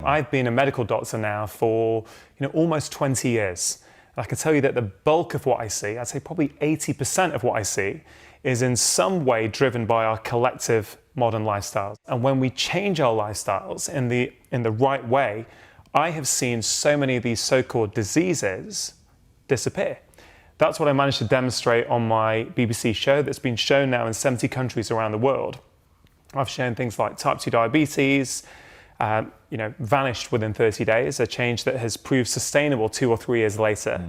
I've been a medical doctor now for almost 20 years. And I can tell you that the bulk of what I see, I'd say probably 80% of what I see, is in some way driven by our collective modern lifestyles. And when we change our lifestyles in the right way, I have seen so many of these so-called diseases disappear. That's what I managed to demonstrate on my BBC show that's been shown now in 70 countries around the world. I've shown things like type 2 diabetes, vanished within 30 days, a change that has proved sustainable 2 or 3 years later.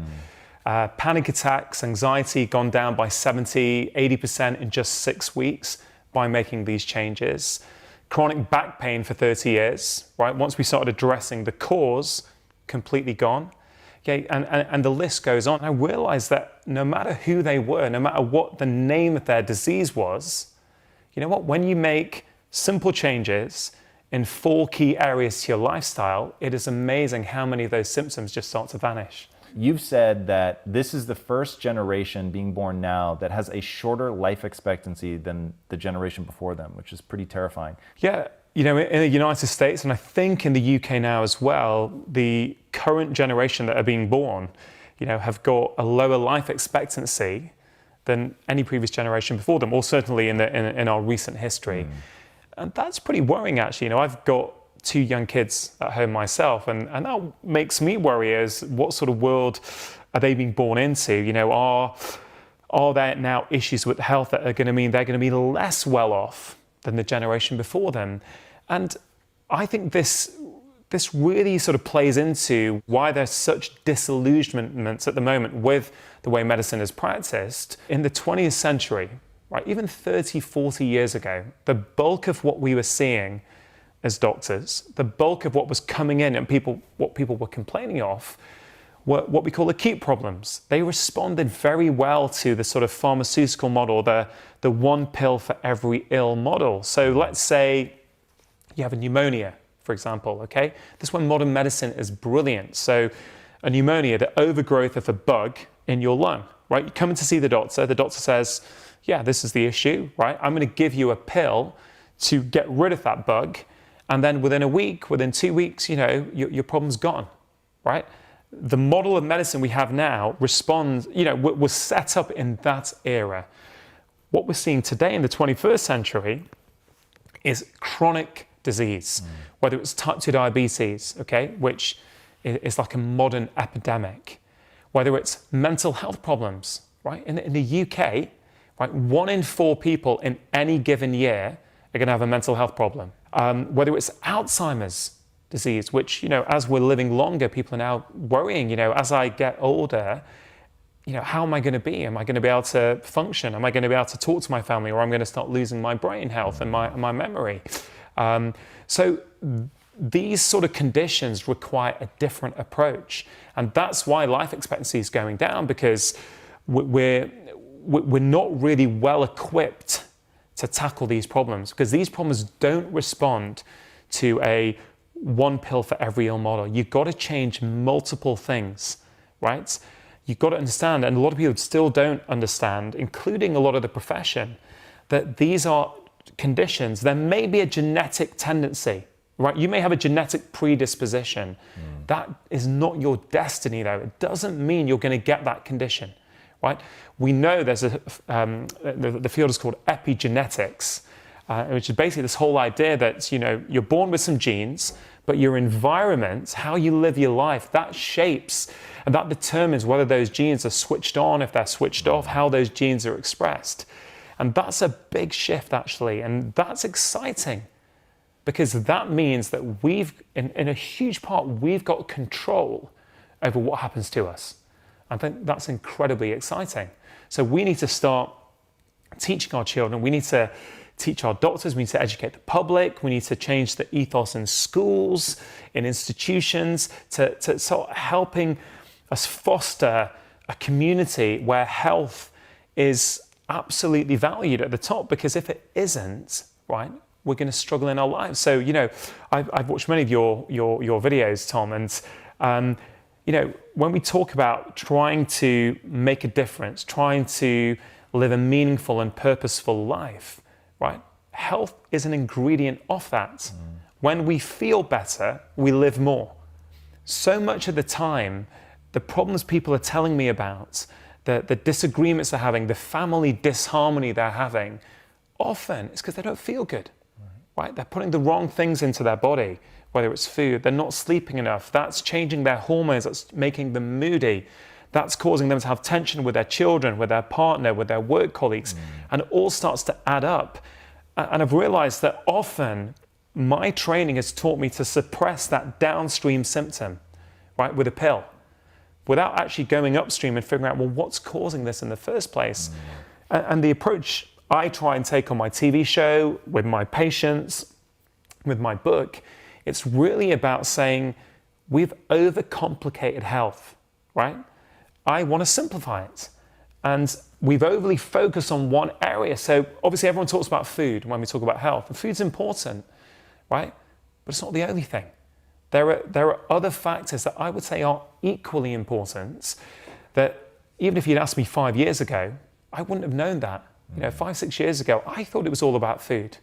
Panic attacks, anxiety gone down by 70, 80% in just 6 weeks by making these changes. Chronic back pain for 30 years, right? Once we started addressing the cause, completely gone. Okay, and the list goes on. I realized that no matter who they were, no matter what the name of their disease was, you know what? When you make simple changes in 4 key areas to your lifestyle, it is amazing how many of those symptoms just start to vanish. You've said that this is the first generation being born now that has a shorter life expectancy than the generation before them, which is pretty terrifying. Yeah, in the United States, and I think in the UK now as well, the current generation that are being born, have got a lower life expectancy than any previous generation before them, or certainly in our recent history. And that's pretty worrying, actually. I've got 2 young kids at home myself, and that makes me worry as what sort of world are they being born into? Are there now issues with health that are going to mean they're going to be less well off than the generation before them? And I think this really sort of plays into why there's such disillusionment at the moment with the way medicine is practiced. In the 20th century, right, even 30, 40 years ago, the bulk of what we were seeing as doctors, the bulk of what was coming in and what people were complaining of were what we call acute problems. They responded very well to the sort of pharmaceutical model, the one pill for every ill model. So let's say you have a pneumonia, for example, okay? This is when modern medicine is brilliant. So a pneumonia, the overgrowth of a bug in your lung, right? You come in to see the doctor says, yeah, this is the issue, right? I'm going to give you a pill to get rid of that bug. And then within a week, within 2 weeks, your problem's gone, right? The model of medicine we have now responds, was set up in that era. What we're seeing today in the 21st century is chronic disease, whether it's type 2 diabetes, okay, which is like a modern epidemic, whether it's mental health problems, right? In the UK, right, 1 in 4 people in any given year are going to have a mental health problem. Whether it's Alzheimer's disease, which, as we're living longer, people are now worrying, as I get older, how am I going to be? Am I going to be able to function? Am I going to be able to talk to my family, or I'm going to start losing my brain health and my memory? So these sort of conditions require a different approach. And that's why life expectancy is going down, because we're not really well equipped to tackle these problems, because these problems don't respond to a one pill for every ill model. You've got to change multiple things, right? You've got to understand, and a lot of people still don't understand, including a lot of the profession, that these are conditions. There may be a genetic tendency, right? You may have a genetic predisposition. That is not your destiny, though. It doesn't mean you're going to get that condition. Right? We know there's the field is called epigenetics, which is basically this whole idea that you're born with some genes, but your environment, how you live your life, that shapes and that determines whether those genes are switched on, if they're switched off, how those genes are expressed. And that's a big shift, actually, and that's exciting, because that means that in a huge part, we've got control over what happens to us. I think that's incredibly exciting. So we need to start teaching our children. We need to teach our doctors. We need to educate the public. We need to change the ethos in schools, in institutions, to sort of helping us foster a community where health is absolutely valued at the top. Because if it isn't, right, we're going to struggle in our lives. So, I've watched many of your videos, Tom, and when we talk about trying to make a difference, trying to live a meaningful and purposeful life, right? Health is an ingredient of that. when we feel better, we live more. So much of the time, the problems people are telling me about, the disagreements they're having, the family disharmony they're having, often it's because they don't feel good, right? They're putting the wrong things into their body, whether it's food, they're not sleeping enough, that's changing their hormones, that's making them moody, that's causing them to have tension with their children, with their partner, with their work colleagues, and it all starts to add up. And I've realized that often my training has taught me to suppress that downstream symptom, right, with a pill, without actually going upstream and figuring out, well, what's causing this in the first place? And the approach I try and take on my TV show, with my patients, with my book, it's really about saying, we've overcomplicated health, right? I want to simplify it. And we've overly focused on one area. So obviously everyone talks about food when we talk about health, and food's important, right? But it's not the only thing. There are other factors that I would say are equally important that even if you'd asked me 5 years ago, I wouldn't have known that. 5, 6 years ago, I thought it was all about food,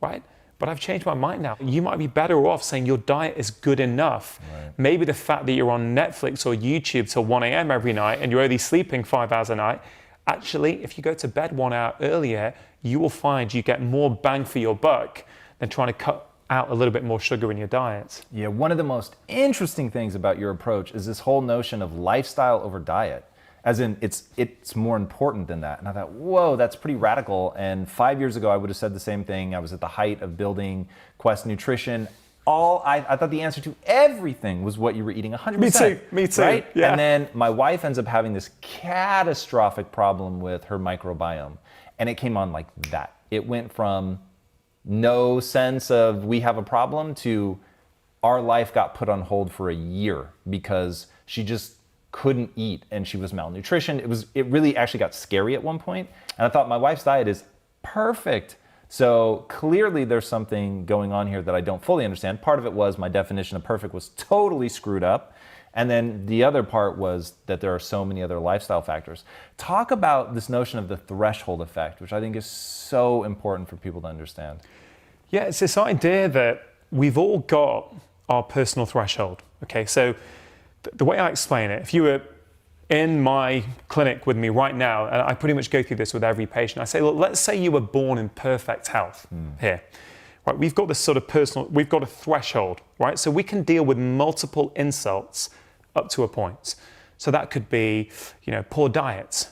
right? But I've changed my mind now. You might be better off saying your diet is good enough. Right. Maybe the fact that you're on Netflix or YouTube till 1 a.m. every night and you're only sleeping 5 hours a night, actually, if you go to bed 1 hour earlier, you will find you get more bang for your buck than trying to cut out a little bit more sugar in your diet. Yeah, one of the most interesting things about your approach is this whole notion of lifestyle over diet. As in, it's more important than that. And I thought, whoa, that's pretty radical. And 5 years ago, I would have said the same thing. I was at the height of building Quest Nutrition. I thought the answer to everything was what you were eating 100%. Me too. Right? Yeah. And then my wife ends up having this catastrophic problem with her microbiome. And it came on like that. It went from no sense of we have a problem to our life got put on hold for a year because she just couldn't eat and she was malnutrition. It really actually got scary at one point. And I thought my wife's diet is perfect. So clearly there's something going on here that I don't fully understand. Part of it was my definition of perfect was totally screwed up. And then the other part was that there are so many other lifestyle factors. Talk about this notion of the threshold effect, which I think is so important for people to understand. Yeah, it's this idea that we've all got our personal threshold. Okay, so the way I explain it, if you were in my clinic with me right now, and I pretty much go through this with every patient, I say, look, let's say you were born in perfect health here. Right, we've got this sort of we've got a threshold, right? So we can deal with multiple insults up to a point. So that could be, poor diet,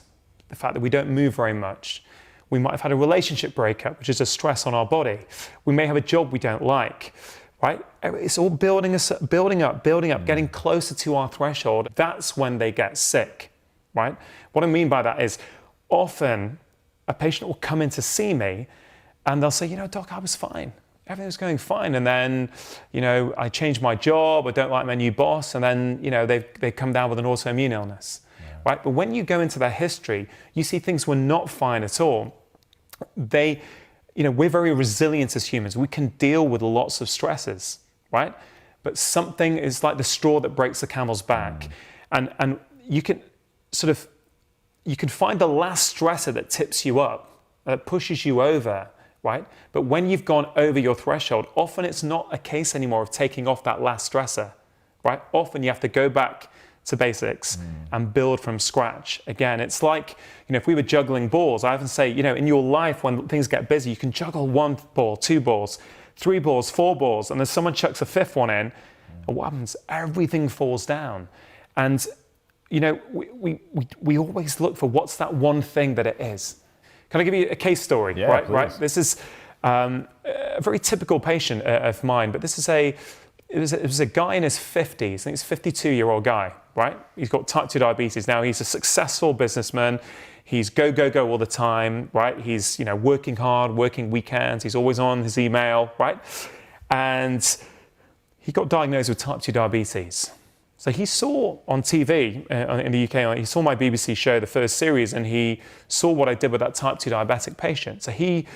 the fact that we don't move very much. We might have had a relationship breakup, which is a stress on our body. We may have a job we don't like, right? It's all building up, getting closer to our threshold. That's when they get sick, right? What I mean by that is often a patient will come in to see me and they'll say, doc, I was fine. Everything was going fine. And then, I changed my job, I don't like my new boss. And then, they come down with an autoimmune illness, right? But when you go into their history, you see things were not fine at all. We're very resilient as humans. We can deal with lots of stresses, right? But something is like the straw that breaks the camel's back. And you can find the last stressor that tips you up, that pushes you over, right? But when you've gone over your threshold, often it's not a case anymore of taking off that last stressor, right? Often you have to go back to basics and build from scratch. Again, it's like, if we were juggling balls, I often say, in your life when things get busy, you can juggle 1 ball, 2 balls, 3 balls, 4 balls, and then someone chucks a 5th one in, and what happens? Everything falls down. And, we always look for what's that one thing that it is. Can I give you a case story? Yeah, right, please. right. This is a very typical patient of mine, but this is it was a guy in his 50s, I think he's a 52-year-old guy, right? He's got type 2 diabetes. Now he's a successful businessman. He's go all the time, right? He's, working hard, working weekends. He's always on his email, right? And he got diagnosed with type 2 diabetes. So he saw on TV in the UK, he saw my BBC show, the first series, and he saw what I did with that type 2 diabetic patient. So he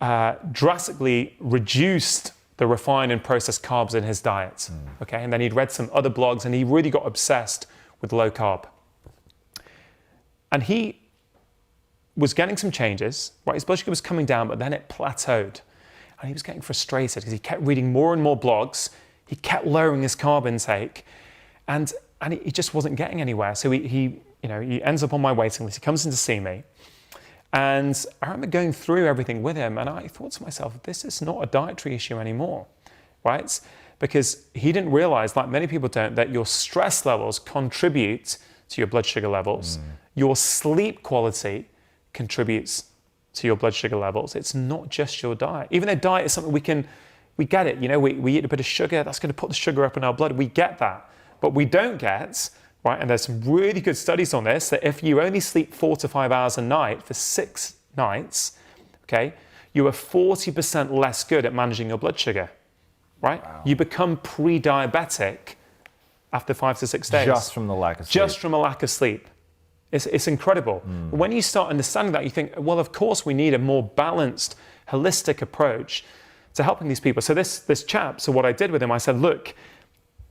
drastically reduced the refined and processed carbs in his diet, okay? And then he'd read some other blogs and he really got obsessed with low carb. And he was getting some changes, right? His blood sugar was coming down, but then it plateaued. And he was getting frustrated because he kept reading more and more blogs. He kept lowering his carb intake, and he just wasn't getting anywhere. So he ends up on my waiting list. He comes in to see me. And I remember going through everything with him, and I thought to myself, this is not a dietary issue anymore, right? Because he didn't realize, like many people don't, that your stress levels contribute to your blood sugar levels. Your sleep quality contributes to your blood sugar levels. It's not just your diet. Even though diet is something we get it, we eat a bit of sugar, that's going to put the sugar up in our blood. We get that. But we don't get, right, and there's some really good studies on this, that if you only sleep 4 to 5 hours a night for 6 nights, okay, you are 40% less good at managing your blood sugar, right? Wow. You become pre-diabetic after 5 to 6 days. Just from the lack of sleep. Just from a lack of sleep. It's incredible. When you start understanding that, you think, well, of course we need a more balanced, holistic approach to helping these people. So this chap, so what I did with him, I said, look,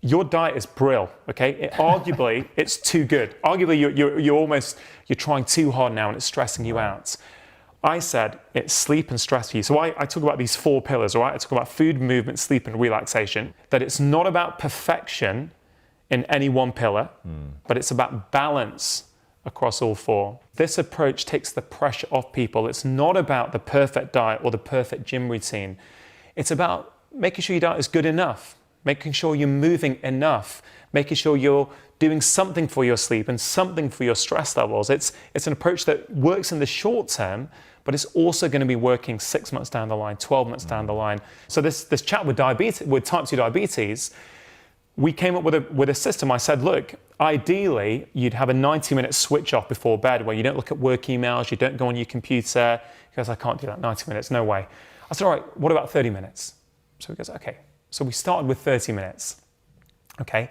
your diet is brill, okay? Arguably, it's too good. Arguably, you're trying too hard now and it's stressing you out. I said, it's sleep and stress for you. So I talk about these 4 pillars, all right? I talk about food, movement, sleep, and relaxation. That it's not about perfection in any one pillar, but it's about balance across all 4. This approach takes the pressure off people. It's not about the perfect diet or the perfect gym routine. It's about making sure your diet is good enough, making sure you're moving enough, making sure you're doing something for your sleep and something for your stress levels. It's an approach that works in the short term, but it's also going to be working 6 months down the line, 12 months down the line. So this chap with type 2 diabetes, we came up with a system. I said, look, ideally, you'd have a 90-minute switch off before bed where you don't look at work emails, you don't go on your computer. He goes, I can't do that, 90 minutes, no way. I said, all right, what about 30 minutes? So he goes, okay. So we started with 30 minutes, okay?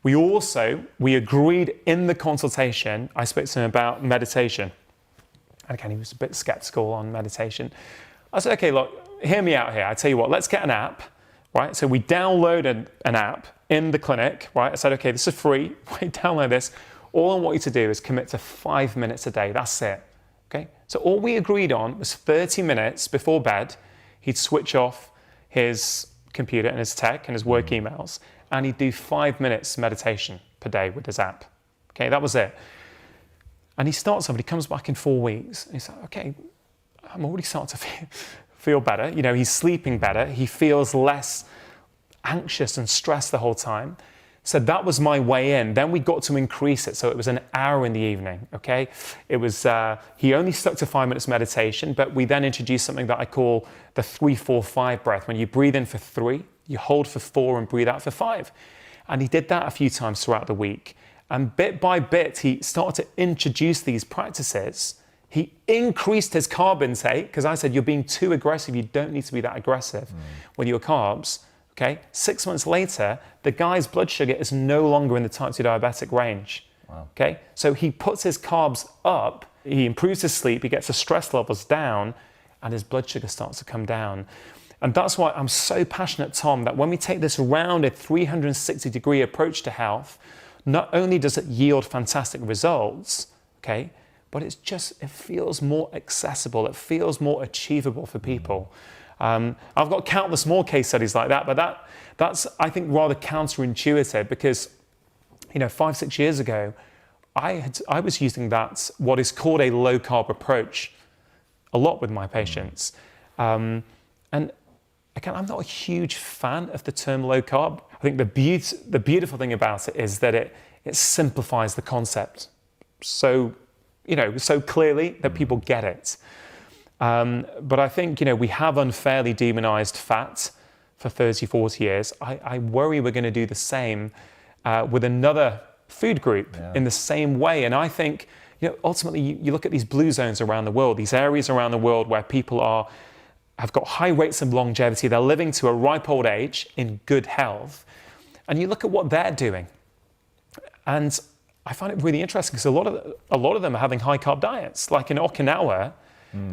We agreed in the consultation, I spoke to him about meditation. And again, he was a bit skeptical on meditation. I said, okay, look, hear me out here. I tell you what, let's get an app, right? So we downloaded an app in the clinic, right? I said, okay, this is free. Download this. All I want you to do is commit to 5 minutes a day. That's it, okay? So all we agreed on was 30 minutes before bed, he'd switch off his computer and his tech and his work emails, and he'd do 5 minutes meditation per day with his app. Okay, that was it. And he comes back in 4 weeks, and he's like, okay, I'm already starting to feel better. He's sleeping better. He feels less anxious and stressed the whole time. So that was my way in. Then we got to increase it. So it was an hour in the evening, okay? It was, he only stuck to 5 minutes meditation, but we then introduced something that I call the 3-4-5 breath. When you breathe in for 3, you hold for 4 and breathe out for 5. And he did that a few times throughout the week. And bit by bit, he started to introduce these practices. He increased his carb intake, because I said, you're being too aggressive. You don't need to be that aggressive with your carbs. Okay, 6 months later, the guy's blood sugar is no longer in the type 2 diabetic range. Wow. Okay, so he puts his carbs up, he improves his sleep, he gets the stress levels down, and his blood sugar starts to come down. And that's why I'm so passionate, Tom, that when we take this rounded 360-degree approach to health, not only does it yield fantastic results, okay, but it feels more accessible, it feels more achievable for people. I've got countless more case studies like that, but that's, I think, rather counterintuitive because, 5-6 years ago, I was using what is called a low-carb approach a lot with my patients. And again, I'm not a huge fan of the term low-carb. I think the beautiful thing about it is that it simplifies the concept so clearly that people get it. But I think, we have unfairly demonized fat for 30, 40 years. I worry we're going to do the same with another food group in the same way. And I think, ultimately, you look at these blue zones around the world, these areas around the world where people have got high rates of longevity. They're living to a ripe old age in good health. And you look at what they're doing. And I find it really interesting because a lot of them are having high carb diets. Like in Okinawa,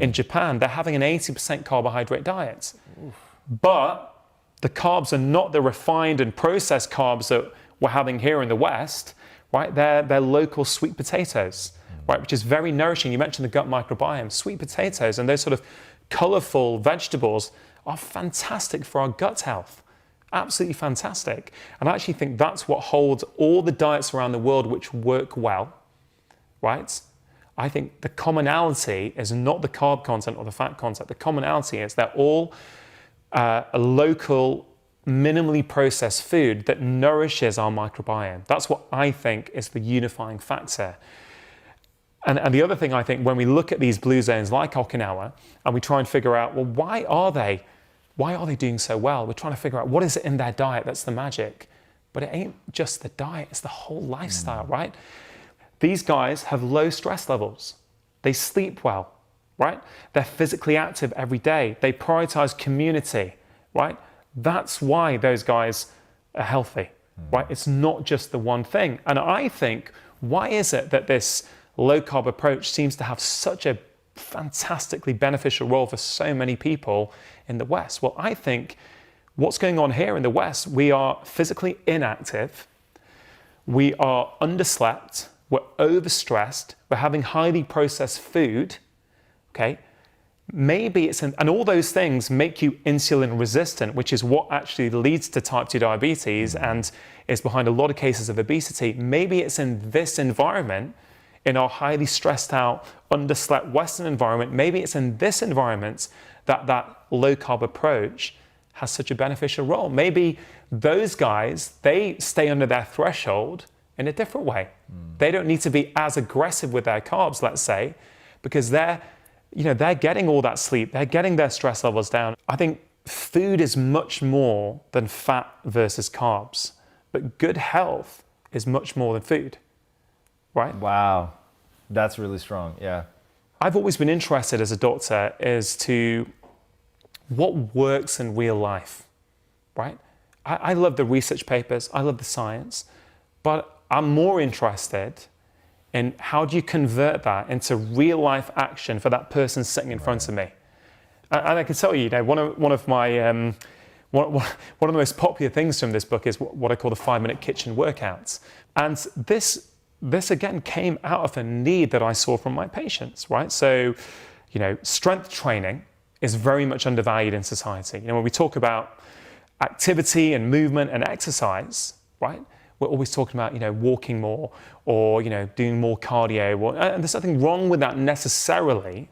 in Japan, they're having an 80% carbohydrate diet. Oof. But the carbs are not the refined and processed carbs that we're having here in the West, right? They're local sweet potatoes, right? Which is very nourishing. You mentioned the gut microbiome. Sweet potatoes and those sort of colorful vegetables are fantastic for our gut health. Absolutely fantastic. And I actually think that's what holds all the diets around the world which work well, right? I think the commonality is not the carb content or the fat content. The commonality is they're all a local, minimally processed food that nourishes our microbiome. That's what I think is the unifying factor. And the other thing I think, when we look at these blue zones like Okinawa and we try and figure out, well, why are they doing so well? We're trying to figure out what is it in their diet that's the magic. But it ain't just the diet, it's the whole lifestyle, right? These guys have low stress levels. They sleep well, right? They're physically active every day. They prioritize community, right? That's why those guys are healthy, right? It's not just the one thing. And I think, why is it that this low carb approach seems to have such a fantastically beneficial role for so many people in the West? Well, I think what's going on here in the West, we are physically inactive, we are underslept, we're overstressed, we're having highly processed food, okay? Maybe it's, and all those things make you insulin resistant, which is what actually leads to type 2 diabetes and is behind a lot of cases of obesity. Maybe it's in this environment, in our highly stressed out, underslept Western environment, maybe it's in this environment that low carb approach has such a beneficial role. Maybe those guys, they stay under their threshold in a different way. They don't need to be as aggressive with their carbs, let's say, because they're getting all that sleep, they're getting their stress levels down. I think food is much more than fat versus carbs, but good health is much more than food, right? Wow, that's really strong, yeah. I've always been interested as a doctor as to what works in real life, right? I love the research papers, I love the science, but I'm more interested in how do you convert that into real life action for that person sitting in front of me. And I can tell you, one of my one of the most popular things from this book is what I call the 5-minute kitchen workouts. And this again came out of a need that I saw from my patients, right? So, strength training is very much undervalued in society. When we talk about activity and movement and exercise, right? We're always talking about, walking more or, doing more cardio. And there's nothing wrong with that necessarily,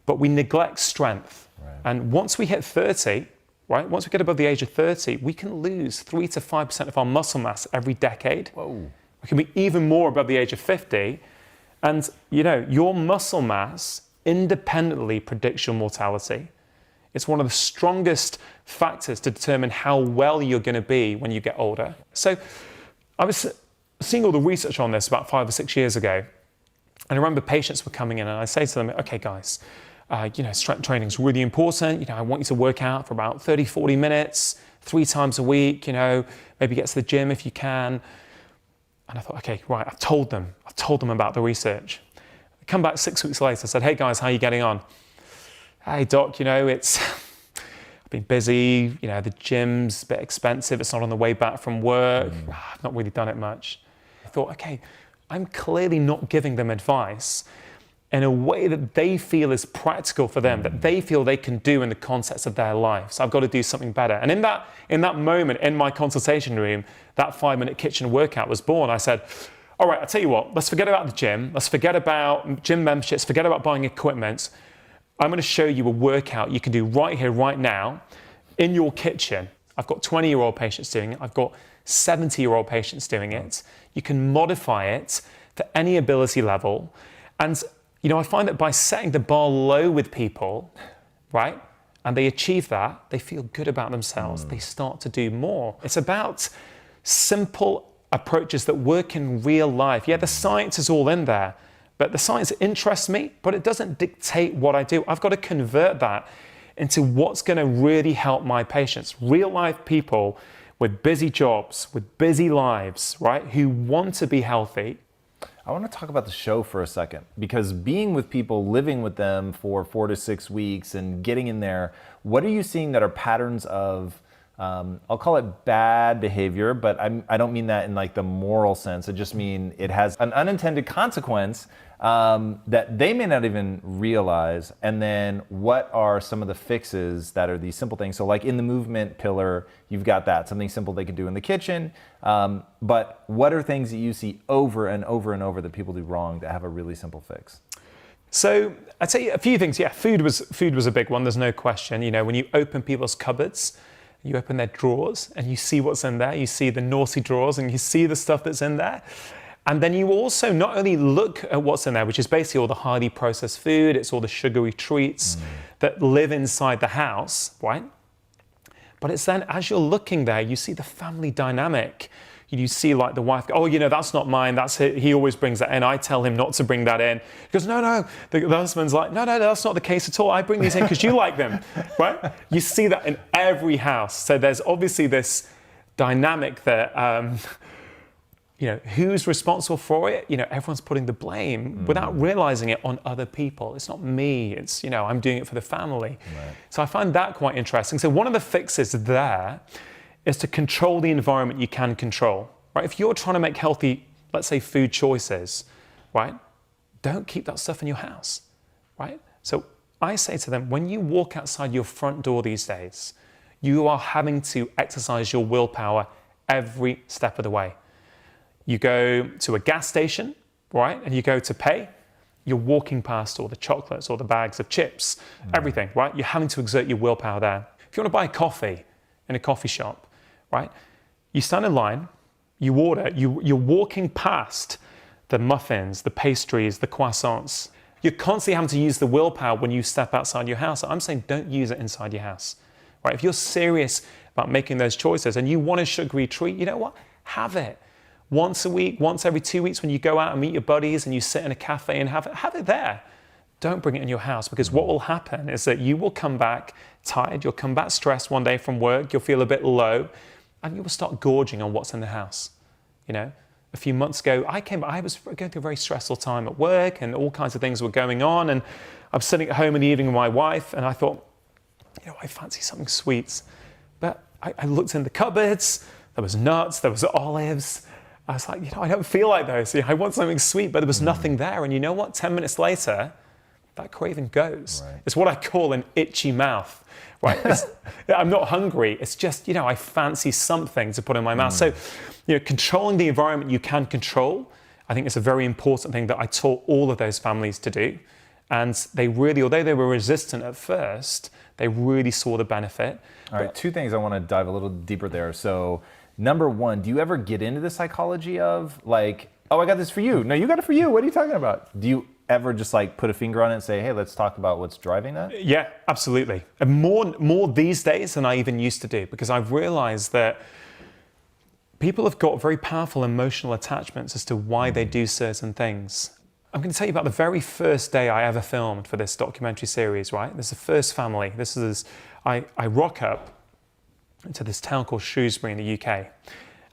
but we neglect strength. Right. And once we hit 30, right? Once we get above the age of 30, we can lose 3 to 5% of our muscle mass every decade. Whoa. We can be even more above the age of 50. And, your muscle mass independently predicts your mortality. It's one of the strongest factors to determine how well you're going to be when you get older. So I was seeing all the research on this about 5 or 6 years ago. And I remember patients were coming in and I say to them, okay, guys, strength training is really important. I want you to work out for about 30, 40 minutes, 3 times a week, maybe get to the gym if you can. And I thought, okay, right, I've told them about the research. I come back 6 weeks later, I said, hey guys, how are you getting on? Hey doc, I've been busy, the gym's a bit expensive, it's not on the way back from work, I've not really done it much. I thought, okay, I'm clearly not giving them advice in a way that they feel is practical for them, that they feel they can do in the context of their life. So I've got to do something better. And in that moment, in my consultation room, that 5-minute kitchen workout was born. I said, all right, I'll tell you what, let's forget about the gym. Let's forget about gym memberships, forget about buying equipment. I'm going to show you a workout you can do right here, right now, in your kitchen. I've got 20-year-old patients doing it. I've got 70-year-old patients doing it. You can modify it for any ability level. And, I find that by setting the bar low with people, right, and they achieve that, they feel good about themselves. They start to do more. It's about simple approaches that work in real life. Yeah, the science is all in there, but the science interests me, but it doesn't dictate what I do. I've got to convert that into what's going to really help my patients. Real life people with busy jobs, with busy lives, right, who want to be healthy. I want to talk about the show for a second, because being with people, living with them for 4 to 6 weeks and getting in there, what are you seeing that are patterns of I'll call it bad behavior, but I don't mean that in like the moral sense. I just mean it has an unintended consequence that they may not even realize. And then what are some of the fixes that are these simple things? So like in the movement pillar, you've got that, something simple they can do in the kitchen. But what are things that you see over and over and over that people do wrong that have a really simple fix? So I'd say a few things. Yeah, food was a big one. There's no question. You know, when you open people's cupboards, you open their drawers and you see what's in there. You see the naughty drawers and you see the stuff that's in there. And then you also not only look at what's in there, which is basically all the highly processed food, it's all the sugary treats that live inside the house, right? But it's then as you're looking there, you see the family dynamic. You see like the wife, oh, you know, that's not mine, that's it. He always brings that in. I tell him not to bring that in. He goes, no. The husband's like, no, that's not the case at all. I bring these in because you like them, right? You see that in every house. So there's obviously this dynamic that, you know, who's responsible for it? You know, everyone's putting the blame without realizing it on other people. It's not me, it's, you know, I'm doing it for the family. Right. So I find that quite interesting. So one of the fixes there is to control the environment you can control, right? If you're trying to make healthy, let's say food choices, right? Don't keep that stuff in your house, right? So I say to them, when you walk outside your front door these days, you are having to exercise your willpower every step of the way. You go to a gas station, right? And you go to pay, you're walking past all the chocolates or the bags of chips, everything, right? You're having to exert your willpower there. If you want to buy coffee in a coffee shop, right? You stand in line, you order, you're walking past the muffins, the pastries, the croissants. You're constantly having to use the willpower when you step outside your house. I'm saying don't use it inside your house, right? If you're serious about making those choices and you want a sugary treat, you know what? Have it. Once a week, once every 2 weeks when you go out and meet your buddies and you sit in a cafe and have it there. Don't bring it in your house, because what will happen is that you will come back tired, you'll come back stressed one day from work, you'll feel a bit low, and you will start gorging on what's in the house. You know, a few months ago, I was going through a very stressful time at work and all kinds of things were going on, and I was sitting at home in the evening with my wife and I thought, you know, I fancy something sweet. But I looked in the cupboards, there was nuts, there was olives. I was like, you know, I don't feel like those. I want something sweet, but there was nothing there. And you know what? 10 minutes later, that craving goes. Right. It's what I call an itchy mouth, right? I'm not hungry. It's just, you know, I fancy something to put in my mouth. So, you know, controlling the environment you can control, I think is a very important thing that I taught all of those families to do. And they really, although they were resistant at first, they really saw the benefit. All right, two things I want to dive a little deeper there. So, number one, do you ever get into the psychology of like, oh, I got this for you. No, you got it for you. What are you talking about? Do you ever just like put a finger on it and say, hey, let's talk about what's driving that? Yeah, absolutely. And more these days than I even used to do, because I've realized that people have got very powerful emotional attachments as to why they do certain things. I'm going to tell you about the very first day I ever filmed for this documentary series, right? This is the first family. I rock up to this town called Shrewsbury in the UK.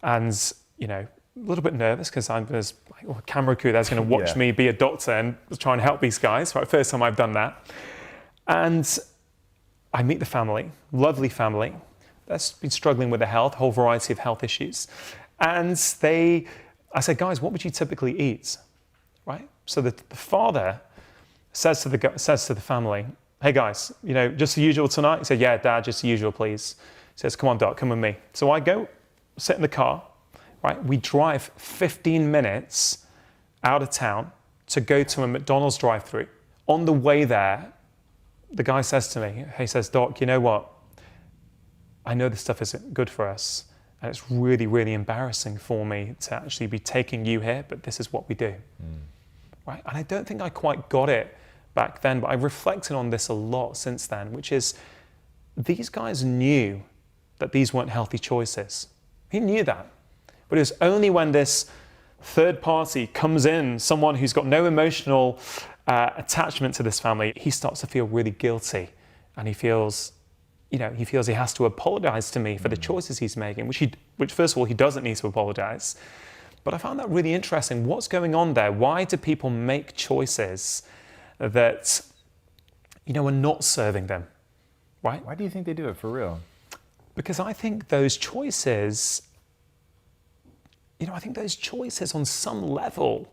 And, you know, a little bit nervous because there's like a camera crew that's going to watch me be a doctor and try and help these guys, right? First time I've done that. And I meet the family, lovely family, that's been struggling with their health, a whole variety of health issues. And I said, guys, what would you typically eat, right? So the father says to the family, hey guys, you know, just the usual tonight? He said, yeah, Dad, just the usual, please. He says, come on, Doc, come with me. So I go, sit in the car, right? We drive 15 minutes out of town to go to a McDonald's drive-thru. On the way there, the guy says to me, he says, Doc, you know what? I know this stuff isn't good for us, and it's really, really embarrassing for me to actually be taking you here, but this is what we do, right? And I don't think I quite got it back then, but I've reflected on this a lot since then, which is these guys knew that these weren't healthy choices. He knew that. But it was only when this third party comes in, someone who's got no emotional attachment to this family, he starts to feel really guilty. And he feels he has to apologize to me for the choices he's making, which first of all, he doesn't need to apologize. But I found that really interesting. What's going on there? Why do people make choices that, you know, are not serving them, right? Why do you think they do it for real? Because I think those choices, I think those choices on some level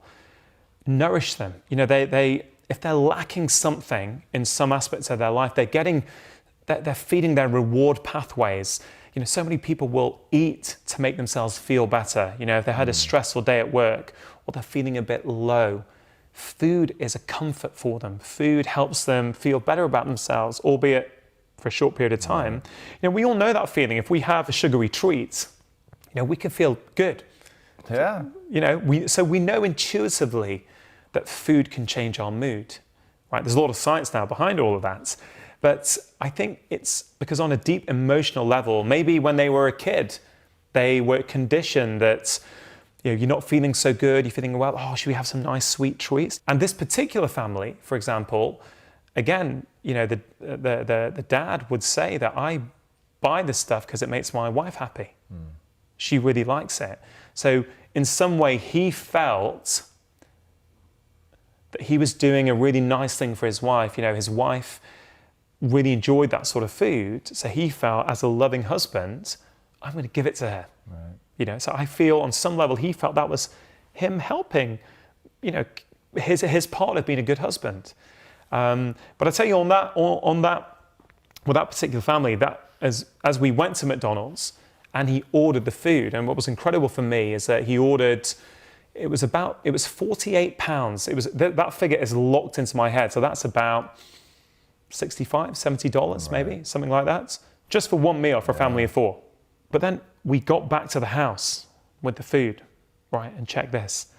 nourish them. They if they're lacking something in some aspects of their life, they're feeding their reward pathways. So many people will eat to make themselves feel better. If they had a stressful day at work or they're feeling a bit low, food is a comfort for them. Food helps them feel better about themselves, albeit for a short period of time. We all know that feeling. If we have a sugary treat, we can feel good. Yeah. So we know intuitively that food can change our mood, right? There's a lot of science now behind all of that. But I think it's because on a deep emotional level, maybe when they were a kid, they were conditioned that you're not feeling so good, you're feeling, well, should we have some nice sweet treats? And this particular family, for example, again, the dad would say that I buy this stuff because it makes my wife happy. She really likes it. So in some way, he felt that he was doing a really nice thing for his wife. His wife really enjoyed that sort of food. So he felt, as a loving husband, I'm going to give it to her. Right. So I feel on some level, he felt that was him helping, his part of being a good husband. But I tell you with that particular family, that as we went to McDonald's and he ordered the food, and what was incredible for me is that he ordered, it was £48. That figure is locked into my head. So that's about $65, $70 maybe, something like that, just for one meal for a family of four. But then we got back to the house with the food, right? And check this.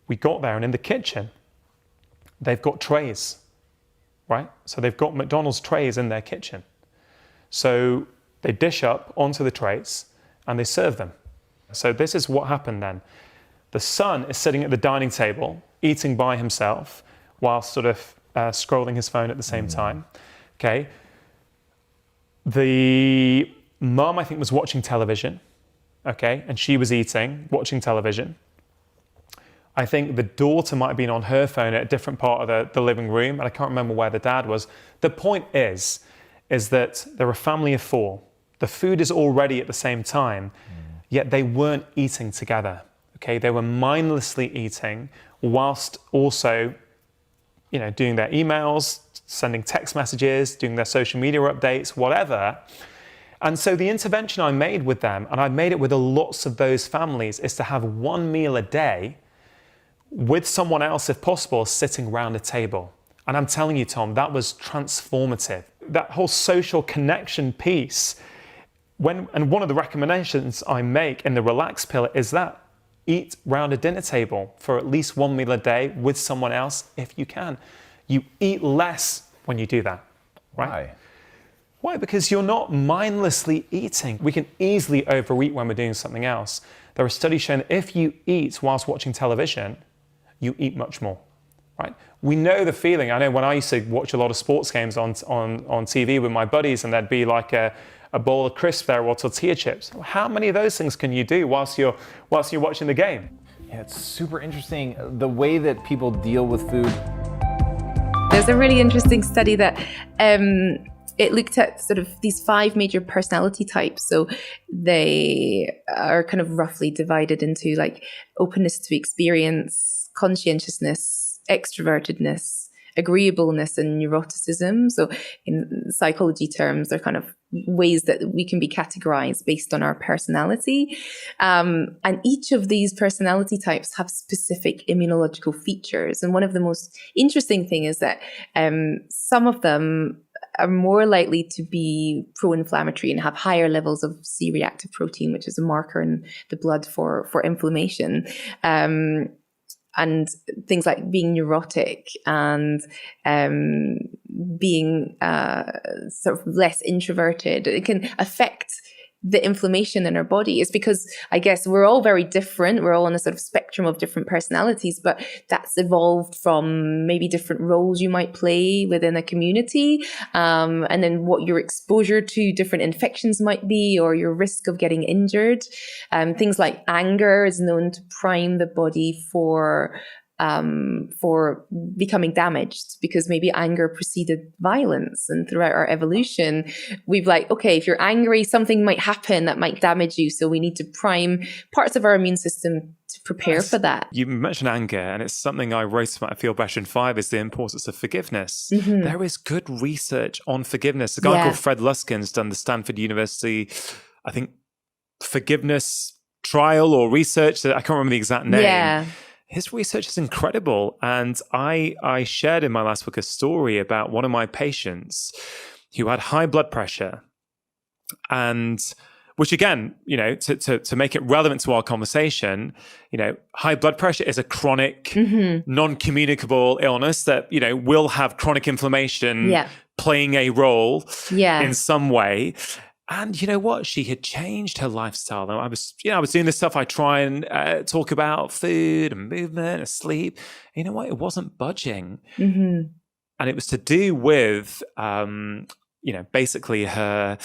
We got there, and in the kitchen, they've got trays, right? So they've got McDonald's trays in their kitchen. So they dish up onto the trays and they serve them. So this is what happened then. The son is sitting at the dining table, eating by himself, while sort of scrolling his phone at the same time. Okay. The mum, I think, was watching television. Okay. And she was watching television. I think the daughter might have been on her phone at a different part of the living room, and I can't remember where the dad was. The point is that they're a family of four. The food is already at the same time, yet they weren't eating together. Okay, they were mindlessly eating whilst also, doing their emails, sending text messages, doing their social media updates, whatever. And so the intervention I made with them, and I made it with lots of those families, is to have one meal a day with someone else, if possible, sitting around a table. And I'm telling you, Tom, that was transformative. That whole social connection piece, and one of the recommendations I make in the Relax Pill is that eat round a dinner table for at least one meal a day with someone else if you can. You eat less when you do that, right? Why? Because you're not mindlessly eating. We can easily overeat when we're doing something else. There are studies showing that if you eat whilst watching television, you eat much more, right? We know the feeling. I know when I used to watch a lot of sports games on TV with my buddies, and there'd be like a bowl of crisps there or tortilla chips. How many of those things can you do whilst you're watching the game? Yeah, it's super interesting the way that people deal with food. There's a really interesting study that it looked at sort of these 5 major personality types. So they are kind of roughly divided into like openness to experience, conscientiousness, extrovertedness, agreeableness, and neuroticism. So in psychology terms, they're kind of ways that we can be categorized based on our personality. And each of these personality types have specific immunological features. And one of the most interesting things is that some of them are more likely to be pro-inflammatory and have higher levels of C-reactive protein, which is a marker in the blood for inflammation. And things like being neurotic and being sort of less introverted, it can affect the inflammation in our body. Is because I guess we're all very different. We're all on a sort of spectrum of different personalities, but that's evolved from maybe different roles you might play within a community, and then what your exposure to different infections might be, or your risk of getting injured. Things like anger is known to prime the body for for becoming damaged, because maybe anger preceded violence. And throughout our evolution, we've like, okay, if you're angry, something might happen that might damage you. So we need to prime parts of our immune system to prepare for that. You mentioned anger, and it's something I wrote about. I Feel Better in 5 is the importance of forgiveness. There is good research on forgiveness. A guy called Fred Luskin's done the Stanford University, I think, forgiveness trial or research. I can't remember the exact name. Yeah. His research is incredible. And I shared in my last book a story about one of my patients who had high blood pressure, and which again, to make it relevant to our conversation, high blood pressure is a chronic, non-communicable illness that, will have chronic inflammation playing a role in some way. And you know what? She had changed her lifestyle. And I was doing this stuff. I try and talk about food and movement and sleep. And you know what? It wasn't budging. And it was to do with, basically her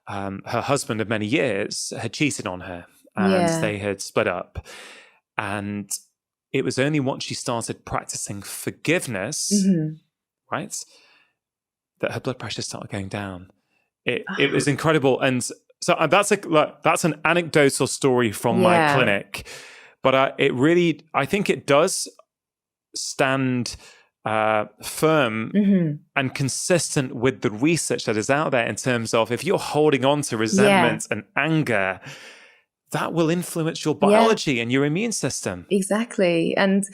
husband of many years had cheated on her, and they had split up. And it was only once she started practicing forgiveness, right, that her blood pressure started going down. It was incredible. And so that's an anecdotal story from my clinic, but I think it does stand firm and consistent with the research that is out there in terms of, if you're holding on to resentment and anger, that will influence your biology and your immune system. Exactly. And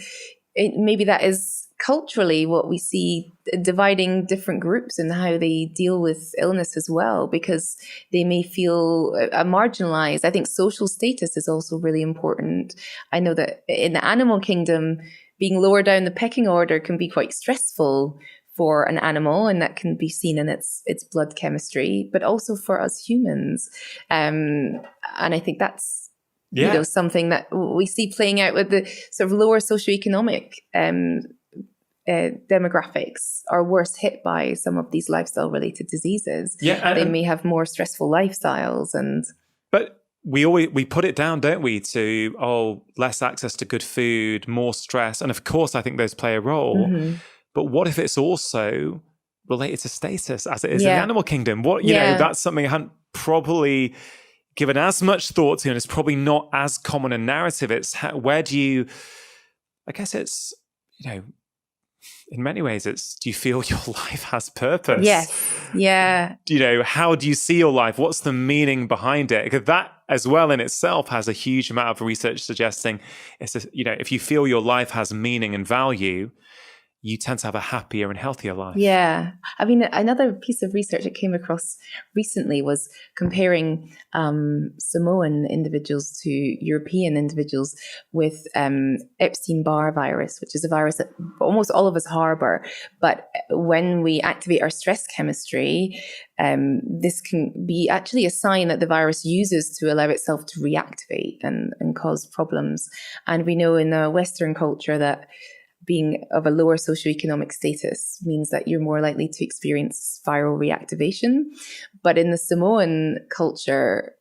maybe that is culturally what we see, dividing different groups and how they deal with illness as well, because they may feel marginalized. I think social status is also really important. I know that in the animal kingdom, being lower down the pecking order can be quite stressful for an animal, and that can be seen in its blood chemistry, but also for us humans. And I think that's something that we see playing out with the sort of lower socioeconomic demographics are worse hit by some of these lifestyle-related diseases. They may have more stressful lifestyles, but we put it down, don't we, to less access to good food, more stress, and of course I think those play a role. But what if it's also related to status, as it is in the animal kingdom? That's something I hadn't probably given as much thought to, and it's probably not as common a narrative. It's where do you? I guess it's in many ways, it's, do you feel your life has purpose? Yes. Yeah. How do you see your life? What's the meaning behind it? Because that as well in itself has a huge amount of research suggesting if you feel your life has meaning and value, you tend to have a happier and healthier life. Yeah. I mean, another piece of research I came across recently was comparing Samoan individuals to European individuals with Epstein-Barr virus, which is a virus that almost all of us harbor. But when we activate our stress chemistry, this can be actually a sign that the virus uses to allow itself to reactivate and cause problems. And we know in the Western culture that being of a lower socioeconomic status means that you're more likely to experience viral reactivation. But in the Samoan culture,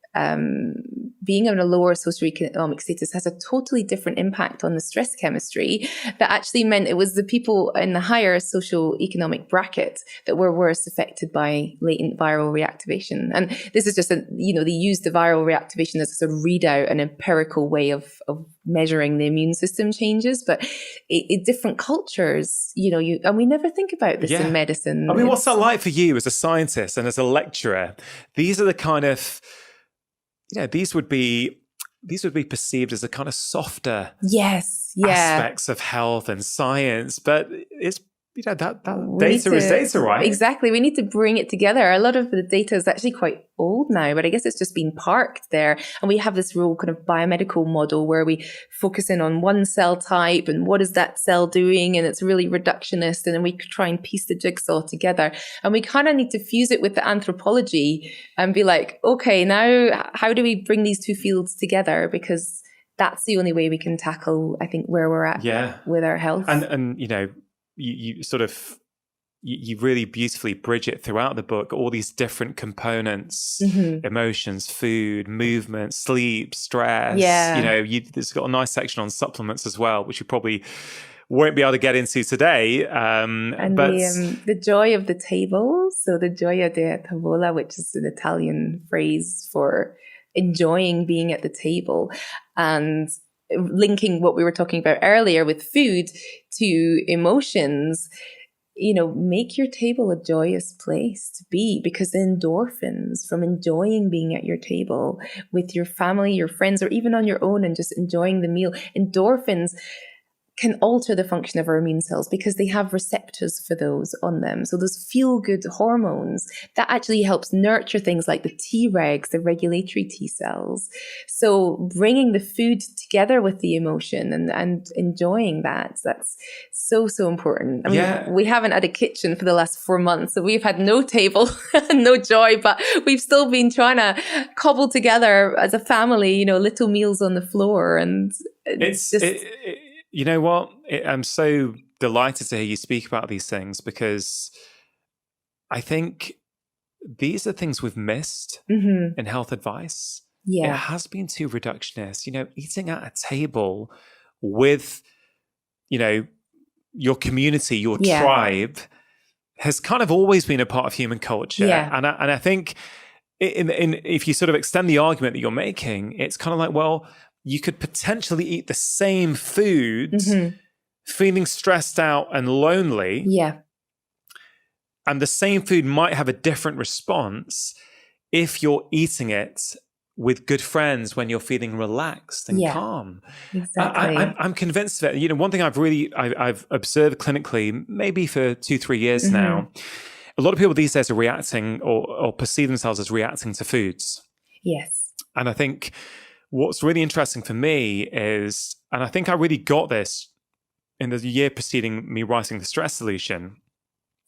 being in a lower socioeconomic status has a totally different impact on the stress chemistry that actually meant it was the people in the higher socioeconomic bracket that were worse affected by latent viral reactivation. And this is just they use the viral reactivation as a sort of readout, an empirical way of measuring the immune system changes. But in different cultures, and we never think about this in medicine. I mean, what's that like for you as a scientist and as a lecturer? These are the kind of these would be perceived as a kind of softer aspects of health and science, but it's that data is data, right? Exactly. We need to bring it together. A lot of the data is actually quite old now, but I guess it's just been parked there. And we have this real kind of biomedical model where we focus in on one cell type and what is that cell doing, and it's really reductionist, and then we try and piece the jigsaw together. And we kind of need to fuse it with the anthropology and be like, okay, now how do we bring these two fields together? Because that's the only way we can tackle, I think, where we're at with our health. And you sort of you really beautifully bridge it throughout the book, all these different components, emotions, food, movement, sleep, stress. There's got a nice section on supplements as well, which we probably won't be able to get into today. And But the joy of the table. So the gioia della tavola, which is an Italian phrase for enjoying being at the table, and linking what we were talking about earlier with food to emotions. Make your table a joyous place to be, because the endorphins from enjoying being at your table with your family, your friends, or even on your own and just enjoying the meal, endorphins can alter the function of our immune cells because they have receptors for those on them. So those feel-good hormones, that actually helps nurture things like the Tregs, the regulatory T cells. So bringing the food together with the emotion and enjoying that's so important. I mean, we haven't had a kitchen for the last 4 months, so we've had no table, no joy, but we've still been trying to cobble together as a family, little meals on the floor. And it's just... You know what? I'm so delighted to hear you speak about these things, because I think these are things we've missed in health advice. Yeah. It has been too reductionist. Eating at a table with, your community, your tribe, has kind of always been a part of human culture. Yeah. And I think if you sort of extend the argument that you're making, it's kind of like, well, you could potentially eat the same food, feeling stressed out and lonely. Yeah. And the same food might have a different response if you're eating it with good friends when you're feeling relaxed and calm. Exactly. I'm convinced of it. One thing I've observed clinically, maybe for 2-3 years now, a lot of people these days are reacting or perceive themselves as reacting to foods. Yes. And I think what's really interesting for me is, and I think I really got this in the year preceding me writing the stress solution,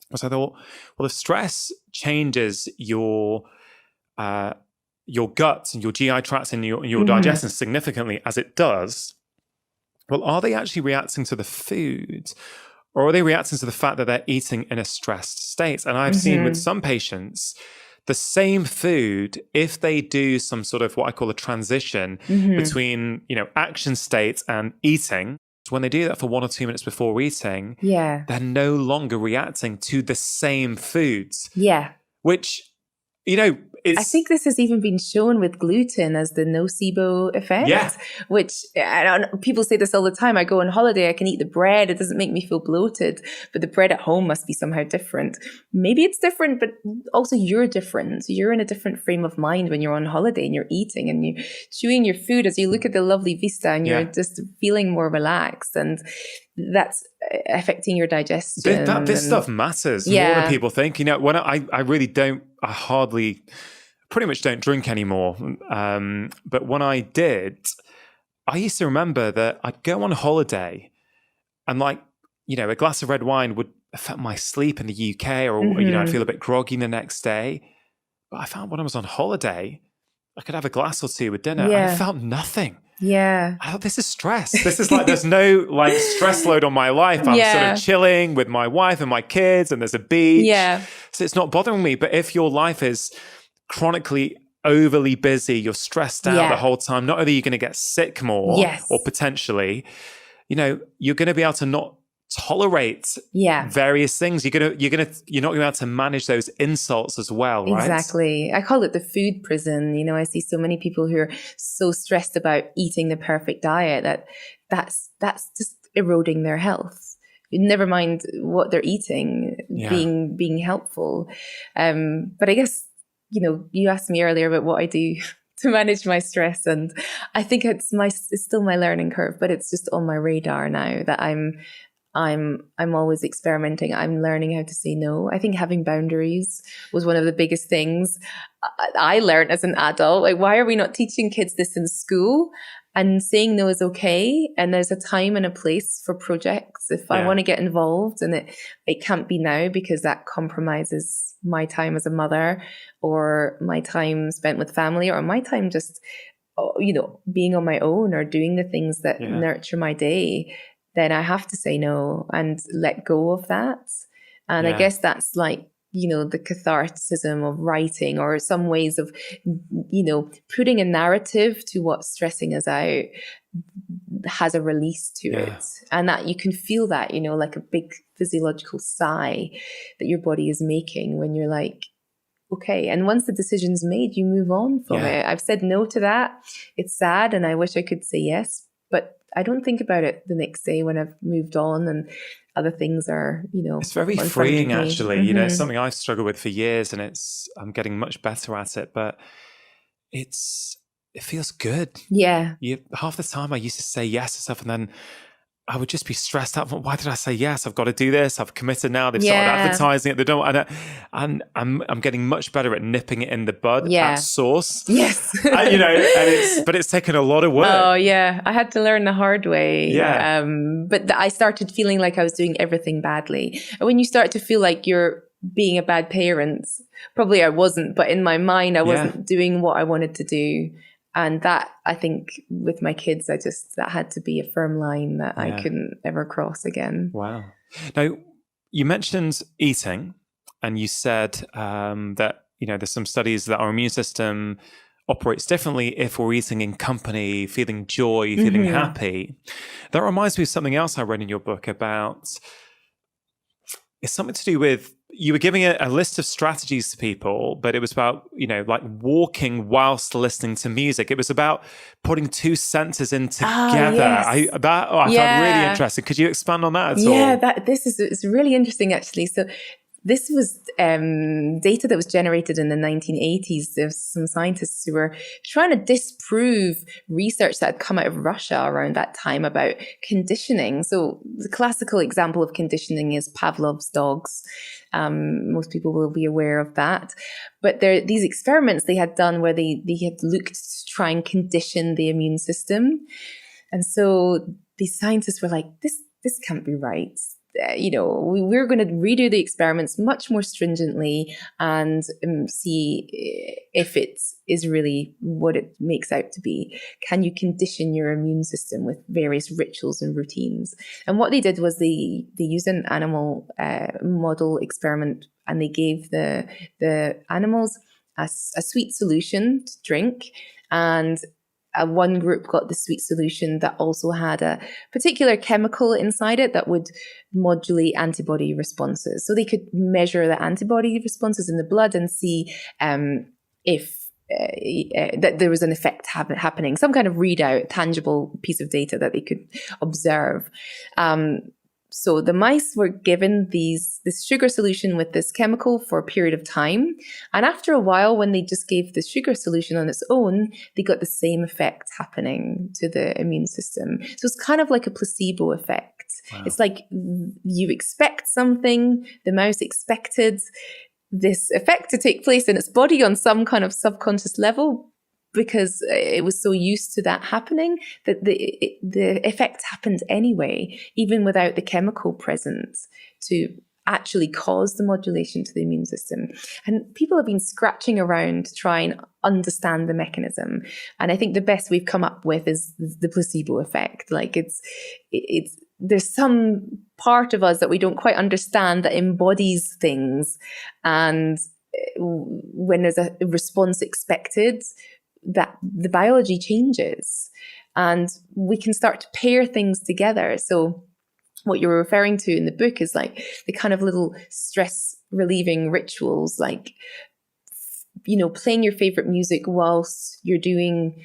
was I thought, well, if stress changes your gut and your GI tract and your digestion significantly, as it does, well, are they actually reacting to the food, or are they reacting to the fact that they're eating in a stressed state? And I've seen with some patients, the same food, if they do some sort of what I call a transition between, action states and eating, when they do that for 1 or 2 minutes before eating, they're no longer reacting to the same foods. Yeah. Which, I think this has even been shown with gluten as the nocebo effect. Yeah. Which people say this all the time. I go on holiday, I can eat the bread. It doesn't make me feel bloated, but the bread at home must be somehow different. Maybe it's different, but also you're different. You're in a different frame of mind when you're on holiday and you're eating and you're chewing your food as you look at the lovely vista and you're just feeling more relaxed, and that's affecting your digestion. This stuff matters more than people think. When I pretty much don't drink anymore. But when I did, I used to remember that I'd go on holiday and a glass of red wine would affect my sleep in the UK, or, I'd feel a bit groggy the next day. But I found when I was on holiday, I could have a glass or two with dinner and I felt nothing. Yeah. I thought, this is stress. This is there's no stress load on my life. I'm sort of chilling with my wife and my kids, and there's a beach. Yeah. So it's not bothering me. But if your life is chronically overly busy, you're stressed out the whole time, not only are you going to get sick more, or potentially, you're going to be able to not tolerate various things. You're not going to be able to manage those insults as well, right? Exactly. I call it the food prison. I see so many people who are so stressed about eating the perfect diet that's just eroding their health. Never mind what they're eating being helpful. But I guess, you asked me earlier about what I do to manage my stress, and I think it's still my learning curve, but it's just on my radar now that I'm always experimenting. I'm learning how to say no. I think having boundaries was one of the biggest things I learned as an adult. Why are we not teaching kids this in school? And saying no is okay. And there's a time and a place for projects. If I want to get involved, and it can't be now because that compromises my time as a mother, or my time spent with family, or my time just, being on my own or doing the things that nurture my day, then I have to say no and let go of that. And I guess that's the catharticism of writing, or some ways of, putting a narrative to what's stressing us out. has a release to it, and that you can feel that, like a big physiological sigh that your body is making when you're like, okay. And once the decision's made, you move on from it. I've said no to that. It's sad, and I wish I could say yes, but I don't think about it the next day when I've moved on and other things are, it's very freeing, actually. It's something I've struggled with for years, and I'm getting much better at it, but it feels good. Yeah. Half the time I used to say yes to stuff, and then I would just be stressed out. Why did I say yes? I've got to do this. I've committed now. They've started advertising it. They don't. And I'm getting much better at nipping it in the bud at source. Yes. But it's taken a lot of work. Oh yeah, I had to learn the hard way. Yeah. But I started feeling like I was doing everything badly. And when you start to feel like you're being a bad parent, probably I wasn't, but in my mind, I wasn't doing what I wanted to do. And that, I think, with my kids, that had to be a firm line that I couldn't ever cross again. Wow. Now, you mentioned eating, and you said that, there's some studies that our immune system operates differently if we're eating in company, feeling joy, feeling happy. That reminds me of something else I read in your book about, it's something to do with, you were giving a list of strategies to people, but it was about, like walking whilst listening to music. It was about putting two senses in together. I found really interesting. Could you expand on that at all? Yeah, it's really interesting, actually. So this was data that was generated in the 1980s. There's some scientists who were trying to disprove research that had come out of Russia around that time about conditioning. So the classical example of conditioning is Pavlov's dogs. Most people will be aware of that. But these experiments they had done where they had looked to try and condition the immune system. And so these scientists were like, this can't be right. We're going to redo the experiments much more stringently and see if it is really what it makes out to be. Can you condition your immune system with various rituals and routines? And what they did was they used an animal model experiment, and they gave the animals a sweet solution to drink, and one group got the sweet solution that also had a particular chemical inside it that would modulate antibody responses. So they could measure the antibody responses in the blood and see if that there was an effect happening, some kind of readout, tangible piece of data that they could observe. So the mice were given this sugar solution with this chemical for a period of time. And after a while, when they just gave the sugar solution on its own, they got the same effect happening to the immune system. So it's kind of like a placebo effect. Wow. It's like you expect something, the mouse expected this effect to take place in its body on some kind of subconscious level, because it was so used to that happening that the effect happened anyway, even without the chemical present to actually cause the modulation to the immune system. And people have been scratching around to try and understand the mechanism. And I think the best we've come up with is the placebo effect. Like there's some part of us that we don't quite understand that embodies things. And when there's a response expected, that the biology changes and we can start to pair things together. So what you're referring to in the book is like the kind of little stress relieving rituals, like, playing your favorite music whilst you're doing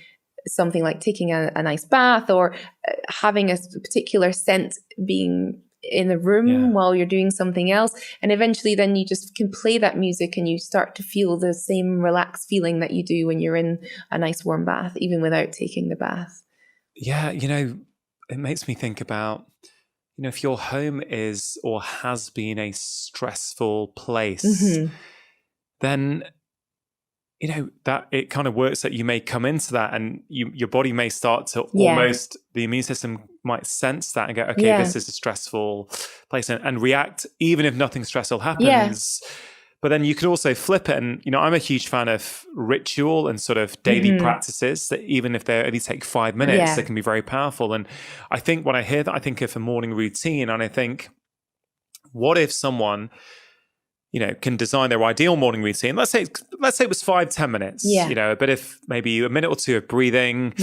something like taking a nice bath, or having a particular scent being in the room while you're doing something else. And eventually then you just can play that music and you start to feel the same relaxed feeling that you do when you're in a nice warm bath, even without taking the bath. Yeah, it makes me think about, if your home is or has been a stressful place, then that it kind of works that you may come into that and your body may start to almost, the immune system might sense that and go, okay, this is a stressful place, and react even if nothing stressful happens. But then you could also flip it. And, I'm a huge fan of ritual and sort of daily practices that even if they only take 5 minutes, they can be very powerful. And I think when I hear that, I think of a morning routine, and I think, what if someone, can design their ideal morning routine? Let's say it was 5-10 minutes, a bit of maybe a minute or two of breathing,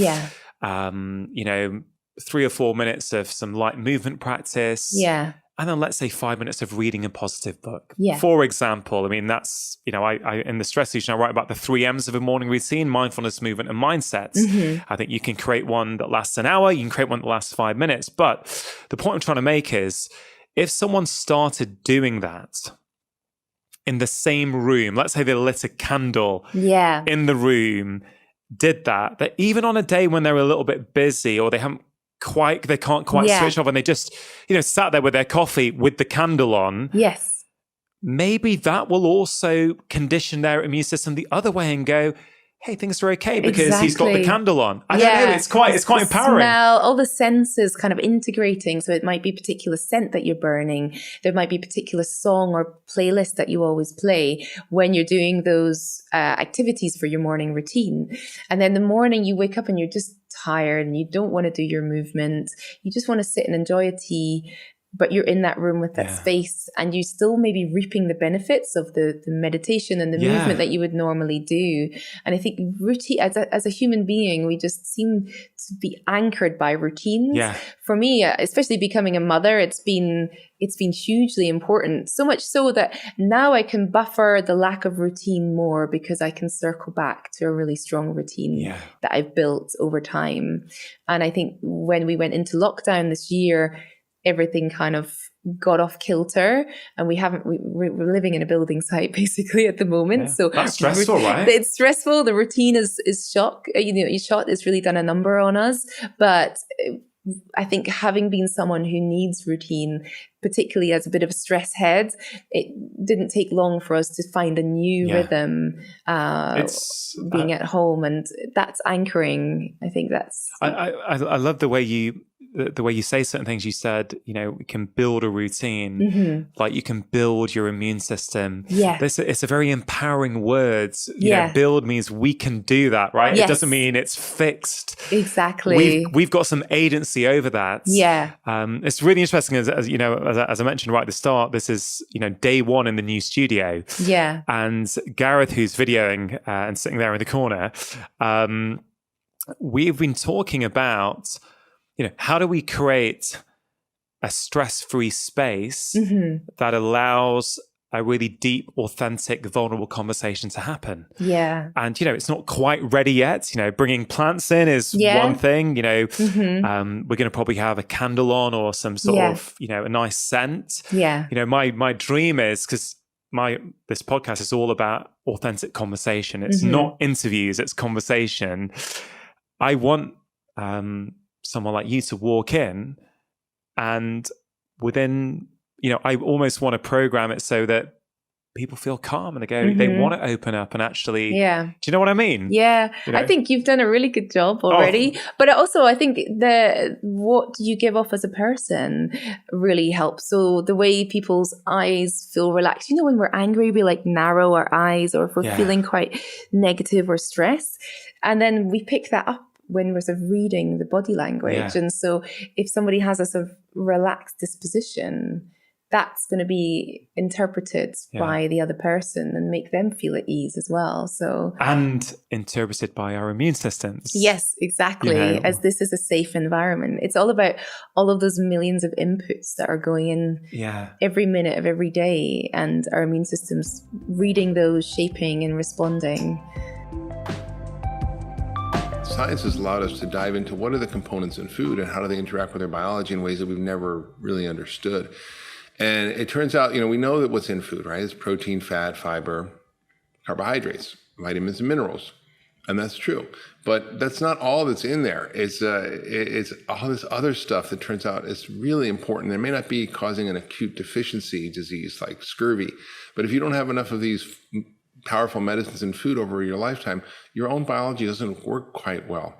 you know, 3 or 4 minutes of some light movement practice. Yeah. And then let's say 5 minutes of reading a positive book. Yeah. For example, I mean, that's, you know, I in the stress solution, I write about the 3 M's of a morning routine: mindfulness, movement, and mindsets. I think you can create one that lasts an hour. You can create one that lasts 5 minutes. But the point I'm trying to make is, if someone started doing that in the same room, let's say they lit a candle in the room, did that even on a day when they're a little bit busy or they can't quite switch off, and they just, you know, sat there with their coffee with the candle on. Yes. Maybe that will also condition their immune system the other way and go, hey, things are okay because he's got the candle on. I don't know. It's quite empowering. Smell, all the senses kind of integrating. So it might be a particular scent that you're burning. There might be a particular song or playlist that you always play when you're doing those activities for your morning routine. And then the morning you wake up and you're just tired and you don't want to do your movement. You just want to sit and enjoy a tea, but you're in that room with that space, and you still may be reaping the benefits of the meditation and the movement that you would normally do. And I think routine, as a human being, we just seem to be anchored by routines. For me, especially becoming a mother, it's been hugely important. So much so that now I can buffer the lack of routine more because I can circle back to a really strong routine that I've built over time. And I think when we went into lockdown this year, everything kind of got off kilter, and we're living in a building site basically at the moment. So that's stressful, right? It's stressful. The routine is shot. It's really done a number on us. But I think having been someone who needs routine, particularly as a bit of a stress head, it didn't take long for us to find a new rhythm being at home, and that's anchoring. I think that's. I love the way you say certain things. You said, you know, we can build a routine, like you can build your immune system. It's a very empowering word. You know, build means we can do that, right? It doesn't mean it's fixed. Exactly. We've got some agency over that. It's really interesting, as you know, as I mentioned right at the start, this is, you know, day 1 in the new studio. And Gareth, who's videoing and sitting there in the corner, we've been talking about, you know, how do we create a stress-free space that allows a really deep, authentic, vulnerable conversation to happen? And, you know, it's not quite ready yet. You know, bringing plants in is one thing. You know, we're going to probably have a candle on or some sort of, you know, a nice scent. You know, my dream is, because this podcast is all about authentic conversation. It's not interviews, it's conversation. I want someone like you to walk in, and within, you know, I almost want to program it so that people feel calm and they go, they want to open up and actually, do you know what I mean? You know? I think you've done a really good job already. But also, I think what you give off as a person really helps. So the way people's eyes feel relaxed, you know, when we're angry, we like narrow our eyes, or if we're feeling quite negative or stressed. And then we pick that up when we're sort of reading the body language. And so if somebody has a sort of relaxed disposition, that's going to be interpreted by the other person and make them feel at ease as well. So, and interpreted by our immune systems. Yes, exactly. You know, as this is a safe environment. It's all about all of those millions of inputs that are going in every minute of every day, and our immune systems reading those, shaping and responding. Science has allowed us to dive into what are the components in food and how do they interact with our biology in ways that we've never really understood. And it turns out, you know, we know that what's in food, right? It's protein, fat, fiber, carbohydrates, vitamins and minerals. And that's true. But that's not all that's in there. It's all this other stuff that turns out is really important. It may not be causing an acute deficiency disease like scurvy, but if you don't have enough of these powerful medicines in food over your lifetime, your own biology doesn't work quite well.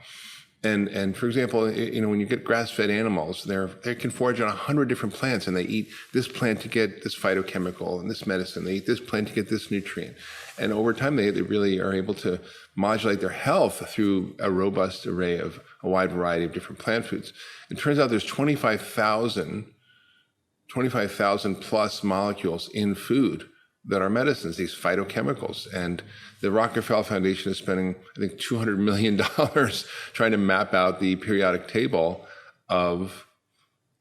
And for example, you know, when you get grass-fed animals, they can forage on 100 different plants, and they eat this plant to get this phytochemical and this medicine. They eat this plant to get this nutrient. And over time, they really are able to modulate their health through a robust array of a wide variety of different plant foods. It turns out there's 25,000 plus molecules in food that are medicines, these phytochemicals. And the Rockefeller Foundation is spending, I think, $200 million trying to map out the periodic table of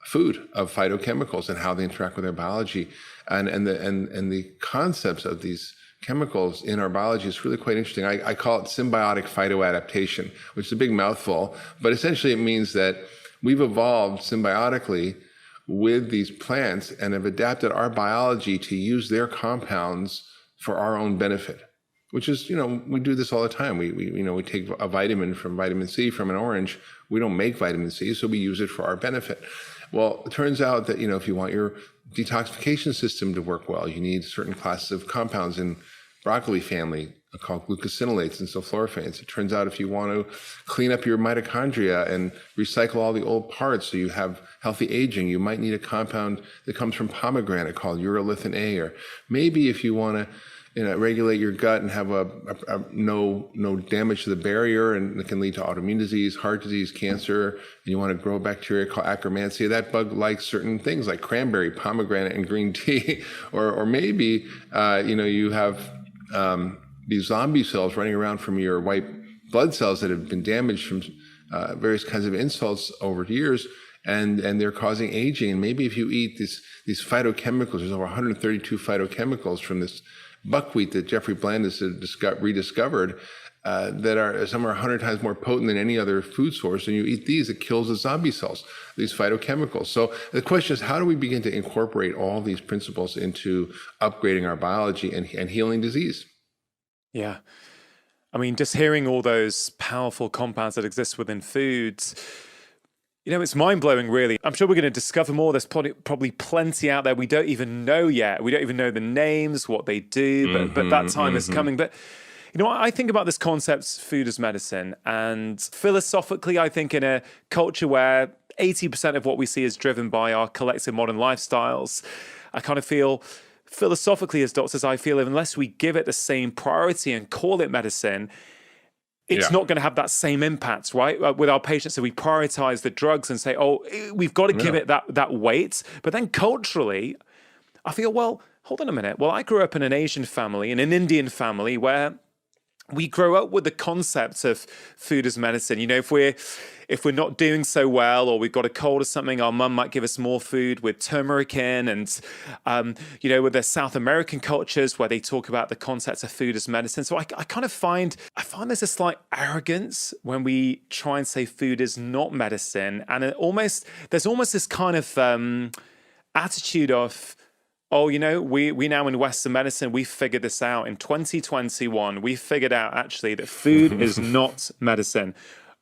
food, of phytochemicals and how they interact with our biology. And the concepts of these chemicals in our biology is really quite interesting. I call it symbiotic phytoadaptation, which is a big mouthful, but essentially it means that we've evolved symbiotically with these plants and have adapted our biology to use their compounds for our own benefit, which is, we do this all the time. We take a vitamin from vitamin C from an orange. We don't make vitamin C, so we use it for our benefit. Well, it turns out that, if you want your detoxification system to work well, you need certain classes of compounds in broccoli family called glucosinolates and sulforaphane. It turns out if you want to clean up your mitochondria and recycle all the old parts so you have healthy aging, you might need a compound that comes from pomegranate called urolithin A. Or maybe if you want to regulate your gut and have no damage to the barrier, and it can lead to autoimmune disease, heart disease, cancer, and you want to grow a bacteria called Akkermansia. That bug likes certain things like cranberry, pomegranate, and green tea. or maybe you have these zombie cells running around from your white blood cells that have been damaged from various kinds of insults over years, and they're causing aging. And maybe if you eat these phytochemicals, there's over 132 phytochemicals from this buckwheat that Jeffrey Blandis rediscovered, that some are 100 times more potent than any other food source. And you eat these, it kills the zombie cells, these phytochemicals. So the question is, how do we begin to incorporate all these principles into upgrading our biology and healing disease? Yeah. I mean, just hearing all those powerful compounds that exist within foods, it's mind-blowing, really. I'm sure we're going to discover more. There's probably plenty out there we don't even know yet. We don't even know the names, what they do, but that time is coming. But I think about this concept, food as medicine, and philosophically, I think in a culture where 80% of what we see is driven by our collective modern lifestyles, I kind of feel philosophically as doctors, I feel unless we give it the same priority and call it medicine, it's not going to have that same impact, right? With our patients, so we prioritize the drugs and say, we've got to give it that weight. But then culturally, I feel, well, hold on a minute. Well, I grew up in an Asian family, in an Indian family, where we grow up with the concept of food as medicine. If we're not doing so well, or we've got a cold or something, our mum might give us more food with turmeric in. And, with the South American cultures where they talk about the concept of food as medicine. So I kind of find there's a slight arrogance when we try and say food is not medicine. And there's almost this kind of attitude of, we now in Western medicine, we figured this out in 2021. We figured out actually that food is not medicine.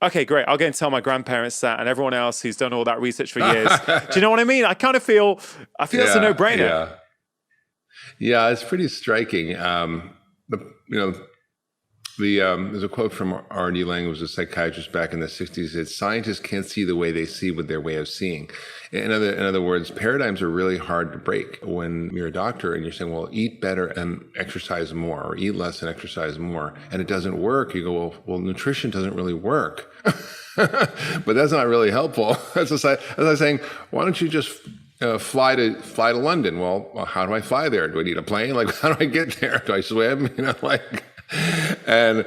Okay, great. I'll go and tell my grandparents that, and everyone else who's done all that research for years. Do you know what I mean? I kind of feel, it's a no-brainer. Yeah, it's pretty striking. There's a quote from R.D. Laing, who was a psychiatrist back in the 60s. He said, "Scientists can't see the way they see with their way of seeing." In other words, paradigms are really hard to break. When you're a doctor and you're saying, well, eat better and exercise more, or eat less and exercise more, and it doesn't work, you go, well, nutrition doesn't really work. But that's not really helpful. That's like saying, why don't you just fly to London? Well, how do I fly there? Do I need a plane? Like, how do I get there? Do I swim? And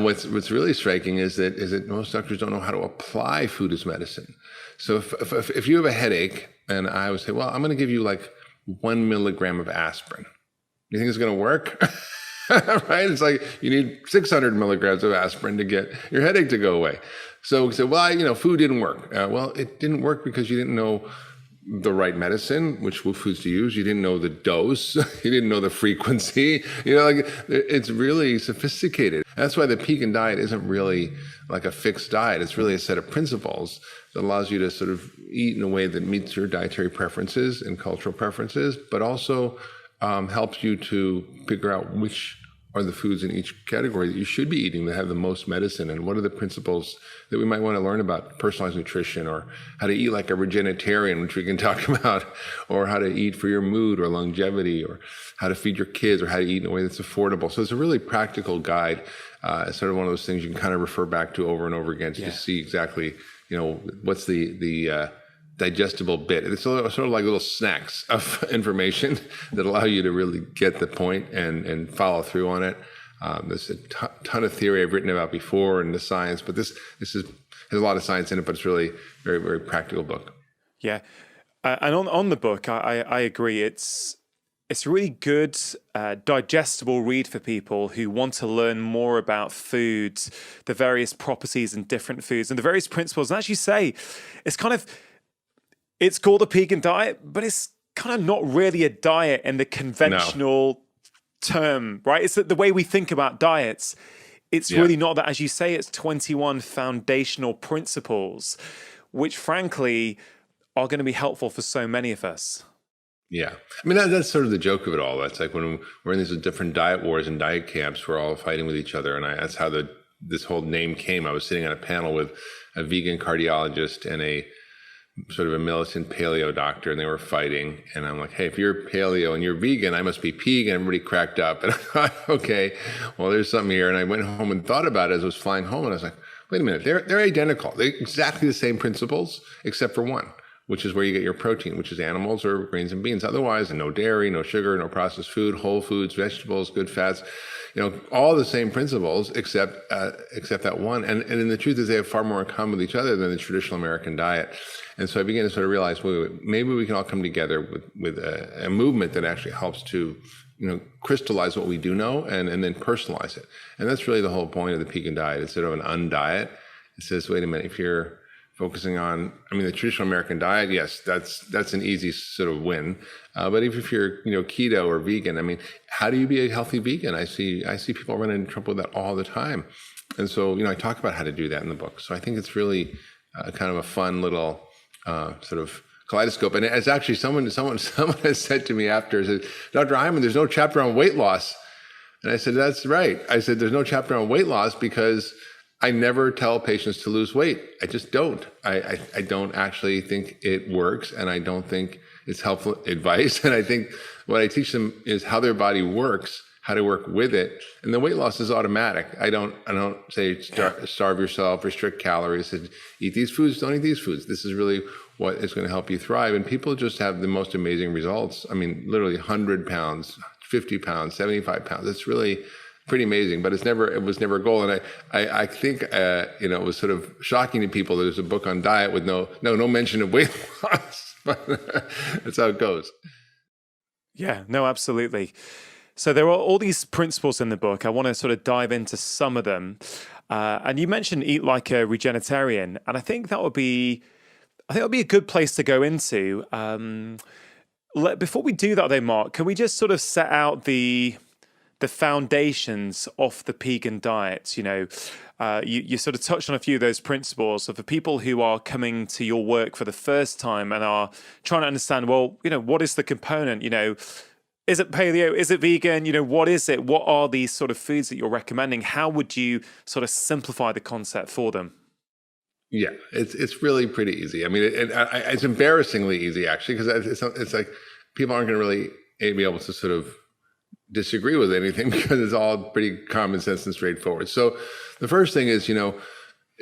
what's really striking is that most doctors don't know how to apply food as medicine. So if you have a headache, and I would say, well, I'm going to give you like 1 milligram of aspirin. You think it's going to work? Right? It's like you need 600 milligrams of aspirin to get your headache to go away. So we said, well, food didn't work. Well, it didn't work because you didn't know the right medicine, which foods to use. You didn't know the dose. You didn't know the frequency. It's really sophisticated. That's why the Pekin diet isn't really like a fixed diet. It's really a set of principles that allows you to sort of eat in a way that meets your dietary preferences and cultural preferences, but also helps you to figure out which are the foods in each category that you should be eating that have the most medicine, and what are the principles that we might want to learn about personalized nutrition, or how to eat like a regenitarian, which we can talk about, or how to eat for your mood or longevity, or how to feed your kids, or how to eat in a way that's affordable. So it's a really practical guide. It's sort of one of those things you can kind of refer back to over and over again to just see exactly, what's the digestible bit. It's sort of like little snacks of information that allow you to really get the point and follow through on it. There's a ton of theory I've written about before and the science, but this has a lot of science in it, but it's really very, very practical book. Yeah. And on the book, I agree. It's a really good, digestible read for people who want to learn more about foods, the various properties in different foods, and the various principles. And as you say, it's called a vegan diet, but it's kind of not really a diet in the conventional term, right? It's the way we think about diets. It's really not that. As you say, it's 21 foundational principles, which frankly are going to be helpful for so many of us. Yeah. I mean, that's sort of the joke of it all. That's like when we're in these different diet wars and diet camps, we're all fighting with each other. And that's how this whole name came. I was sitting on a panel with a vegan cardiologist and a sort of a militant paleo doctor, and they were fighting. And I'm like, hey, if you're paleo and you're vegan, I must be pig. And everybody cracked up. And I thought, okay, well, there's something here. And I went home and thought about it as I was flying home. And I was like, wait a minute, they're identical. They're exactly the same principles, except for one, which is where you get your protein, which is animals or grains and beans. Otherwise, no dairy, no sugar, no processed food, whole foods, vegetables, good fats, all the same principles except that one. And the truth is they have far more in common with each other than the traditional American diet. And so I began to sort of realize, wait, maybe we can all come together with a movement that actually helps to, crystallize what we do know and then personalize it. And that's really the whole point of the vegan diet. Instead of an undiet, it says, wait a minute, if you're focusing on, the traditional American diet, yes, that's an easy sort of win. But if you're, keto or vegan, how do you be a healthy vegan? I see people running into trouble with that all the time. And so, I talk about how to do that in the book. So I think it's really kind of a fun little sort of kaleidoscope. And it's actually someone has said to me after, said, Dr. Hyman, there's no chapter on weight loss. And I said, that's right. I said, there's no chapter on weight loss because I never tell patients to lose weight. I just don't. I don't actually think it works, and I don't think it's helpful advice. And I think what I teach them is how their body works, how to work with it. And the weight loss is automatic. I don't say starve yourself, restrict calories, eat these foods, don't eat these foods. This is really what is going to help you thrive. And people just have the most amazing results. Literally 100 pounds, 50 pounds, 75 pounds. It's really pretty amazing, but it was never a goal. And I think, it was sort of shocking to people that there's a book on diet with no mention of weight loss, but that's how it goes. Yeah, no, absolutely. So there are all these principles in the book. I want to sort of dive into some of them. And you mentioned eat like a regenitarian. And I think that would be a good place to go into. Before we do that though, Mark, can we just sort of set out the foundations of the vegan diet? You sort of touched on a few of those principles. So for people who are coming to your work for the first time and are trying to understand, well, what is the component? Is it paleo? Is it vegan? What is it? What are these sort of foods that you're recommending? How would you sort of simplify the concept for them? Yeah, it's really pretty easy. It's embarrassingly easy actually, because it's like people aren't going to really be able to sort of disagree with anything because it's all pretty common sense and straightforward. So the first thing is,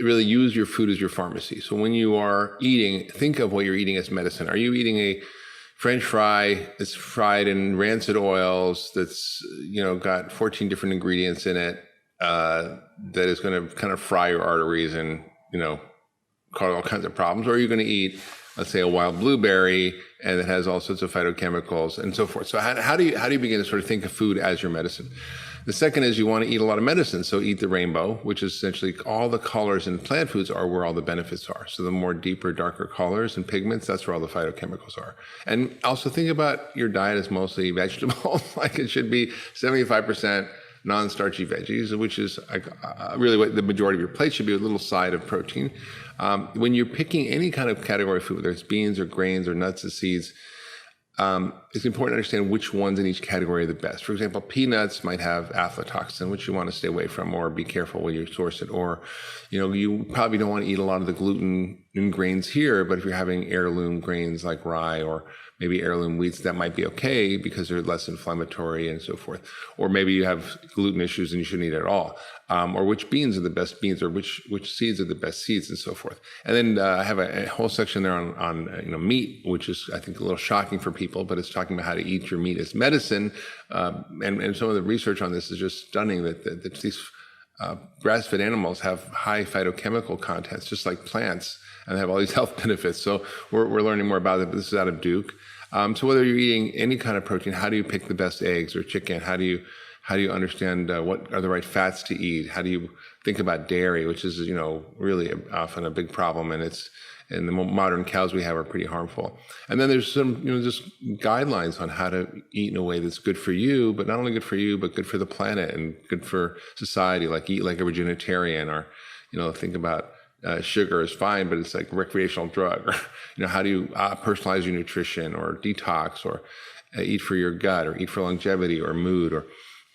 really use your food as your pharmacy. So when you are eating, think of what you're eating as medicine. Are you eating a French fry that's fried in rancid oils that's, got 14 different ingredients in it that is going to kind of fry your arteries and, cause all kinds of problems? Or are you going to eat, let's say, a wild blueberry and it has all sorts of phytochemicals and so forth? So how do you begin to sort of think of food as your medicine? The second is you want to eat a lot of medicine. So eat the rainbow, which is essentially all the colors in plant foods are where all the benefits are. So the more deeper, darker colors and pigments, that's where all the phytochemicals are. And also think about your diet as mostly vegetable, like it should be 75% non-starchy veggies, which is really what the majority of your plate should be, a little side of protein. When you're picking any kind of category of food, whether it's beans or grains or nuts or seeds, it's important to understand which ones in each category are the best. For example, peanuts might have aflatoxin, which you want to stay away from or be careful when you source it. Or, you probably don't want to eat a lot of the gluten in grains here, but if you're having heirloom grains like rye or maybe heirloom wheats, that might be okay because they're less inflammatory and so forth. Or maybe you have gluten issues and you shouldn't eat it at all. Or which beans are the best beans, or which seeds are the best seeds, and so forth. And then I have a whole section there on meat, which is, I think, a little shocking for people, but it's talking about how to eat your meat as medicine. And some of the research on this is just stunning that these grass-fed animals have high phytochemical contents, just like plants, and they have all these health benefits. So we're learning more about it, but this is out of Duke. So whether you're eating any kind of protein, how do you pick the best eggs or chicken? How do you understand what are the right fats to eat? How do you think about dairy, which is, really often a big problem, and the modern cows we have are pretty harmful. And then there's some, just guidelines on how to eat in a way that's good for you, but not only good for you, but good for the planet and good for society, like eat like a vegetarian, or, think about sugar is fine, but it's like a recreational drug, or, how do you personalize your nutrition, or detox, or eat for your gut, or eat for longevity or mood,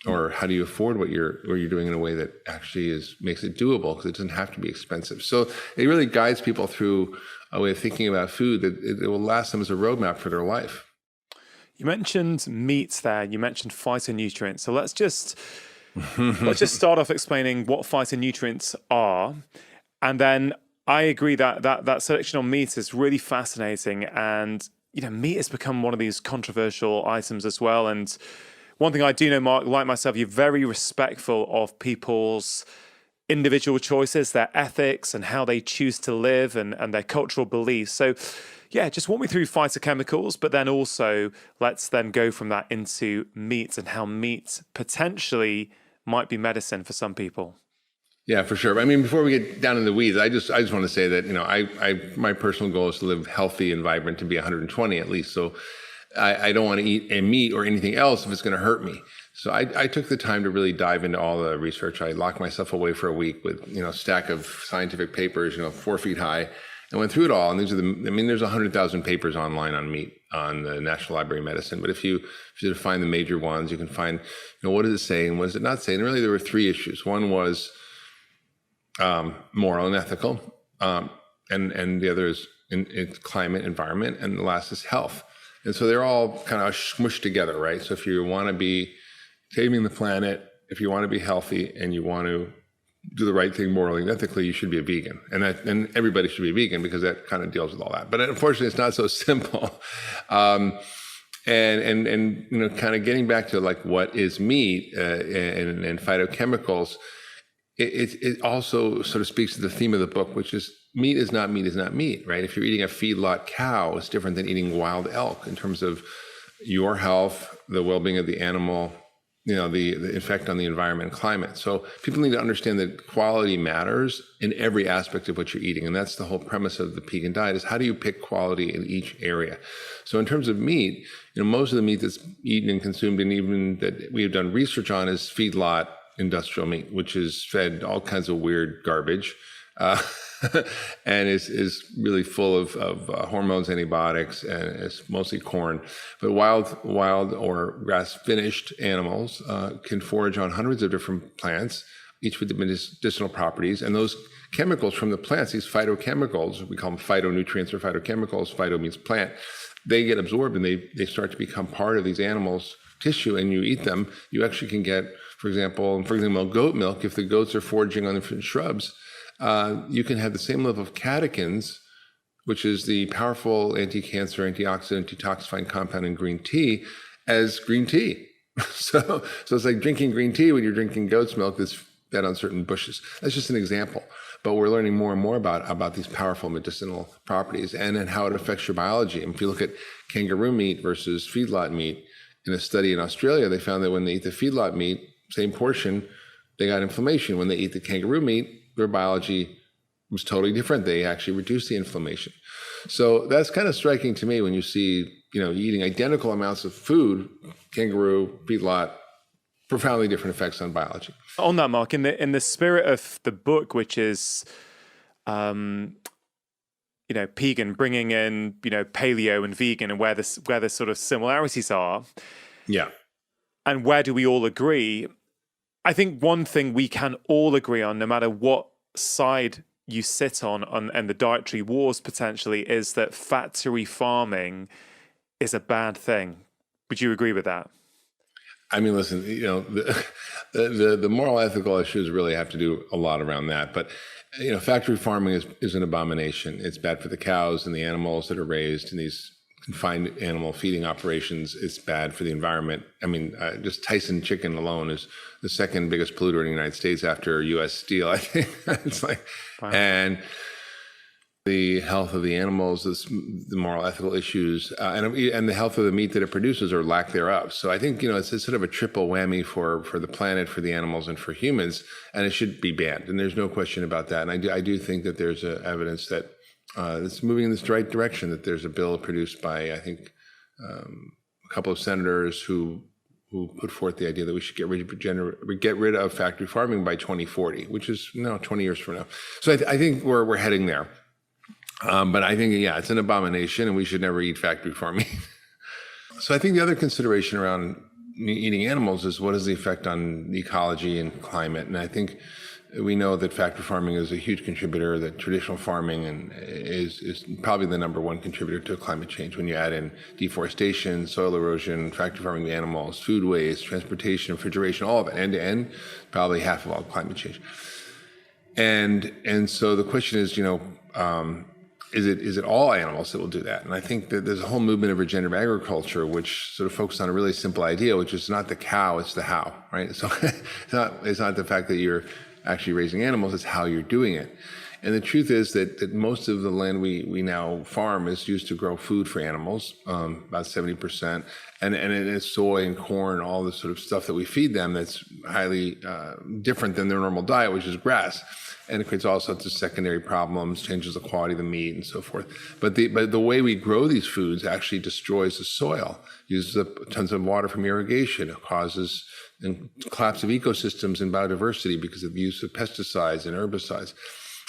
or how do you afford what you're doing in a way that actually makes it doable, because it doesn't have to be expensive. So it really guides people through a way of thinking about food that it will last them as a roadmap for their life. You mentioned meats there. You mentioned phytonutrients. So let's just start off explaining what phytonutrients are, and then I agree that selection on meat is really fascinating. And meat has become one of these controversial items as well. And one thing I do know, Mark, like myself, you're very respectful of people's individual choices, their ethics, and how they choose to live, and their cultural beliefs. So, yeah, just walk me through phytochemicals, but then also let's then go from that into meat and how meat potentially might be medicine for some people. Yeah, for sure. I mean, before we get down in the weeds, I just want to say that, my personal goal is to live healthy and vibrant, to be 120 at least. So I don't want to eat a meat or anything else if it's going to hurt me. So I took the time to really dive into all the research. I locked myself away for a week with, a stack of scientific papers, 4 feet high, and went through it all. And there's 100,000 papers online on meat on the National Library of Medicine. But if you find the major ones, you can find, what does it say and what does it not say? And really there were 3 issues. One was moral and ethical, and the other is in climate, environment, and the last is health. And so they're all kind of smushed together, right? So if you want to be saving the planet, if you want to be healthy, and you want to do the right thing morally and ethically, you should be a vegan. And everybody should be a vegan, because that kind of deals with all that. But unfortunately, it's not so simple. And kind of getting back to like what is meat and phytochemicals, it also sort of speaks to the theme of the book, which is meat is not meat, right? If you're eating a feedlot cow, it's different than eating wild elk in terms of your health, the well-being of the animal, the effect on the environment and climate. So people need to understand that quality matters in every aspect of what you're eating. And that's the whole premise of the vegan diet, is how do you pick quality in each area? So in terms of meat, most of the meat that's eaten and consumed, and even that we have done research on, is feedlot industrial meat, which is fed all kinds of weird garbage, and is really full of hormones, antibiotics, and it's mostly corn. But wild or grass-finished animals can forage on hundreds of different plants, each with medicinal properties. And those chemicals from the plants, these phytochemicals, we call them phytonutrients or phytochemicals, phyto means plant, they get absorbed and they start to become part of these animals' tissue, and you eat them, you actually can get, for example, goat milk. If the goats are foraging on different shrubs, you can have the same level of catechins, which is the powerful anti-cancer, antioxidant, detoxifying compound in green tea, as green tea. So it's like drinking green tea when you're drinking goat's milk that's fed on certain bushes. That's just an example. But we're learning more and more about these powerful medicinal properties and how it affects your biology. And if you look at kangaroo meat versus feedlot meat, in a study in Australia, they found that when they eat the feedlot meat, same portion, they got inflammation. When they eat the kangaroo meat, their biology was totally different. They actually reduced the inflammation. So that's kind of striking to me when you see, eating identical amounts of food, kangaroo, feedlot, profoundly different effects on biology. On that, Mark, in the spirit of the book, which is, Pegan, bringing in, paleo and vegan, and where the sort of similarities are. Yeah. And where do we all agree? I think one thing we can all agree on, no matter what side you sit on and the dietary wars potentially is that factory farming is a bad thing. Would you agree with that? I mean, listen, the moral ethical issues really have to do a lot around that. But, factory farming is an abomination. It's bad for the cows and the animals that are raised in these confined animal feeding operations. It's bad for the environment. I mean, just Tyson chicken alone is the second biggest polluter in the United States after U.S. steel, I think. It's like, wow. And the health of the animals, the moral ethical issues, and the health of the meat that it produces or lack thereof. So I think, it's sort of a triple whammy for the planet, for the animals, and for humans, and it should be banned. And there's no question about that. And I do think that there's evidence that it's moving in this right direction, that there's a bill produced by, I think, a couple of senators who put forth the idea that we should get rid of factory farming by 2040, which is 20 years from now. So I think we're heading there. But I think, it's an abomination, and we should never eat factory farming. So I think the other consideration around eating animals is what is the effect on ecology and climate. And I think we know that factory farming is a huge contributor, that traditional farming is probably the number one contributor to climate change. When you add in deforestation, soil erosion, factory farming animals, food waste, transportation, refrigeration, all of it, end to end, probably half of all climate change. And so the question is, is it all animals that will do that? And I think that there's a whole movement of regenerative agriculture, which sort of focuses on a really simple idea, which is not the cow, it's the how, right? So it's not the fact that you're actually raising animals, it's how you're doing it. And the truth is that most of the land we now farm is used to grow food for animals, about 70%. And it's soy and corn, all the sort of stuff that we feed them that's highly different than their normal diet, which is grass. And it creates all sorts of secondary problems, changes the quality of the meat and so forth. But the way we grow these foods actually destroys the soil, uses up tons of water from irrigation. It causes a collapse of ecosystems and biodiversity because of the use of pesticides and herbicides.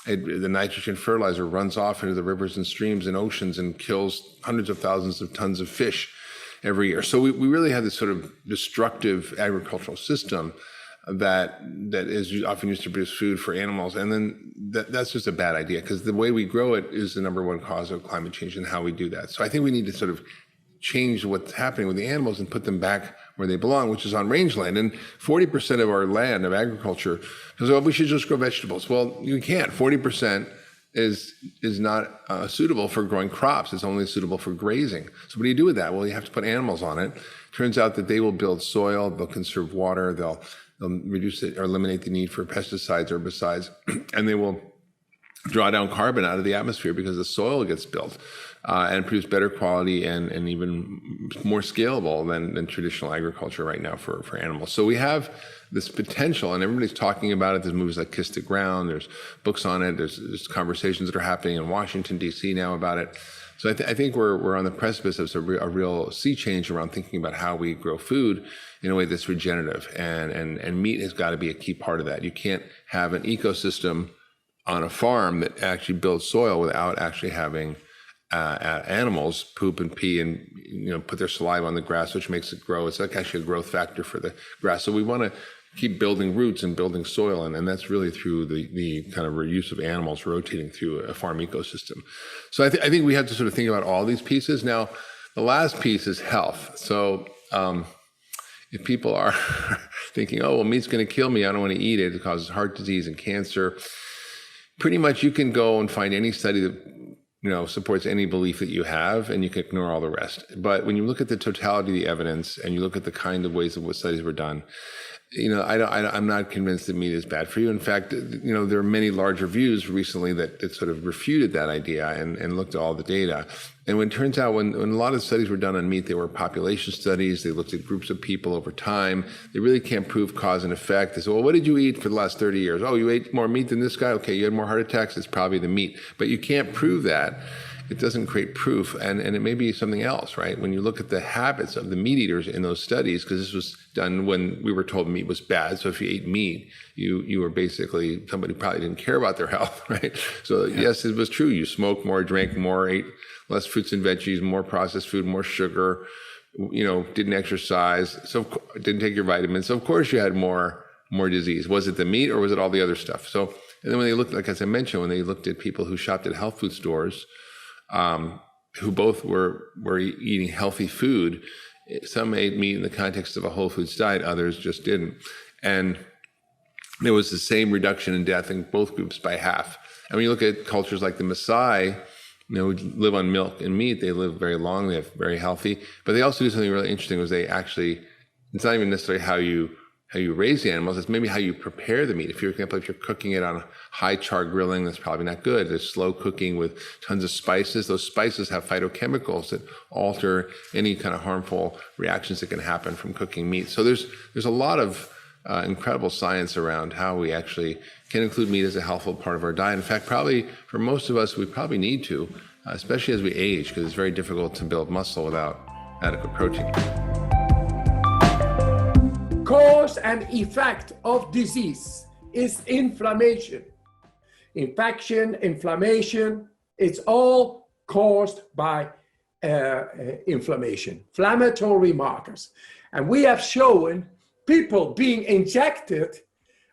The nitrogen fertilizer runs off into the rivers and streams and oceans and kills hundreds of thousands of tons of fish every year. So we really have this sort of destructive agricultural system that is often used to produce food for animals. And then that's just a bad idea, because the way we grow it is the number one cause of climate change and how we do that. So I think we need to sort of change what's happening with the animals and put them back where they belong, which is on rangeland. And 40% of our land of agriculture says, we should just grow vegetables. Well, you can't. 40% is not suitable for growing crops. It's only suitable for grazing. So what do you do with that? Well, you have to put animals on it. Turns out that they will build soil, they'll conserve water, they'll reduce it or eliminate the need for pesticides, herbicides, and they will draw down carbon out of the atmosphere because the soil gets built and produce better quality and even more scalable than traditional agriculture right now for animals. So we have this potential, and everybody's talking about it. There's movies like Kiss the Ground, there's books on it, there's conversations that are happening in Washington, D.C. now about it. So I think we're on the precipice of a real sea change around thinking about how we grow food in a way that's regenerative, and meat has got to be a key part of that. You can't have an ecosystem on a farm that actually builds soil without actually having animals poop and pee and put their saliva on the grass, which makes it grow. It's like actually a growth factor for the grass. So we want to keep building roots and building soil, and that's really through the kind of reuse of animals rotating through a farm ecosystem. So I think we have to sort of think about all these pieces. Now, the last piece is health. So if people are thinking, meat's going to kill me, I don't want to eat it, it causes heart disease and cancer, pretty much you can go and find any study that supports any belief that you have, and you can ignore all the rest. But when you look at the totality of the evidence and you look at the kind of ways of what studies were done, I'm not convinced that meat is bad for you. In fact, there are many large reviews recently that sort of refuted that idea and looked at all the data. And when it turns out, when a lot of studies were done on meat, they were population studies. They looked at groups of people over time. They really can't prove cause and effect. They say, well, what did you eat for the last 30 years? Oh, you ate more meat than this guy? Okay, you had more heart attacks. It's probably the meat. But you can't prove that. It doesn't create proof, and it may be something else, right? When you look at the habits of the meat eaters in those studies, because this was done when we were told meat was bad, so if you ate meat, you were basically somebody who probably didn't care about their health, right? So yes, it was true. You smoked more, drank more, ate less fruits and veggies, more processed food, more sugar, didn't exercise, so didn't take your vitamins. So of course you had more disease. Was it the meat or was it all the other stuff? So And then when they looked, like as I mentioned, when they looked at people who shopped at health food stores, who both were eating healthy food, some ate meat in the context of a whole foods diet, others just didn't. And there was the same reduction in death in both groups by half. And when you look at cultures like the Maasai, who live on milk and meat, they live very long, they're very healthy, but they also do something really interesting. Was they actually, it's not even necessarily how you raise the animals, it's maybe how you prepare the meat. If, for example, if you're cooking it on high char grilling, that's probably not good. There's slow cooking with tons of spices. Those spices have phytochemicals that alter any kind of harmful reactions that can happen from cooking meat. So there's a lot of incredible science around how we actually can include meat as a healthful part of our diet. In fact, probably for most of us, we probably need to, especially as we age, because it's very difficult to build muscle without adequate protein. Cause and effect of disease is inflammation. Infection, inflammation, it's all caused by inflammation, inflammatory markers. And we have shown people being injected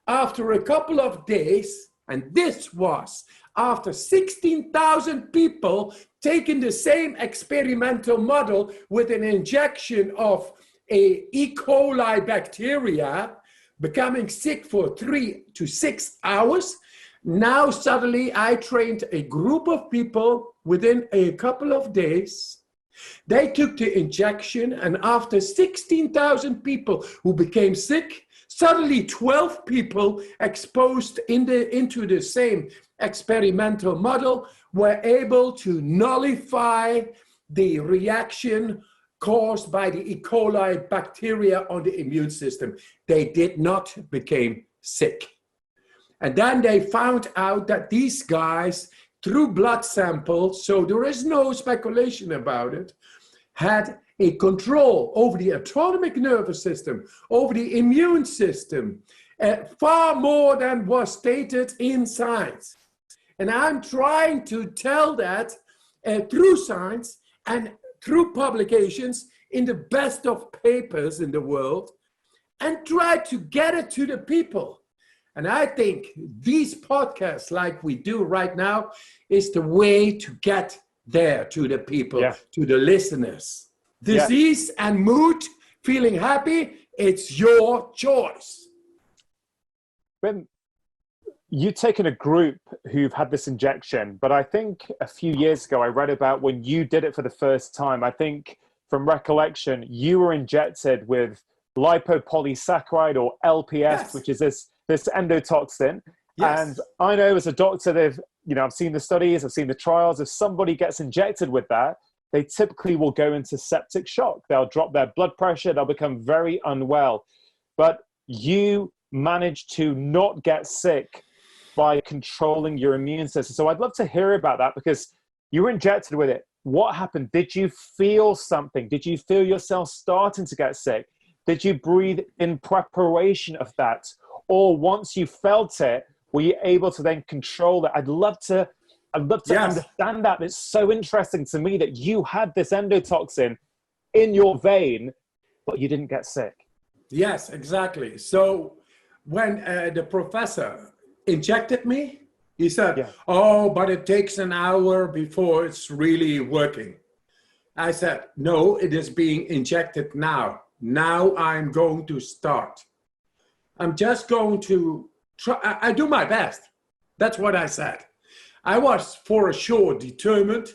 after a couple of days, and this was after 16,000 people taking the same experimental model with an injection of a E. coli bacteria, becoming sick for 3 to 6 hours. Now suddenly I trained a group of people within a couple of days. They took the injection, and after 16,000 people who became sick, suddenly 12 people exposed into the same experimental model were able to nullify the reaction caused by the E. coli bacteria on the immune system. They did not become sick. And then they found out that these guys, through blood samples, so there is no speculation about it, had a control over the autonomic nervous system, over the immune system, far more than was stated in science. And I'm trying to tell that through science and through publications in the best of papers in the world, and try to get it to the people. And I think these podcasts, like we do right now, is the way to get there to the people, to the listeners. Disease and mood, feeling happy, it's your choice. Ben, you've taken a group who've had this injection, but I think a few years ago I read about when you did it for the first time. I think from recollection, you were injected with lipopolysaccharide, or LPS, which is this endotoxin. And I know as a doctor, I've seen the studies, I've seen the trials. If somebody gets injected with that, they typically will go into septic shock. They'll drop their blood pressure, they'll become very unwell. But you managed to not get sick by controlling your immune system. So I'd love to hear about that, because you were injected with it. What happened? Did you feel something? Did you feel yourself starting to get sick? Did you breathe in preparation of that? Or once you felt it, were you able to then control it? I'd love to understand that. It's so interesting to me that you had this endotoxin in your vein, but you didn't get sick. Yes, exactly. So when the professor injected me, he said, oh, but it takes an hour before it's really working. I said, no, it is being injected now. Now I'm going to start. I'm just going to try. I do my best. That's what I said. I was for sure determined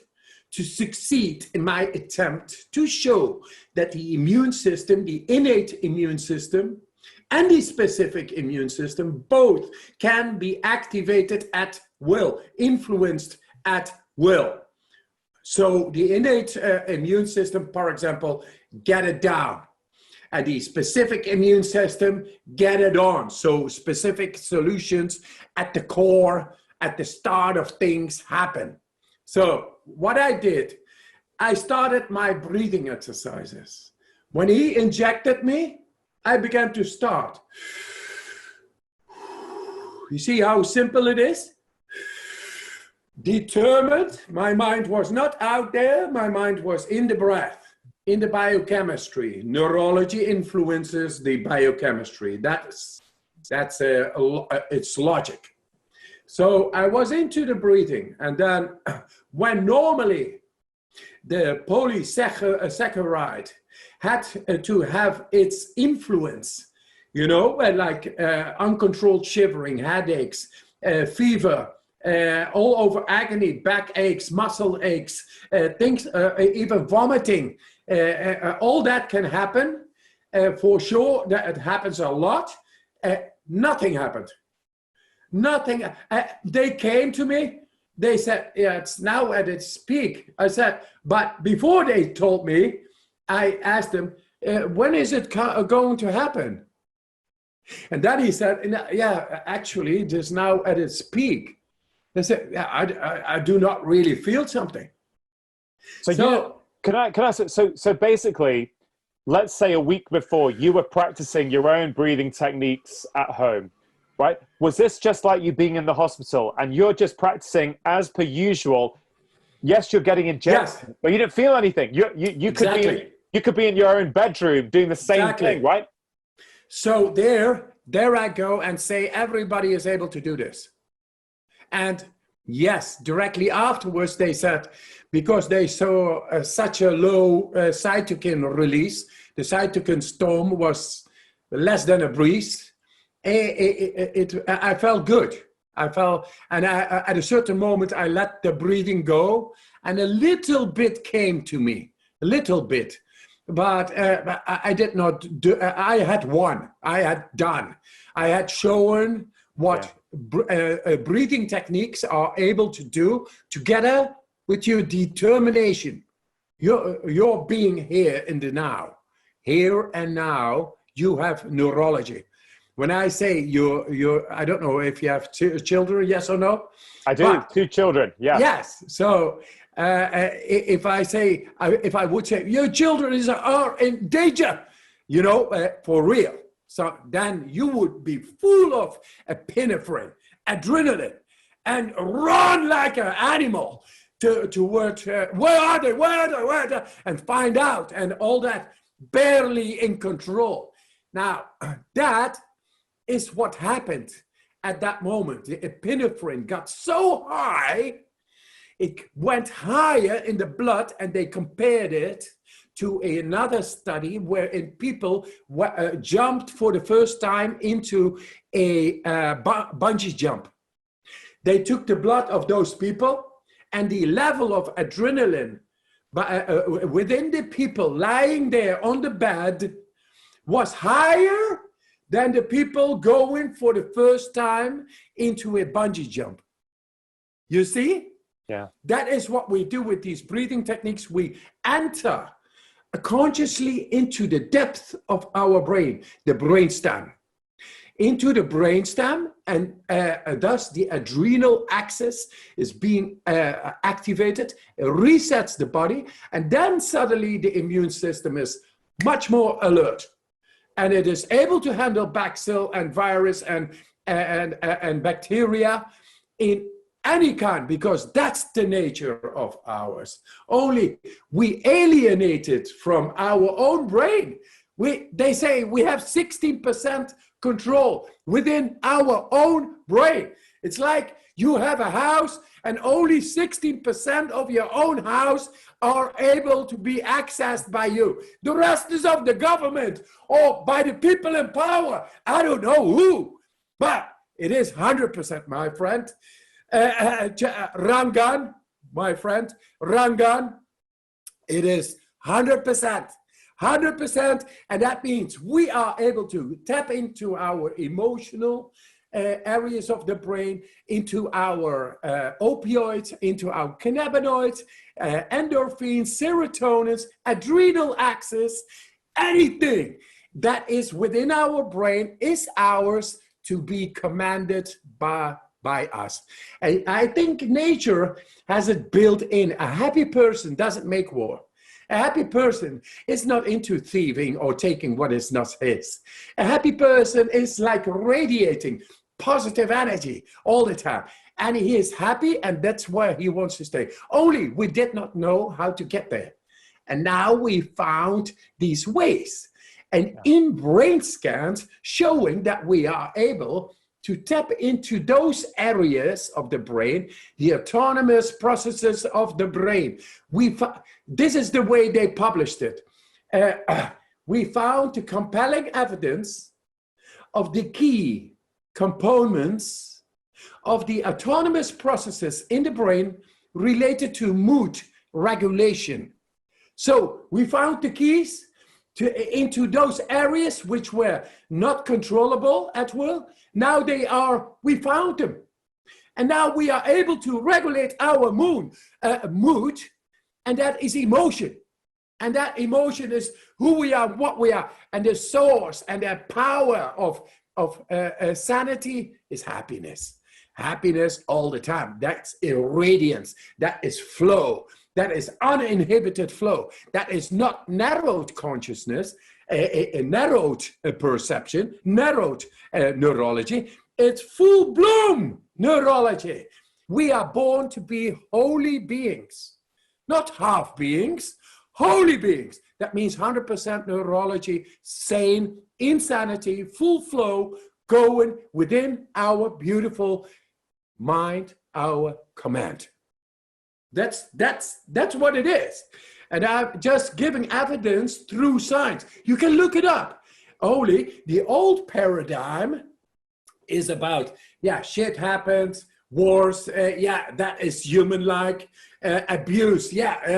to succeed in my attempt to show that the immune system, the innate immune system, and the specific immune system both can be activated at will, influenced at will. So the innate immune system, for example, get it down. And the specific immune system, get it on. So specific solutions at the core, at the start of things happen. So what I did, I started my breathing exercises. When he injected me, I began to start. You see how simple it is? Determined, my mind was not out there, my mind was in the breath. In the biochemistry, neurology influences the biochemistry. It's logic. So I was into the breathing, and then when normally the polysaccharide had to have its influence, you know, like uncontrolled shivering, headaches, fever, all over agony, back aches, muscle aches, things, even vomiting, all that can happen. For sure, that it happens a lot. Nothing happened. Nothing. They came to me. They said, yeah, it's now at its peak. I said, but before they told me, I asked them, when is it going to happen? And then he said, yeah, actually, it is now at its peak. They said, yeah, I do not really feel something. So can I so basically, let's say a week before you were practicing your own breathing techniques at home, right? Was this just like you being in the hospital and you're just practicing as per usual? Yes, you're getting injected, yes, but you didn't feel anything. You exactly. could be in your own bedroom doing the same Exactly. thing, right? So there I go and say everybody is able to do this. And yes, directly afterwards they said, because they saw such a low cytokine release, the cytokine storm was less than a breeze. I felt good. I felt, and at a certain moment I let the breathing go, and a little bit came to me, a little bit. But I did not do, I had won, I had done. I had shown what breathing techniques are able to do together with your determination. Your being here in the now. Here and now, you have neurology. When I say I don't know if you have children, yes or no? I do, but 2 children, yeah. Yes, so if I would say your children are in danger, you know, for real. So then you would be full of epinephrine, adrenaline, and run like an animal toward where are they, and find out, and all that, barely in control. Now, that is what happened at that moment. The epinephrine got so high, it went higher in the blood, and they compared it to another study wherein people jumped for the first time into a bungee jump. They took the blood of those people, and the level of adrenaline within the people lying there on the bed was higher than the people going for the first time into a bungee jump. You see? Yeah. That is what we do with these breathing techniques. We enter consciously into the depth of our brain, the brainstem. Into the brainstem, and thus the adrenal axis is being activated, resets the body, and then suddenly the immune system is much more alert. And it is able to handle bacilli and virus and bacteria in any kind, because that's the nature of ours. Only we alienate it from our own brain. They say we have 16% control within our own brain. It's like you have a house and only 16% of your own house are able to be accessed by you. The rest is of the government or by the people in power. I don't know who, but it is 100%, my friend. Rangan, my friend, Rangan, it is 100%. 100%, and that means we are able to tap into our emotional areas of the brain, into our opioids, into our cannabinoids, endorphins, serotonins, adrenal axis, anything that is within our brain is ours to be commanded by us. And I think nature has it built in. A happy person doesn't make war. A happy person is not into thieving or taking what is not his. A happy person is like radiating positive energy all the time. And he is happy, and that's where he wants to stay. Only we did not know how to get there. And now we found these ways. And in brain scans showing that we are able to tap into those areas of the brain, the autonomous processes of the brain. This is the way they published it. We found the compelling evidence of the key components of the autonomous processes in the brain related to mood regulation. So we found the keys into those areas which were not controllable at will. Now we found them. And now we are able to regulate our mood, and that is emotion. And that emotion is who we are, what we are, and the source and the power of sanity is happiness. Happiness all the time. That's irradiance. That is flow. That is uninhibited flow. That is not narrowed consciousness, a narrowed perception, narrowed neurology. It's full bloom neurology. We are born to be holy beings, not half beings, holy beings. That means 100% neurology, sane, insanity, full flow, going within our beautiful mind, our command. That's what it is. And I'm just giving evidence through science. You can look it up. Only the old paradigm is about, shit happens, wars, that is human-like, abuse, humans,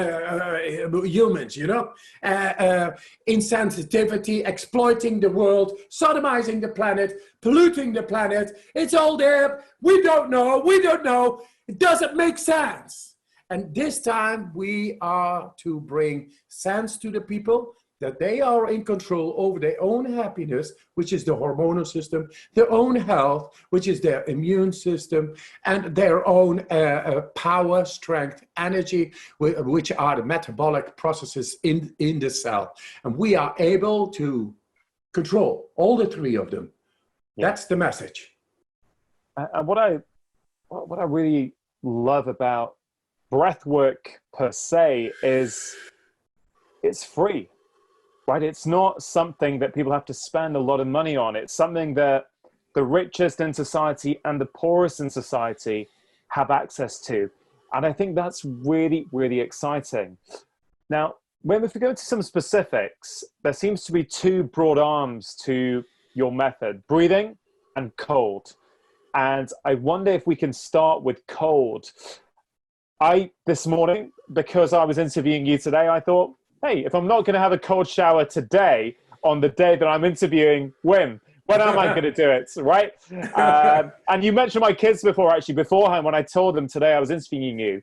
insensitivity, exploiting the world, sodomizing the planet, polluting the planet. It's all there. We don't know. It doesn't make sense. And this time we are to bring sense to the people that they are in control over their own happiness, which is the hormonal system, their own health, which is their immune system, and their own power, strength, energy, which are the metabolic processes in the cell. And we are able to control all the three of them. Yeah. That's the message. And what I really love about breath work per se is it's free, right? It's not something that people have to spend a lot of money on. It's something that the richest in society and the poorest in society have access to. And I think that's really, really exciting. Now, if we go into some specifics, there seems to be two broad arms to your method, breathing and cold. And I wonder if we can start with cold. This morning, because I was interviewing you today, I thought, hey, if I'm not going to have a cold shower today on the day that I'm interviewing Wim, when am I going to do it, right? And you mentioned my kids beforehand, when I told them today I was interviewing you,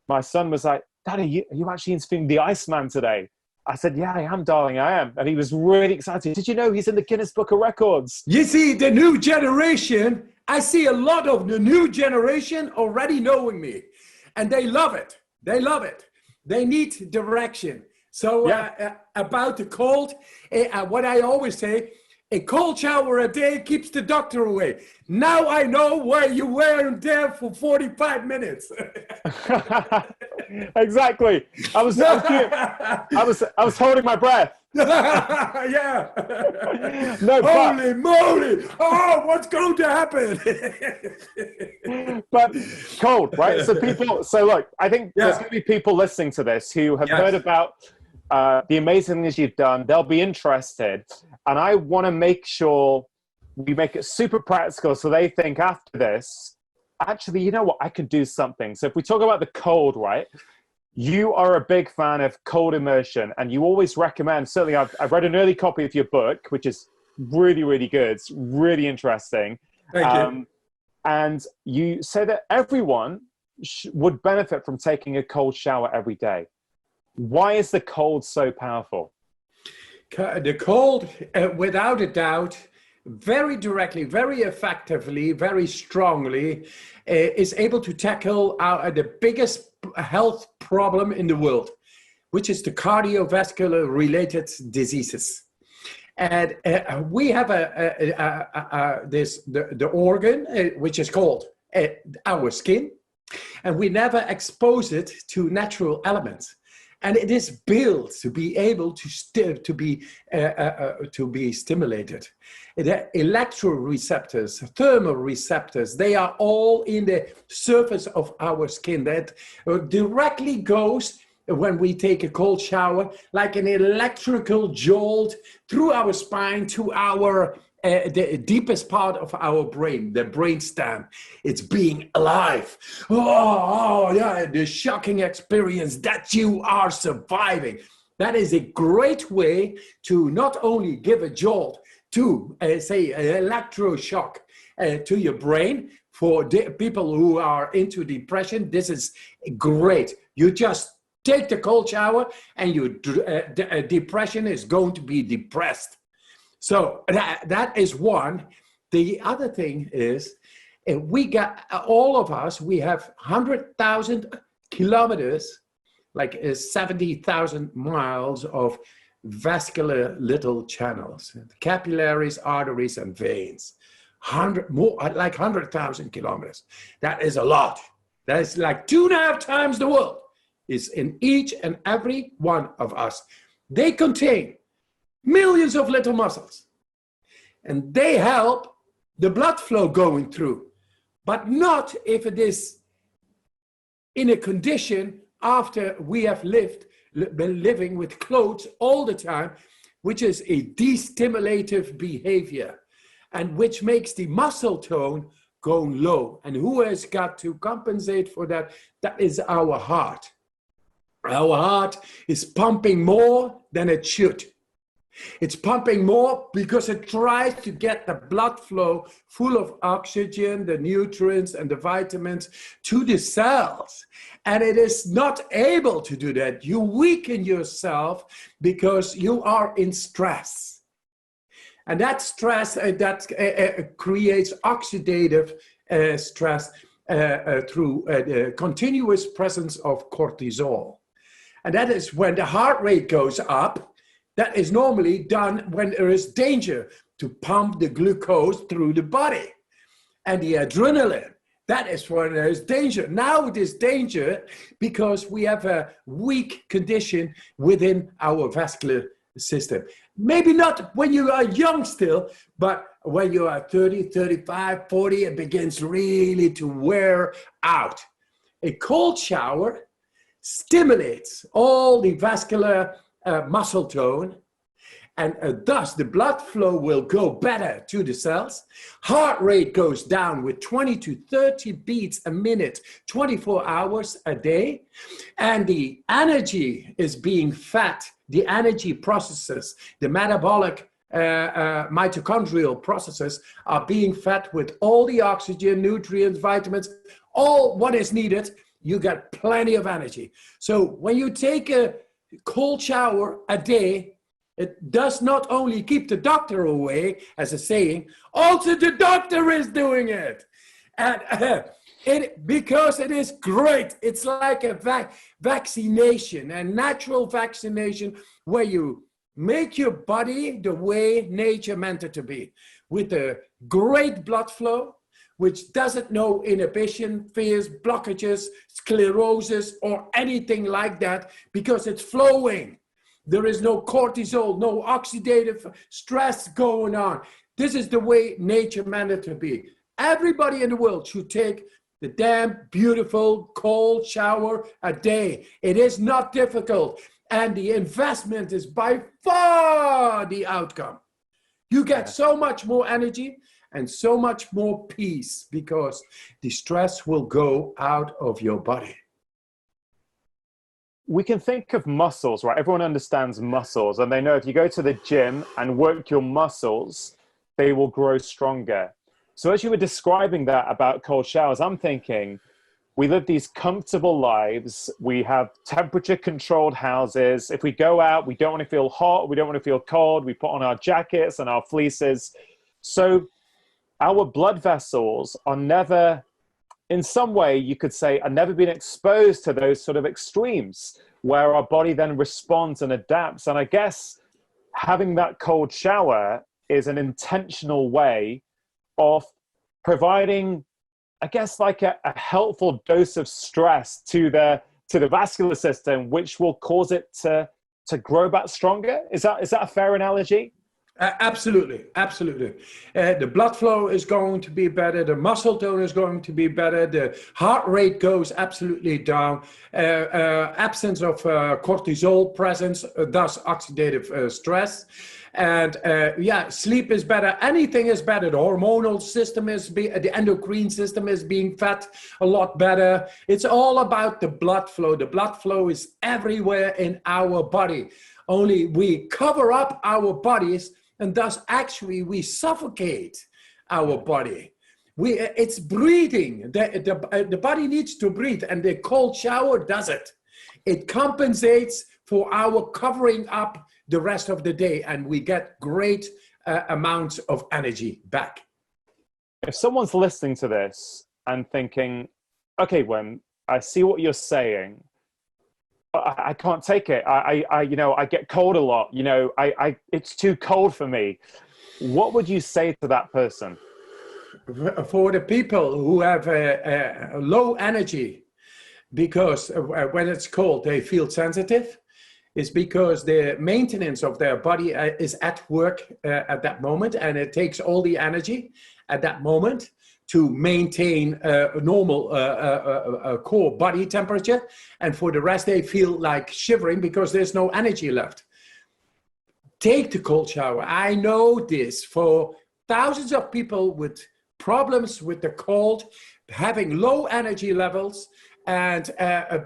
my son was like, Dad, are you actually interviewing the Iceman today? I said, yeah, I am, darling, I am. And he was really excited. Did you know he's in the Guinness Book of Records? You see, the new generation, I see a lot of the new generation already knowing me. And they love it. They love it. They need direction. So about the cold, what I always say, a cold shower a day keeps the doctor away. Now I know why you weren't there for 45 minutes. Exactly. I was holding my breath. Yeah. No, holy moly! Oh, what's going to happen? But cold, right? So look, I think there's going to be people listening to this who have heard about the amazing things you've done. They'll be interested, and I want to make sure we make it super practical, so they think after this, actually, you know what? I can do something. So if we talk about the cold, right? You are a big fan of cold immersion, and you always recommend, certainly I've read an early copy of your book, which is really, really good. It's really interesting. Thank you. And you say that everyone would benefit from taking a cold shower every day. Why is the cold so powerful? The cold, without a doubt, very directly, very effectively, very strongly, is able to tackle the biggest health problem in the world, which is the cardiovascular related diseases. And we have the organ, which is called our skin, and we never expose it to natural elements. and it is built to be able to be stimulated. The electroreceptors, thermal receptors, they are all in the surface of our skin that directly goes when we take a cold shower, like an electrical jolt through our spine to our the deepest part of our brain, the brainstem. It's being alive. Oh, yeah, the shocking experience that you are surviving. That is a great way to not only give a jolt to, say, an electroshock to your brain. For people who are into depression, this is great. You just take the cold shower and your depression is going to be depressed. So that is one. The other thing is, we got, all of us, we have 100,000 kilometers, like 70,000 miles of vascular little channels, capillaries, arteries, and veins. Like 100,000 kilometers. That is a lot. That is like 2.5 times the world is in each and every one of us. They contain millions of little muscles, and they help the blood flow going through, but not if it is in a condition after we have been living with clothes all the time, which is a destimulative behavior, and which makes the muscle tone go low. And who has got to compensate for that? That is our heart. Our heart is pumping more than it should. It's pumping more because it tries to get the blood flow full of oxygen, the nutrients, and the vitamins to the cells. And it is not able to do that. You weaken yourself because you are in stress. And that stress creates oxidative stress through the continuous presence of cortisol. And that is when the heart rate goes up. That is normally done when there is danger, to pump the glucose through the body. And the adrenaline, that is when there is danger. Now it is danger because we have a weak condition within our vascular system. Maybe not when you are young still, but when you are 30, 35, 40, it begins really to wear out. A cold shower stimulates all the vascular muscle tone, and thus the blood flow will go better to the cells. Heart rate goes down with 20 to 30 beats a minute, 24 hours a day, and the energy is being fed. The energy processes, the metabolic mitochondrial processes are being fed with all the oxygen, nutrients, vitamins, all what is needed. You get plenty of energy. So when you take a cold shower a day, it does not only keep the doctor away, as a saying, also the doctor is doing it. And because it is great. It's like a vaccination, a natural vaccination where you make your body the way nature meant it to be, with a great blood flow, which doesn't know inhibition, fears, blockages, sclerosis, or anything like that, because it's flowing. There is no cortisol, no oxidative stress going on. This is the way nature meant it to be. Everybody in the world should take the damn beautiful cold shower a day. It is not difficult, and the investment is by far the outcome. You get so much more energy and so much more peace because the stress will go out of your body. We can think of muscles, right? Everyone understands muscles, and they know if you go to the gym and work your muscles, they will grow stronger. So as you were describing that about cold showers, I'm thinking, we live these comfortable lives. We have temperature controlled houses. If we go out, we don't want to feel hot. We don't want to feel cold. We put on our jackets and our fleeces. So our blood vessels are never, in some way, you could say, are never been exposed to those sort of extremes where our body then responds and adapts. And I guess having that cold shower is an intentional way of providing, I guess, like a helpful dose of stress to the to the vascular system, which will cause it to grow back stronger. Is that a fair analogy? Absolutely, absolutely. The blood flow is going to be better. The muscle tone is going to be better. The heart rate goes absolutely down. Absence of cortisol presence, thus oxidative stress. And sleep is better. Anything is better. The hormonal system the endocrine system is being fed a lot better. It's all about the blood flow. The blood flow is everywhere in our body. Only we cover up our bodies, and thus actually we suffocate our body. It's breathing. The body needs to breathe, and the cold shower does it. It compensates for our covering up the rest of the day, and we get great amounts of energy back. If someone's listening to this and thinking, okay, Wim, I see what you're saying, I can't take it. I get cold a lot. It's too cold for me. What would you say to that person? For the people who have low energy, because when it's cold, they feel sensitive, is because the maintenance of their body is at work at that moment, and it takes all the energy at that moment to maintain a normal core body temperature. And for the rest, they feel like shivering because there's no energy left. Take the cold shower. I know this for thousands of people with problems with the cold, having low energy levels, and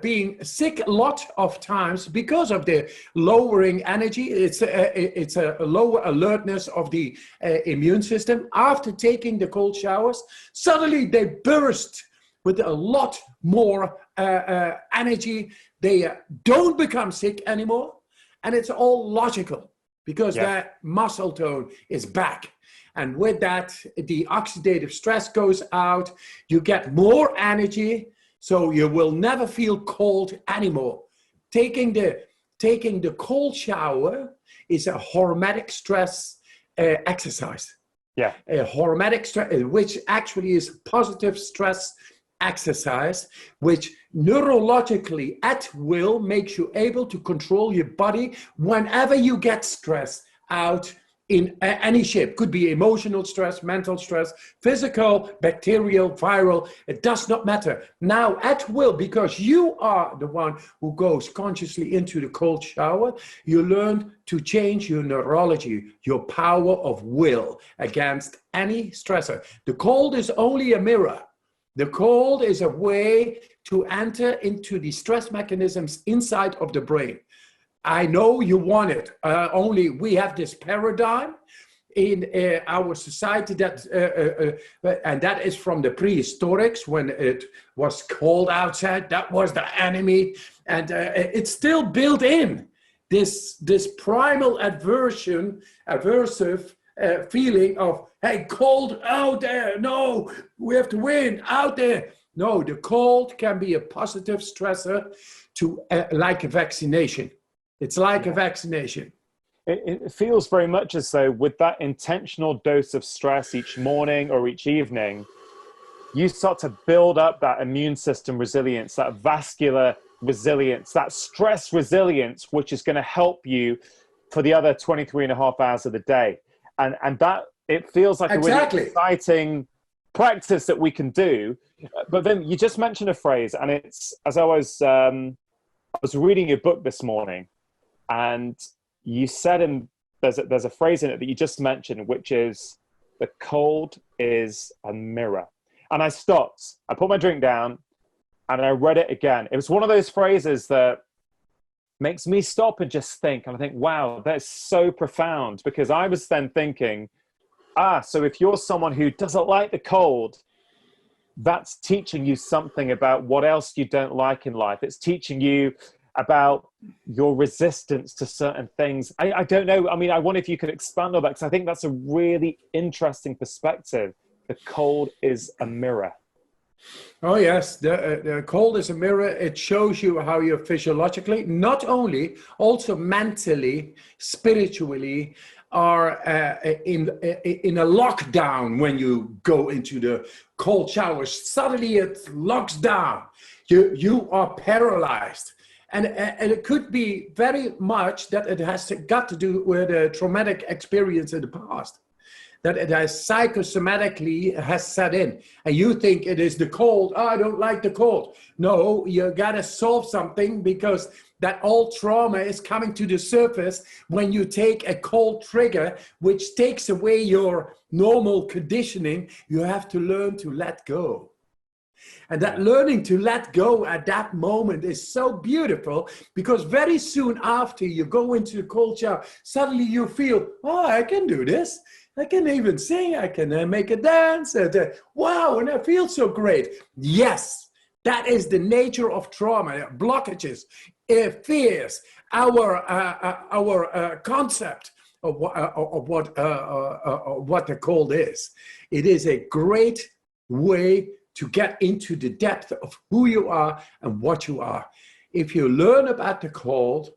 being sick a lot of times because of the lowering energy. It's a lower alertness of the immune system. After taking the cold showers, suddenly they burst with a lot more energy. They don't become sick anymore. And it's all logical because their muscle tone is back. And with that, the oxidative stress goes out. You get more energy. So you will never feel cold anymore. Taking the cold shower is a hormetic stress exercise. Yeah. A hormetic stress, which actually is positive stress exercise, which neurologically at will makes you able to control your body whenever you get stressed out in any shape. Could be emotional stress, mental stress, physical, bacterial, viral, it does not matter. Now at will, because you are the one who goes consciously into the cold shower, you learn to change your neurology, your power of will against any stressor. The cold is only a mirror. The cold is a way to enter into the stress mechanisms inside of the brain. I know you want it. Only we have this paradigm in our society that, and that is from the prehistorics when it was cold outside. That was the enemy, and it's still built in this primal aversive feeling of, hey, cold out there. No, we have to win out there. No, the cold can be a positive stressor to like a vaccination. It's like a vaccination. It feels very much as though with that intentional dose of stress each morning or each evening, you start to build up that immune system resilience, that vascular resilience, that stress resilience, which is going to help you for the other 23 and a half hours of the day. And that, it feels like a really exciting practice that we can do. But then you just mentioned a phrase, and it's, as I was reading your book this morning, and you said, there's a phrase in it that you just mentioned, which is, the cold is a mirror. And I stopped, I put my drink down, and I read it again. It was one of those phrases that makes me stop and just think. And I think, wow, that's so profound, because I was then thinking, so if you're someone who doesn't like the cold, that's teaching you something about what else you don't like in life. It's teaching you about your resistance to certain things. I don't know. I mean, I wonder if you could expand on that, because I think that's a really interesting perspective. The cold is a mirror. Oh, yes. The cold is a mirror. It shows you how you're physiologically, not only, also mentally, spiritually, are in a lockdown. When you go into the cold showers, suddenly it locks down. You are paralyzed. And it could be very much that it has got to do with a traumatic experience in the past, that it has psychosomatically has set in. And you think it is the cold. Oh, I don't like the cold. No, you got to solve something, because that old trauma is coming to the surface when you take a cold trigger, which takes away your normal conditioning. You have to learn to let go. And that learning to let go at that moment is so beautiful, because very soon after you go into the cold shower, suddenly you feel, oh, I can do this. I can even sing. I can make a dance. Wow, and I feel so great. Yes, that is the nature of trauma, blockages, fears, our concept of what the cold is. It is a great way to get into the depth of who you are and what you are. If you learn about the cold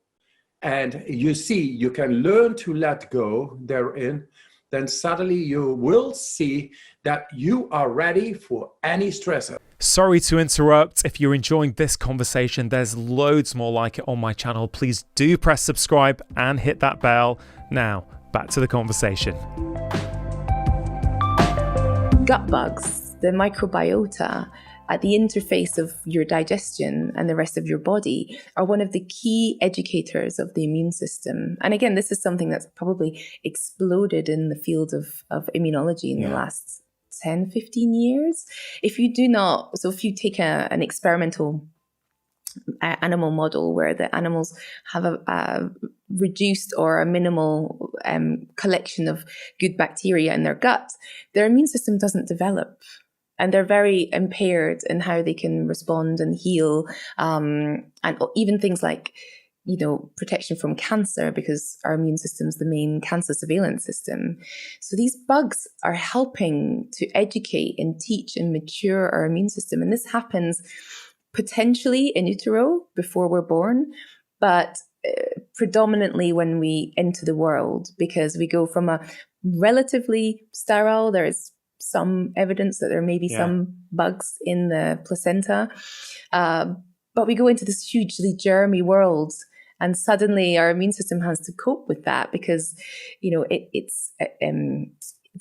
and you see you can learn to let go therein, then suddenly you will see that you are ready for any stressor. Sorry to interrupt. If you're enjoying this conversation, there's loads more like it on my channel. Please do press subscribe and hit that bell. Now, back to the conversation. Gut bugs, the microbiota at the interface of your digestion and the rest of your body, are one of the key educators of the immune system. And again, this is something that's probably exploded in the field of immunology in the last 10, 15 years. If you take an experimental animal model where the animals have a reduced or a minimal collection of good bacteria in their gut, their immune system doesn't develop. And they're very impaired in how they can respond and heal, and even things like, protection from cancer, because our immune system is the main cancer surveillance system. So these bugs are helping to educate and teach and mature our immune system. And this happens potentially in utero before we're born, but predominantly when we enter the world, because we go from a relatively sterile, there is some evidence that there may be some bugs in the placenta, but we go into this hugely germy world, and suddenly our immune system has to cope with that, because it's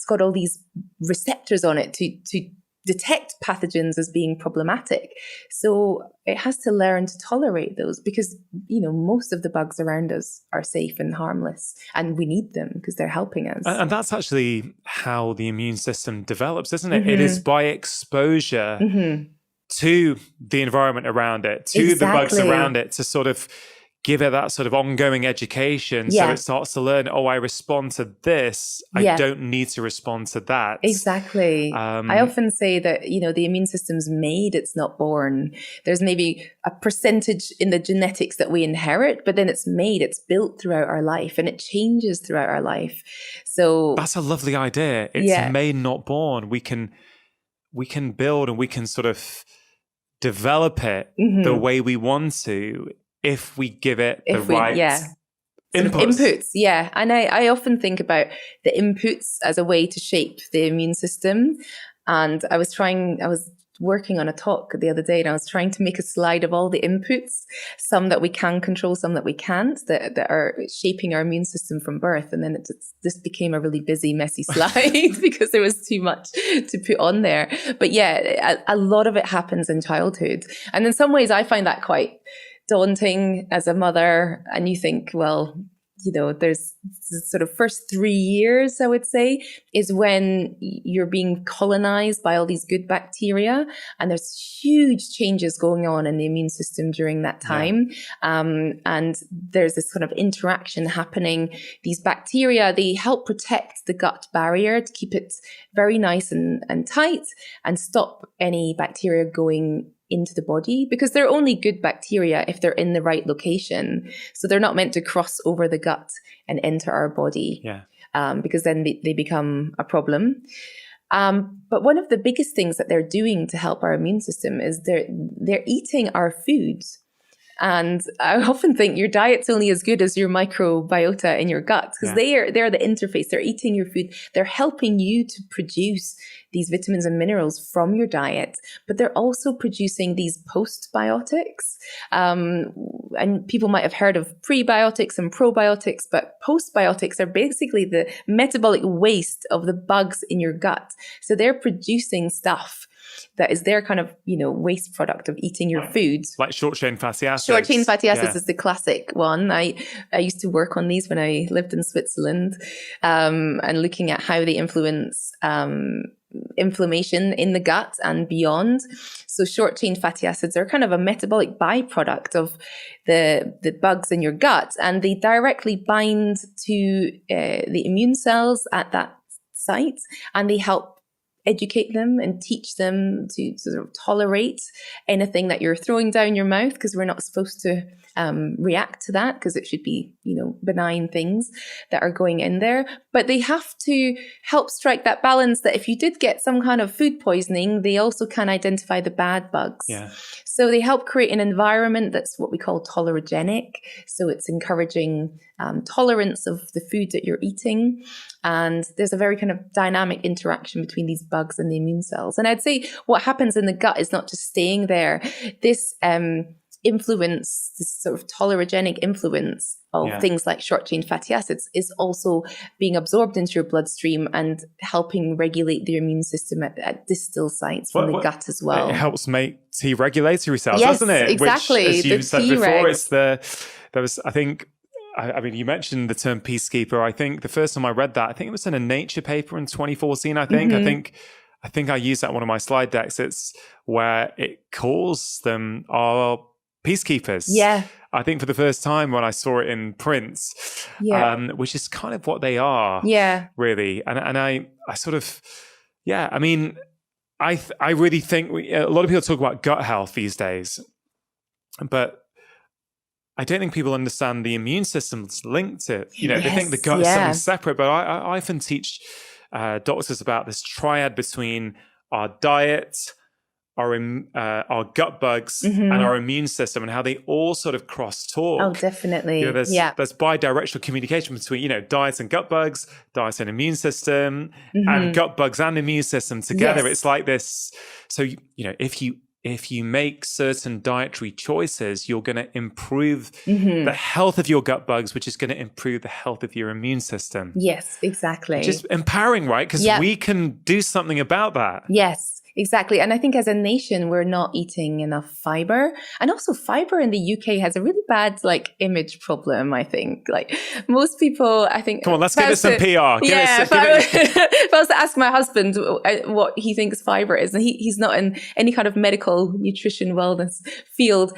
got all these receptors on it to detect pathogens as being problematic. So it has to learn to tolerate those, because most of the bugs around us are safe and harmless, and we need them because they're helping us. And that's actually how the immune system develops, isn't it? Mm-hmm. It is by exposure to the environment around it, to the bugs around it, to sort of give it that sort of ongoing education. So it starts to learn, I respond to this. I don't need to respond to that. Exactly. I often say that, the immune system's made, it's not born. There's maybe a percentage in the genetics that we inherit, but then it's made, it's built throughout our life, and it changes throughout our life. So that's a lovely idea. It's made, not born. We can build and we can sort of develop it the way we want to, if we give it the right inputs. Yeah. And I often think about the inputs as a way to shape the immune system. And I was working on a talk the other day, and I was trying to make a slide of all the inputs, some that we can control, some that we can't, that are shaping our immune system from birth. And then this became a really busy, messy slide because there was too much to put on there. But a lot of it happens in childhood. And in some ways I find that quite daunting as a mother. And you think, well, there's sort of first 3 years, I would say, is when you're being colonized by all these good bacteria. And there's huge changes going on in the immune system during that time. And there's this kind of interaction happening. These bacteria, they help protect the gut barrier to keep it very nice and tight, and stop any bacteria going into the body, because they're only good bacteria if they're in the right location. So they're not meant to cross over the gut and enter our body, because then they become a problem. But one of the biggest things that they're doing to help our immune system is they're eating our foods And I often think your diet's only as good as your microbiota in your gut, because they're the interface. They're eating your food. They're helping you to produce these vitamins and minerals from your diet, but they're also producing these postbiotics. And people might have heard of prebiotics and probiotics, but postbiotics are basically the metabolic waste of the bugs in your gut. So they're producing stuff that is their kind of, waste product of eating your food. Like short chain fatty acids. Short chain fatty acids is the classic one. I used to work on these when I lived in Switzerland, and looking at how they influence inflammation in the gut and beyond. So short chain fatty acids are kind of a metabolic byproduct of the bugs in your gut, and they directly bind to the immune cells at that site, and they help educate them and teach them to sort of tolerate anything that you're throwing down your mouth, because we're not supposed to react to that, because it should be, benign things that are going in there. But they have to help strike that balance that if you did get some kind of food poisoning, they also can identify the bad bugs. Yeah. So they help create an environment that's what we call tolerogenic. So it's encouraging tolerance of the food that you're eating. And there's a very kind of dynamic interaction between these bugs and the immune cells. And I'd say what happens in the gut is not just staying there. This influence, this sort of tolerogenic influence of things like short chain fatty acids is also being absorbed into your bloodstream and helping regulate the immune system at distal sites from the gut as well. It helps make T regulatory cells, yes, doesn't it? Exactly. Which, as you said before, T-regs. I mean, you mentioned the term peacekeeper. I think the first time I read that, I think it was in a Nature paper in 2014, I think. I think I used that in one of my slide decks. It's where it calls them our peacekeepers. Yeah. I think for the first time when I saw it in print, which is kind of what they are, really. And I sort of, I mean, I really think a lot of people talk about gut health these days, but I don't think people understand the immune system's linked to it. They think the gut is something separate, but I often teach doctors about this triad between our diet, our gut bugs, and our immune system, and how they all sort of cross-talk. Oh, definitely. There's bi-directional communication between, diet and gut bugs, diet and immune system, and gut bugs and immune system together. Yes. It's like this. So, if you make certain dietary choices, you're going to improve the health of your gut bugs, which is going to improve the health of your immune system. Yes, exactly. Just empowering, right? Because we can do something about that. Yes. Exactly. And I think as a nation, we're not eating enough fiber. And also fiber in the UK has a really bad image problem, I think. Most people, I think... Come on, let's give it some PR. If I was to ask my husband what he thinks fiber is, and he's not in any kind of medical nutrition wellness field,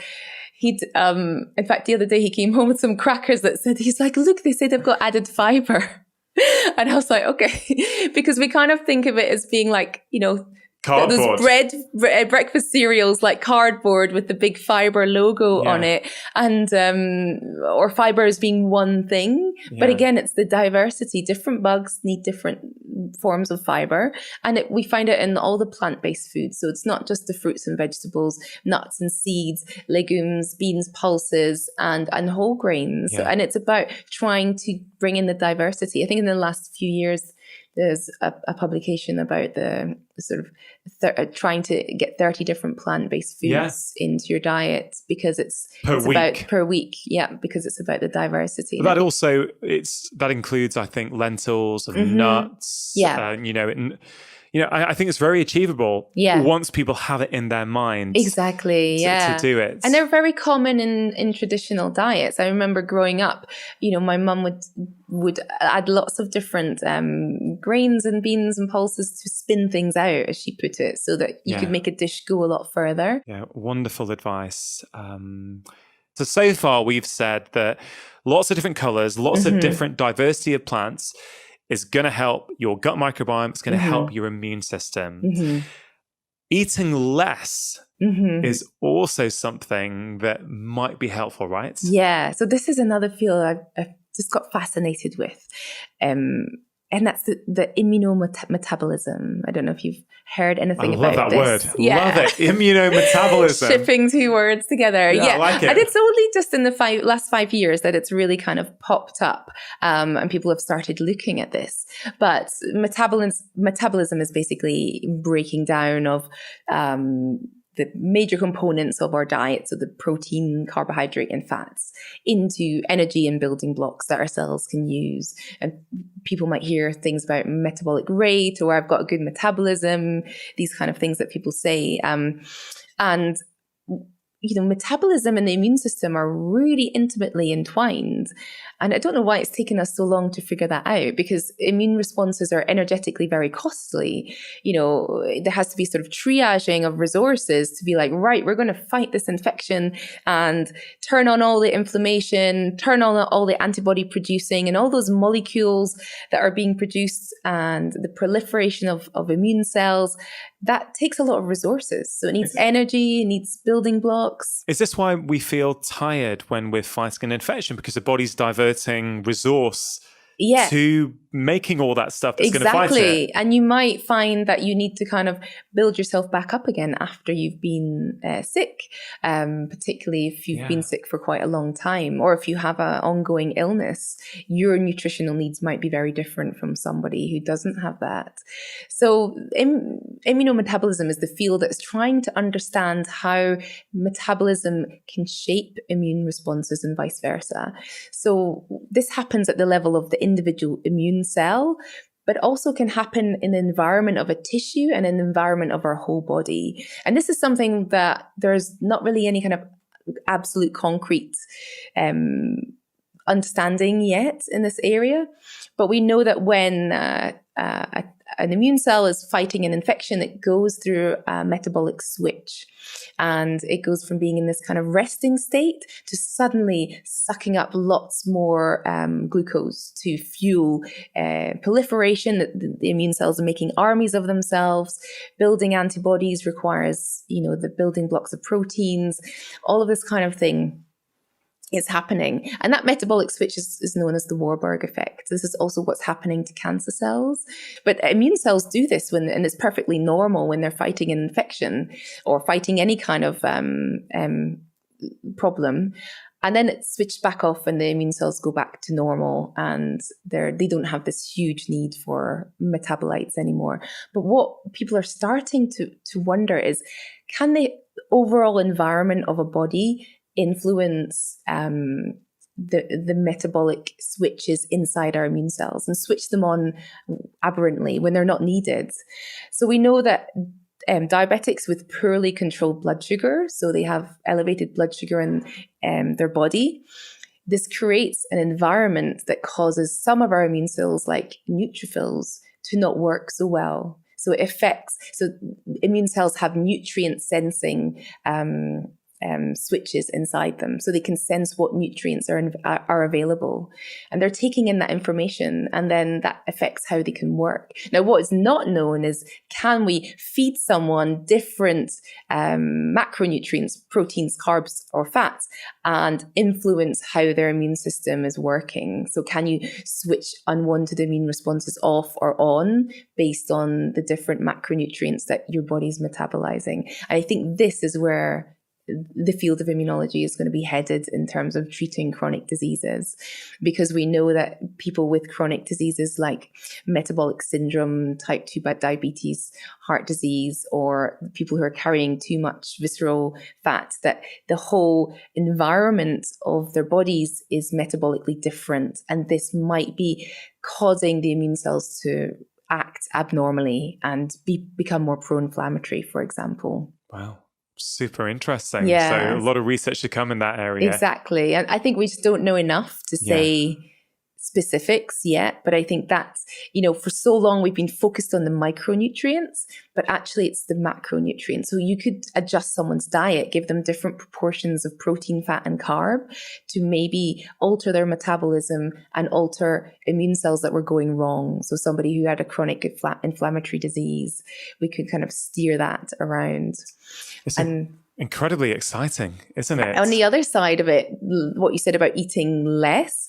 he'd, in fact, the other day he came home with some crackers that he's like, look, they say they've got added fiber. And I was like, okay, because we kind of think of it as being cardboard. Those breakfast cereals like cardboard with the big fiber logo on it, and or fiber as being one thing. But again, it's the diversity. Different bugs need different forms of fiber, and we find it in all the plant-based foods. So it's not just the fruits and vegetables, nuts and seeds, legumes, beans, pulses, and whole grains. And it's about trying to bring in the diversity. I think in the last few years, there's a publication about the sort of trying to get 30 different plant-based foods into your diet, because it's about per week. Yeah, because it's about the diversity. But that includes, I think, lentils and nuts. Yeah. I think it's very achievable once people have it in their mind. Exactly, to do it. And they're very common in traditional diets. I remember growing up, my mum would add lots of different grains and beans and pulses to spin things out, as she put it, so that you could make a dish go a lot further. Yeah, wonderful advice. So far we've said that lots of different colors, lots of different diversity of plants is going to help your gut microbiome. It's going to help your immune system. Eating less is also something that might be helpful, right? Yeah. So this is another field I've just got fascinated with. and that's the immunometabolism. I don't know if you've heard anything I love about that this. word. Love it. Immunometabolism. Shipping two words together. Yeah, I like it. And it's only just in the last 5 years that it's really kind of popped up, and people have started looking at this. But metabolism is basically breaking down of the major components of our diet, so the protein, carbohydrate, and fats, into energy and building blocks that our cells can use. And people might hear things about metabolic rate, or I've got a good metabolism, these kind of things that people say. And metabolism and the immune system are really intimately entwined. And I don't know why it's taken us so long to figure that out, because immune responses are energetically very costly. There has to be sort of triaging of resources to be like, right, we're going to fight this infection and turn on all the inflammation, turn on all the antibody producing and all those molecules that are being produced, and the proliferation of immune cells. That takes a lot of resources. So it needs energy, it needs building blocks. Is this why we feel tired when we're fighting an infection? Because the body's diverting resource to making all that stuff that's going to fight it. Exactly. And you might find that you need to kind of build yourself back up again after you've been sick, particularly if you've been sick for quite a long time, or if you have an ongoing illness. Your nutritional needs might be very different from somebody who doesn't have that. So immunometabolism is the field that's trying to understand how metabolism can shape immune responses and vice versa. So this happens at the level of the individual immune cell, but also can happen in the environment of a tissue and an environment of our whole body. And this is something that there's not really any kind of absolute concrete understanding yet in this area. But we know that when an immune cell is fighting an infection, it goes through a metabolic switch. And it goes from being in this kind of resting state to suddenly sucking up lots more glucose to fuel proliferation. The immune cells are making armies of themselves. Building antibodies requires, the building blocks of proteins, all of this kind of thing is happening. And that metabolic switch is known as the Warburg effect. This is also what's happening to cancer cells. But immune cells do this and it's perfectly normal when they're fighting an infection or fighting any kind of problem. And then it's switched back off and the immune cells go back to normal, and they don't have this huge need for metabolites anymore. But what people are starting to wonder is, can the overall environment of a body influence the metabolic switches inside our immune cells and switch them on aberrantly when they're not needed? So we know that diabetics with poorly controlled blood sugar, so they have elevated blood sugar in their body, this creates an environment that causes some of our immune cells, like neutrophils, to not work so well. So immune cells have nutrient sensing switches inside them, so they can sense what nutrients are available, and they're taking in that information, and then that affects how they can work. Now, what is not known is, can we feed someone different macronutrients, proteins, carbs, or fats, and influence how their immune system is working? So can you switch unwanted immune responses off or on based on the different macronutrients that your body's metabolizing? And I think this is where the field of immunology is going to be headed in terms of treating chronic diseases, because we know that people with chronic diseases like metabolic syndrome, type 2 diabetes, heart disease, or people who are carrying too much visceral fat, that the whole environment of their bodies is metabolically different. And this might be causing the immune cells to act abnormally and become more pro-inflammatory, for example. Wow. Super interesting. Yeah. So a lot of research to come in that area. Exactly. And I think we just don't know enough to say specifics yet. But I think that's, for so long we've been focused on the micronutrients, but actually it's the macronutrients. So you could adjust someone's diet, give them different proportions of protein, fat, and carb to maybe alter their metabolism and alter immune cells that were going wrong. So somebody who had a chronic inflammatory disease, we could kind of steer that around. It's incredibly exciting, isn't it? On the other side of it, what you said about eating less,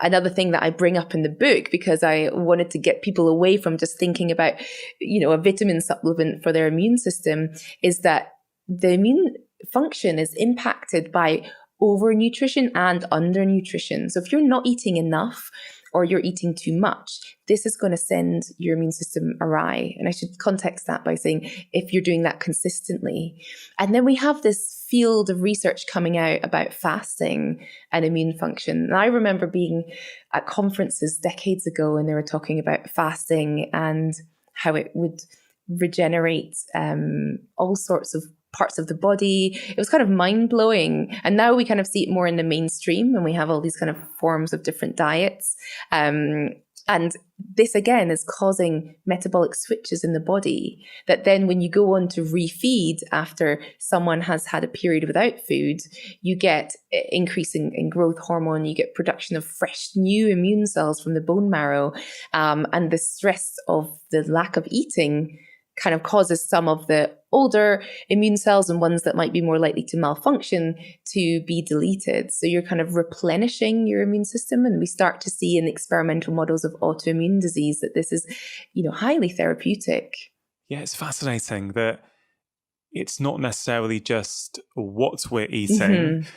another thing that I bring up in the book, because I wanted to get people away from just thinking about, a vitamin supplement for their immune system, is that the immune function is impacted by overnutrition and undernutrition. So if you're not eating enough or you're eating too much, this is going to send your immune system awry. And I should context that by saying if you're doing that consistently. And then we have this field of research coming out about fasting and immune function. And I remember being at conferences decades ago, and they were talking about fasting and how it would regenerate all sorts of parts of the body. It was kind of mind-blowing. And now we kind of see it more in the mainstream, and we have all these kind of forms of different diets. And this, again, is causing metabolic switches in the body that then when you go on to refeed after someone has had a period without food, you get increase in growth hormone, you get production of fresh new immune cells from the bone marrow. And the stress of the lack of eating kind of causes some of the older immune cells and ones that might be more likely to malfunction to be deleted. So you're kind of replenishing your immune system. And we start to see in experimental models of autoimmune disease that this is, highly therapeutic. Yeah, it's fascinating that it's not necessarily just what we're eating. Mm-hmm.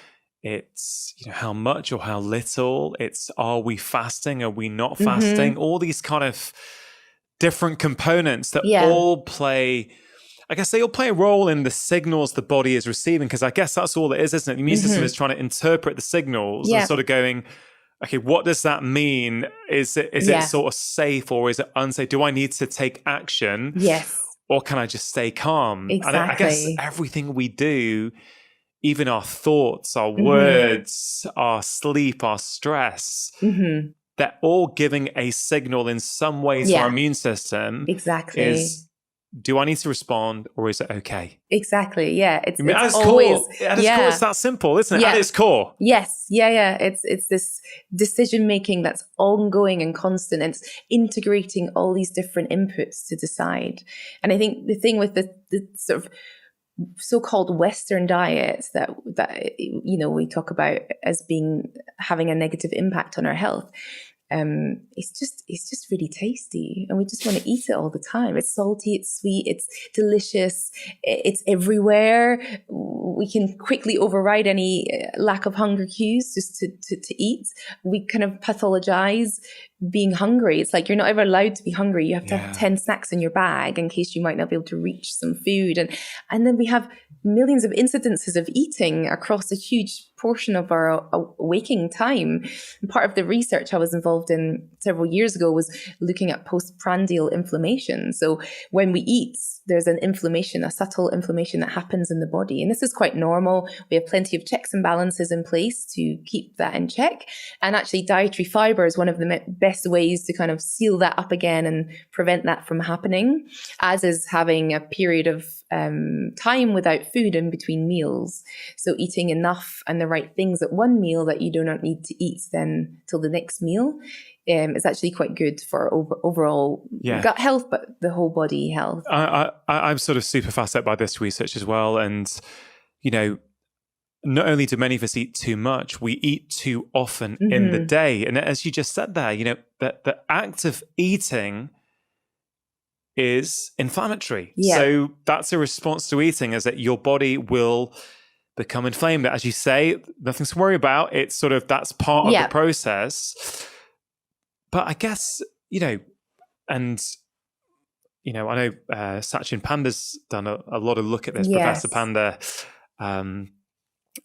It's, how much or how little. It's, are we fasting? Are we not fasting? All these kind of different components that all play, I guess they all play a role in the signals the body is receiving, because I guess that's all it is, isn't it? The immune system is trying to interpret the signals and sort of going, okay, what does that mean? Is it sort of safe or is it unsafe? Do I need to take action? Yes. Or can I just stay calm? Exactly. And I guess everything we do, even our thoughts, our words, our sleep, our stress, they're all giving a signal in some way to our immune system. Exactly. Is, do I need to respond or is it okay? Exactly. Yeah. It's always, at its core, it's that simple, isn't it? Yeah. At its core. Yes. Yeah. It's this decision making that's ongoing and constant. And it's integrating all these different inputs to decide. And I think the thing with the sort of so-called Western diets that we talk about as having a negative impact on our health, it's just really tasty, and we just want to eat it all the time. It's salty, it's sweet, it's delicious, it's everywhere. We can quickly override any lack of hunger cues just to eat. We kind of pathologize being hungry. It's like you're not ever allowed to be hungry. You have to have 10 snacks in your bag in case you might not be able to reach some food. And then we have millions of incidences of eating across a huge portion of our waking time. And part of the research I was involved in several years ago was looking at postprandial inflammation. So when we eat, there's an inflammation, a subtle inflammation that happens in the body. And this is quite normal. We have plenty of checks and balances in place to keep that in check. And actually dietary fiber is one of the best ways to kind of seal that up again and prevent that from happening, as is having a period of time without food in between meals. So eating enough and the right things at one meal that you do not need to eat then till the next meal is actually quite good for overall gut health, but the whole body health. I'm sort of super fascinated by this research as well. And, not only do many of us eat too much, we eat too often in the day. And as you just said there, that the act of eating is inflammatory. Yeah. So that's a response to eating, is that your body will become inflamed. As you say, nothing to worry about. It's sort of, that's part of the process. But I guess, I know Sachin Panda's done a lot of look at this, Professor Panda.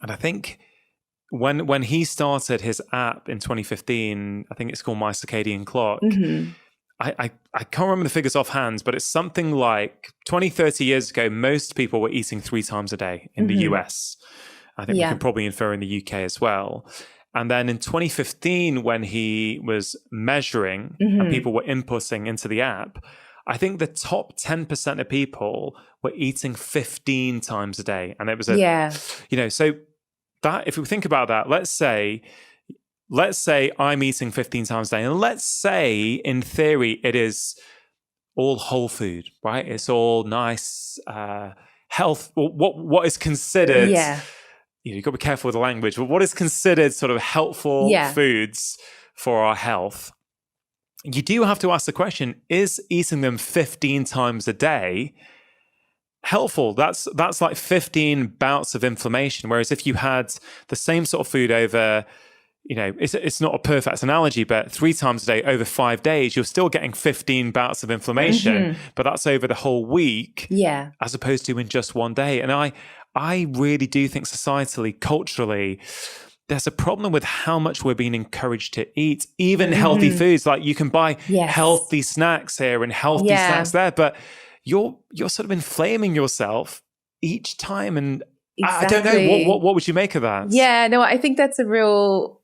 And I think when he started his app in 2015, I think it's called My Circadian Clock, I can't remember the figures offhand, but it's something like 20, 30 years ago, most people were eating 3 times a day in the US. I think we can probably infer in the UK as well. And then in 2015, when he was measuring and people were inputting into the app, I think the top 10% of people were eating 15 times a day. And it was so that, if we think about that, let's say I'm eating 15 times a day, and let's say in theory it is all whole food, right? It's all nice, health, what is considered, you've got to be careful with the language, but what is considered sort of helpful foods for our health, you do have to ask the question, is eating them 15 times a day helpful? That's like 15 bouts of inflammation. Whereas if you had the same sort of food over, it's not a perfect analogy, but 3 times a day over 5 days, you're still getting 15 bouts of inflammation, but that's over the whole week, as opposed to in just one day. And I really do think societally, culturally, there's a problem with how much we're being encouraged to eat, even healthy foods. Like you can buy healthy snacks here and healthy snacks there, but you're sort of inflaming yourself each time. And I don't know, what would you make of that? Yeah, no, I think that's a real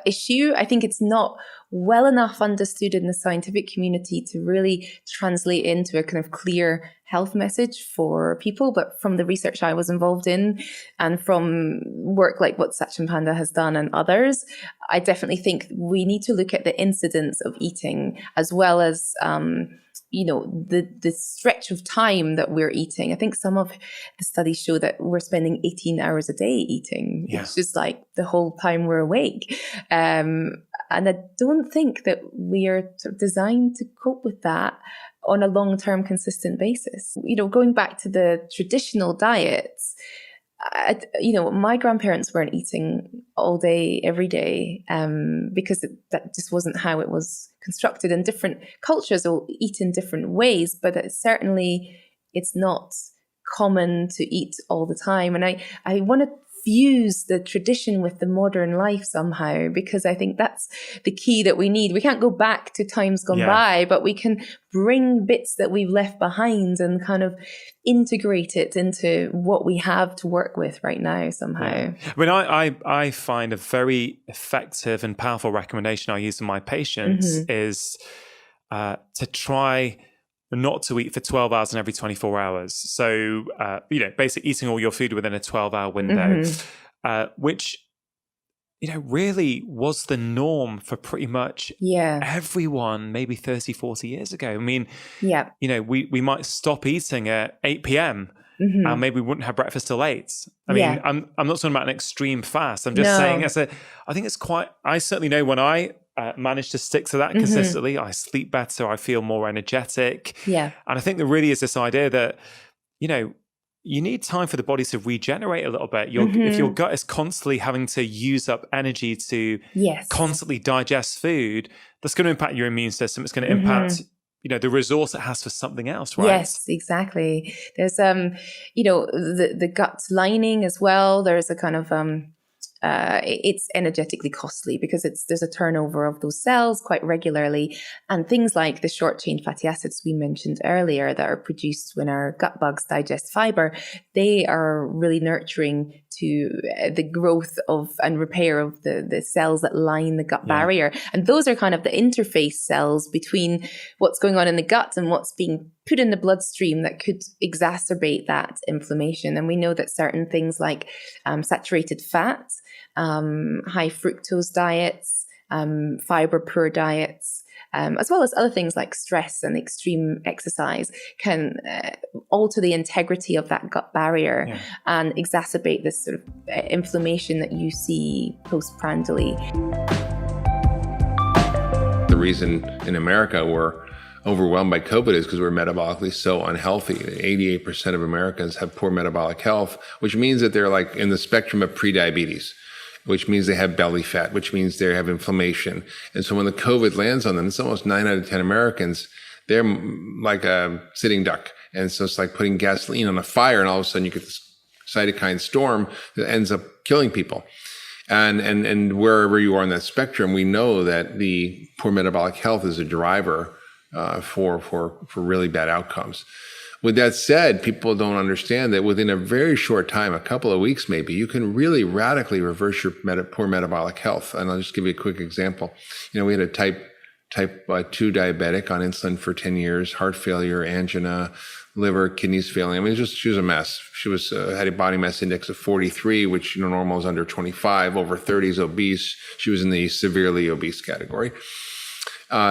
issue. I think it's not well enough understood in the scientific community to really translate into a kind of clear health message for people. But from the research I was involved in and from work like what Sachin Panda has done and others, I definitely think we need to look at the incidence of eating as well as the stretch of time that we're eating. I think some of the studies show that we're spending 18 hours a day eating. Yeah. It's just like the whole time we're awake. And I don't think that we are sort of designed to cope with that on a long-term consistent basis. Going back to the traditional diets, my grandparents weren't eating all day, every day, because that just wasn't how it was constructed. And different cultures will eat in different ways, but it's not common to eat all the time. And I want to fuse the tradition with the modern life somehow, because I think that's the key that we need. We can't go back to times gone by, but we can bring bits that we've left behind and kind of integrate it into what we have to work with right now somehow. Yeah. I mean, I find a very effective and powerful recommendation I use in my patients is to try not to eat for 12 hours in every 24 hours. So, basically eating all your food within a 12-hour window, which, really was the norm for pretty much everyone maybe 30, 40 years ago. I mean, we might stop eating at 8 p.m. And maybe we wouldn't have breakfast till 8. I mean, I'm not talking about an extreme fast. I'm just saying I think it's I certainly know when I manage to stick to that consistently, I sleep better, I feel more energetic. Yeah. And I think there really is this idea that, you need time for the body to regenerate a little bit. If your gut is constantly having to use up energy to constantly digest food, that's going to impact your immune system. It's going to impact the resource it has for something else, right? Yes, exactly. There's, the gut lining as well. There's a kind of, it's energetically costly because there's a turnover of those cells quite regularly. And things like the short-chain fatty acids we mentioned earlier that are produced when our gut bugs digest fiber, they are really nurturing to the growth of and repair of the cells that line the gut barrier. And those are kind of the interface cells between what's going on in the gut and what's being put in the bloodstream that could exacerbate that inflammation. And we know that certain things like saturated fat, high fructose diets, fiber poor diets, as well as other things like stress and extreme exercise can alter the integrity of that gut barrier and exacerbate this sort of inflammation that you see postprandially. The reason in America we're overwhelmed by COVID is because we're metabolically so unhealthy. 88% of Americans have poor metabolic health, which means that they're like in the spectrum of prediabetes, which means they have belly fat, which means they have inflammation. And so when the COVID lands on them, it's almost 9 out of 10 Americans, they're like a sitting duck. And so it's like putting gasoline on a fire, and all of a sudden you get this cytokine storm that ends up killing people. And wherever you are on that spectrum, we know that the poor metabolic health is a driver for really bad outcomes. With that said, people don't understand that within a very short time, a couple of weeks maybe, you can really radically reverse your poor metabolic health. And I'll just give you a quick example. We had a type 2 diabetic on insulin for 10 years, heart failure, angina, liver, kidneys failing. I mean, she was a mess. She was had a body mass index of 43, which normal is under 25. Over 30 is obese. She was in the severely obese category.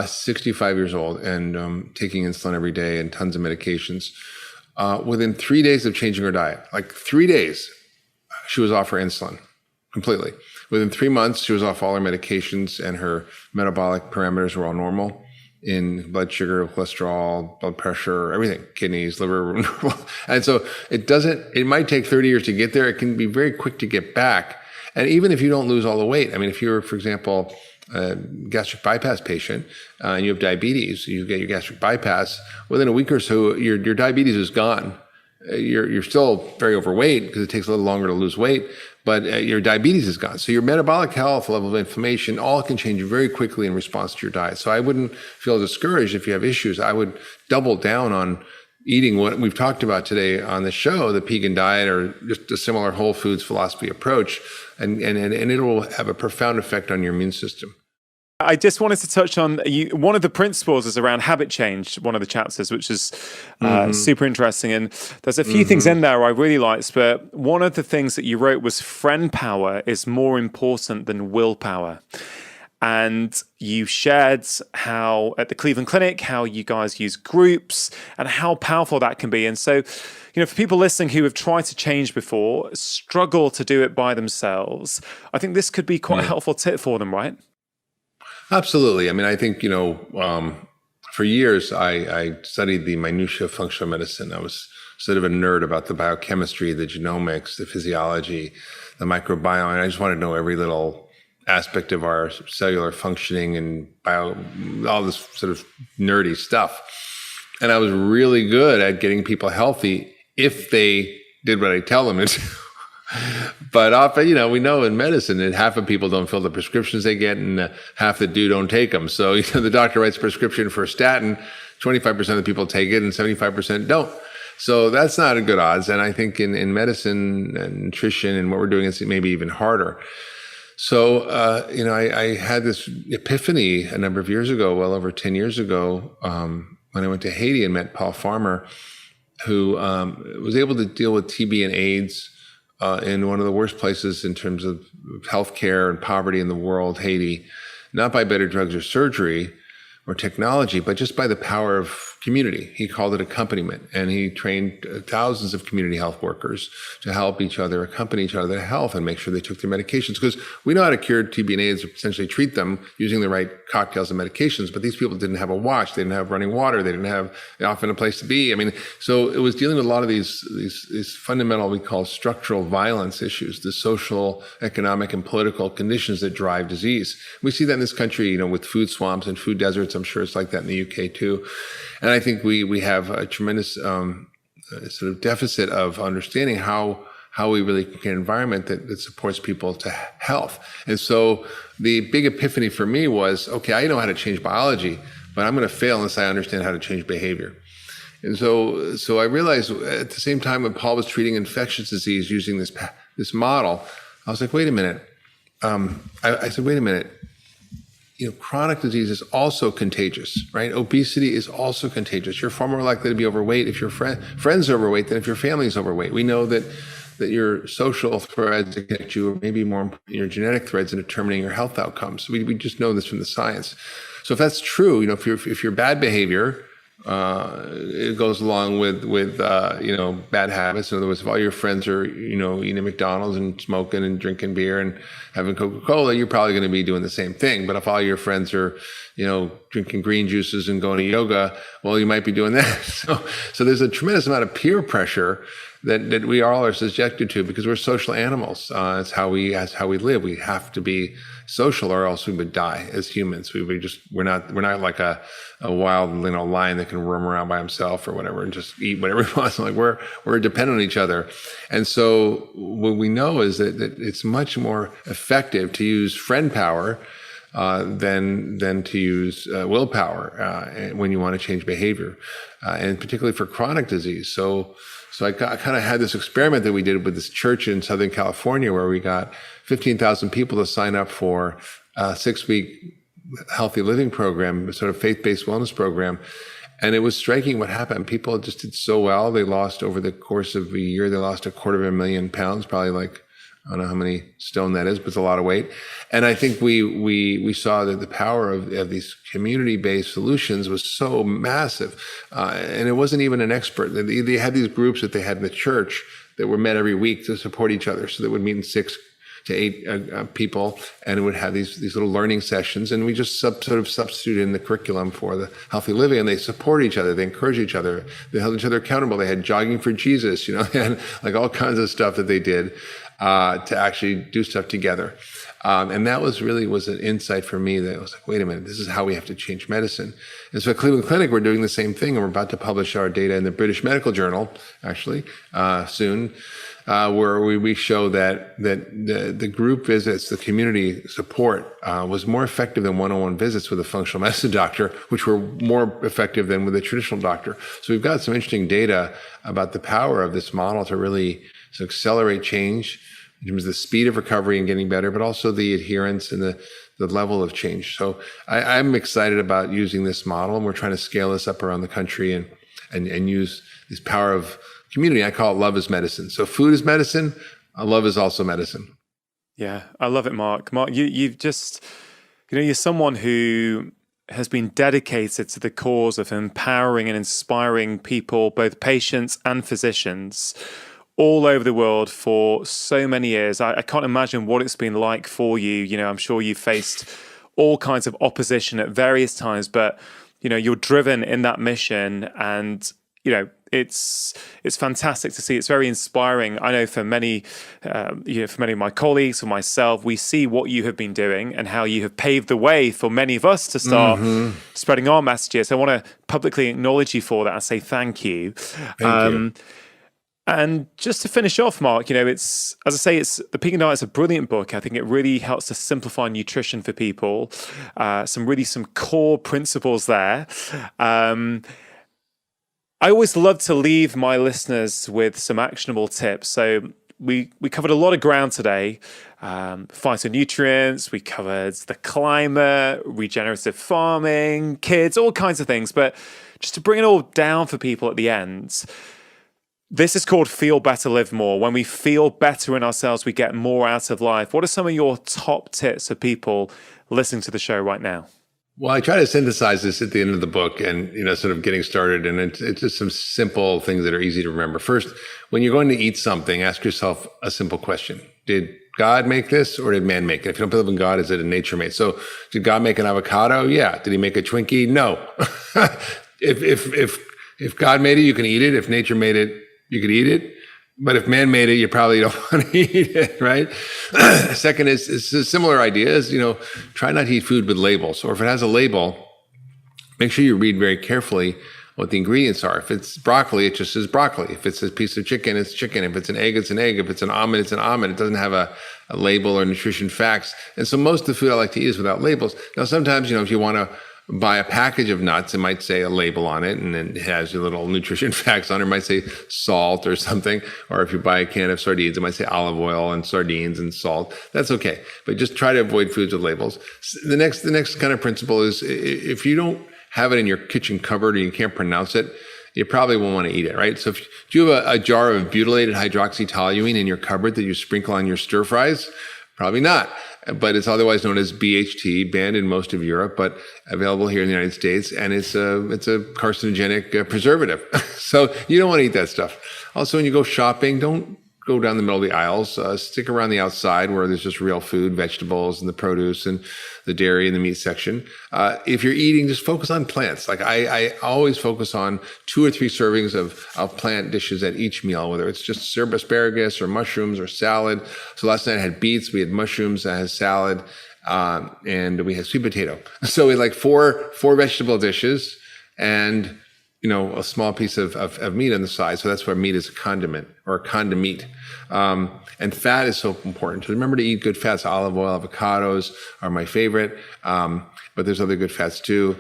65 years old and taking insulin every day and tons of medications. Within 3 days of changing her diet, like 3 days, she was off her insulin. completely. Within 3 months, she was off all her medications and her metabolic parameters were all normal in blood sugar, cholesterol, blood pressure, everything, kidneys, liver. And so it might take 30 years to get there. It can be very quick to get back. And even if you don't lose all the weight, I mean, if you're, for example, a gastric bypass patient and you have diabetes, you get your gastric bypass, within a week or so, your diabetes is gone. You're still very overweight because it takes a little longer to lose weight, but your diabetes is gone. So your metabolic health, level of inflammation, all can change very quickly in response to your diet. So I wouldn't feel discouraged if you have issues. I would double down on eating what we've talked about today on the show, the vegan diet, or just a similar whole foods philosophy approach, and it will have a profound effect on your immune system. I just wanted to touch on one of the principles is around habit change, one of the chapters, which is super interesting. And there's a few things in there I really liked, but one of the things that you wrote was friend power is more important than willpower. And you shared how at the Cleveland Clinic, how you guys use groups and how powerful that can be. And so, for people listening who have tried to change before, struggle to do it by themselves, I think this could be quite a helpful tip for them, right? Absolutely. I mean, I think, for years, I studied the minutiae of functional medicine. I was sort of a nerd about the biochemistry, the genomics, the physiology, the microbiome. And I just wanted to know every little aspect of our cellular functioning and all this sort of nerdy stuff. And I was really good at getting people healthy if they did what I tell them to do. But often, we know in medicine that half of people don't fill the prescriptions they get and half that do don't take them. So, the doctor writes a prescription for a statin, 25% of the people take it and 75% don't. So that's not a good odds. And I think in medicine and nutrition and what we're doing, it's maybe even harder. So, I had this epiphany a number of years ago, well over 10 years ago, when I went to Haiti and met Paul Farmer, who was able to deal with TB and AIDS in one of the worst places in terms of healthcare and poverty in the world, Haiti, not by better drugs or surgery or technology, but just by the power of community. He called it accompaniment, and he trained thousands of community health workers to help each other, accompany each other to health and make sure they took their medications. Because we know how to cure TB and AIDS, essentially treat them using the right cocktails and medications, but these people didn't have a watch, they didn't have running water, they didn't have often a place to be. I mean, so it was dealing with a lot of these fundamental, we call structural violence issues, the social, economic, and political conditions that drive disease. We see that in this country, with food swamps and food deserts. I'm sure it's like that in the UK too. And I think we have a tremendous sort of deficit of understanding how we really create an environment that supports people to health. And so the big epiphany for me was, okay, I know how to change biology, but I'm going to fail unless I understand how to change behavior. And so I realized at the same time when Paul was treating infectious disease using this model, I was like, wait a minute. I said, wait a minute. Chronic disease is also contagious, right? Obesity is also contagious. You're far more likely to be overweight if your friends are overweight than if your family is overweight. We know that your social threads affect you, or maybe more important, your genetic threads in determining your health outcomes. We just know this from the science. So if that's true, if your bad behavior, it goes along with bad habits. In other words, if all your friends are, eating at McDonald's and smoking and drinking beer and having Coca-Cola, you're probably going to be doing the same thing. But if all your friends are, drinking green juices and going to yoga, well, you might be doing that. So there's a tremendous amount of peer pressure that we all are subjected to because we're social animals. It's how we live. We have to be social, or else we would die as humans. We're not like a wild lion that can roam around by himself or whatever and just eat whatever he wants. Like we're dependent on each other. And so what we know is that it's much more effective to use friend power than to use willpower when you want to change behavior, and particularly for chronic disease. So I kind of had this experiment that we did with this church in Southern California where we got 15,000 people to sign up for a 6-week healthy living program, sort of faith-based wellness program. And it was striking what happened. People just did so well. They lost, over the course of a year, they lost 250,000 pounds, probably like, I don't know how many stone that is, but it's a lot of weight. And I think we saw that the power of these community-based solutions was so massive. And it wasn't even an expert. They had these groups that they had in the church that were met every week to support each other. So they would meet in 6 to 8 people, and it would have these little learning sessions, and we just sort of substituted in the curriculum for the healthy living, and they support each other, they encourage each other, they held each other accountable. They had jogging for Jesus, they had like all kinds of stuff that they did to actually do stuff together. And that was an insight for me that I was like, wait a minute, this is how we have to change medicine. And so at Cleveland Clinic, we're doing the same thing, and we're about to publish our data in the British Medical Journal, actually, soon, where we show that the group visits, the community support, was more effective than one-on-one visits with a functional medicine doctor, which were more effective than with a traditional doctor. So we've got some interesting data about the power of this model to really accelerate change in terms of the speed of recovery and getting better, but also the adherence and the level of change. So I'm excited about using this model, and we're trying to scale this up around the country and use this power of community. I call it love is medicine. So food is medicine. Love is also medicine. Yeah, I love it, Mark. Mark, you've just, you're someone who has been dedicated to the cause of empowering and inspiring people, both patients and physicians, all over the world for so many years. I can't imagine what it's been like for you. I'm sure you faced all kinds of opposition at various times, but you're driven in that mission, and it's fantastic to see. It's very inspiring. I know for many, for many of my colleagues, for myself, we see what you have been doing and how you have paved the way for many of us to start spreading our messages. I want to publicly acknowledge you for that and say thank you. Thank you. And just to finish off, Mark, it's, as I say, The Peak Diet is a brilliant book. I think it really helps to simplify nutrition for people. Some core principles there. I always love to leave my listeners with some actionable tips. So we covered a lot of ground today. Phytonutrients, we covered the climate, regenerative farming, kids, all kinds of things. But just to bring it all down for people at the end, this is called Feel Better, Live More. When we feel better in ourselves, we get more out of life. What are some of your top tips for people listening to the show right now? Well, I try to synthesize this at the end of the book and, sort of getting started. And it's just some simple things that are easy to remember. First, when you're going to eat something, ask yourself a simple question. Did God make this, or did man make it? If you don't believe in God, is it a nature made? So did God make an avocado? Yeah. Did he make a Twinkie? No. If God made it, you can eat it. If nature made it, you could eat it. But if man made it, you probably don't want to eat it, right? Second is a similar idea is, try not to eat food with labels. Or if it has a label, make sure you read very carefully what the ingredients are. If it's broccoli, it just says broccoli. If it's a piece of chicken, it's chicken. If it's an egg, it's an egg. If it's an almond, it's an almond. It doesn't have a label or nutrition facts. And so most of the food I like to eat is without labels. Now, sometimes, if you want to buy a package of nuts, it might say a label on it, and it has your little nutrition facts on it. It might say salt or something. Or if you buy a can of sardines, it might say olive oil and sardines and salt. That's okay. But just try to avoid foods with labels. The next kind of principle is, if you don't have it in your kitchen cupboard or you can't pronounce it, you probably won't want to eat it, right? So do you have a jar of butylated hydroxytoluene in your cupboard that you sprinkle on your stir fries? Probably not. But it's otherwise known as BHT, banned in most of Europe, but available here in the United States. And it's a carcinogenic preservative. So you don't want to eat that stuff. Also, when you go shopping, don't go down the middle of the aisles. Stick around the outside where there's just real food, vegetables, and the produce and the dairy and the meat section. If you're eating, just focus on plants. Like I always focus on 2 or 3 servings of plant dishes at each meal, whether it's just asparagus or mushrooms or salad. So last night I had beets, we had mushrooms, I had salad, and we had sweet potato. So we had like four vegetable dishes and a small piece of meat on the side. So that's why meat is a condiment or a condiment. And fat is so important. So remember to eat good fats. Olive oil, avocados are my favorite. But there's other good fats too.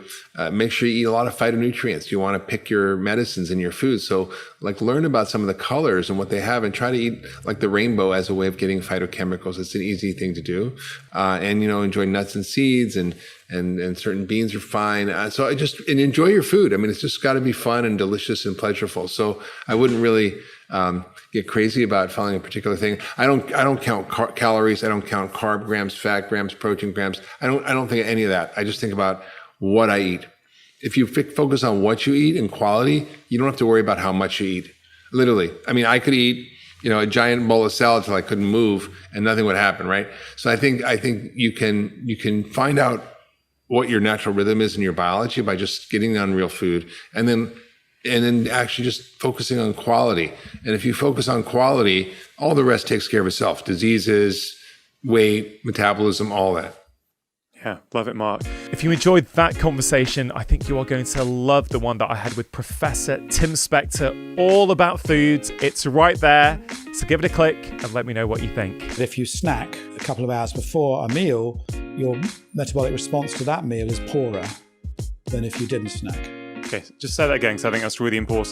Make sure you eat a lot of phytonutrients. You want to pick your medicines in your food. So learn about some of the colors and what they have, and try to eat like the rainbow as a way of getting phytochemicals. It's an easy thing to do. And enjoy nuts and seeds, and certain beans are fine. So and enjoy your food. I mean, it's just got to be fun and delicious and pleasurable. So I wouldn't really get crazy about following a particular thing. I don't count calories. I don't count carb grams, fat grams, protein grams. I don't think of any of that. I just think about what I eat. If you focus on what you eat and quality, you don't have to worry about how much you eat. Literally. I mean, I could eat a giant bowl of salad till I couldn't move and nothing would happen, right? So I think you can find out what your natural rhythm is in your biology by just getting on real food, and then actually just focusing on quality. And if you focus on quality, all the rest takes care of itself. Diseases, weight, metabolism, all that. Yeah, love it, Mark. If you enjoyed that conversation, I think you are going to love the one that I had with Professor Tim Spector, all about foods. It's right there. So give it a click and let me know what you think. If you snack a couple of hours before a meal, your metabolic response to that meal is poorer than if you didn't snack. Okay, just say that again, because I think that's really important.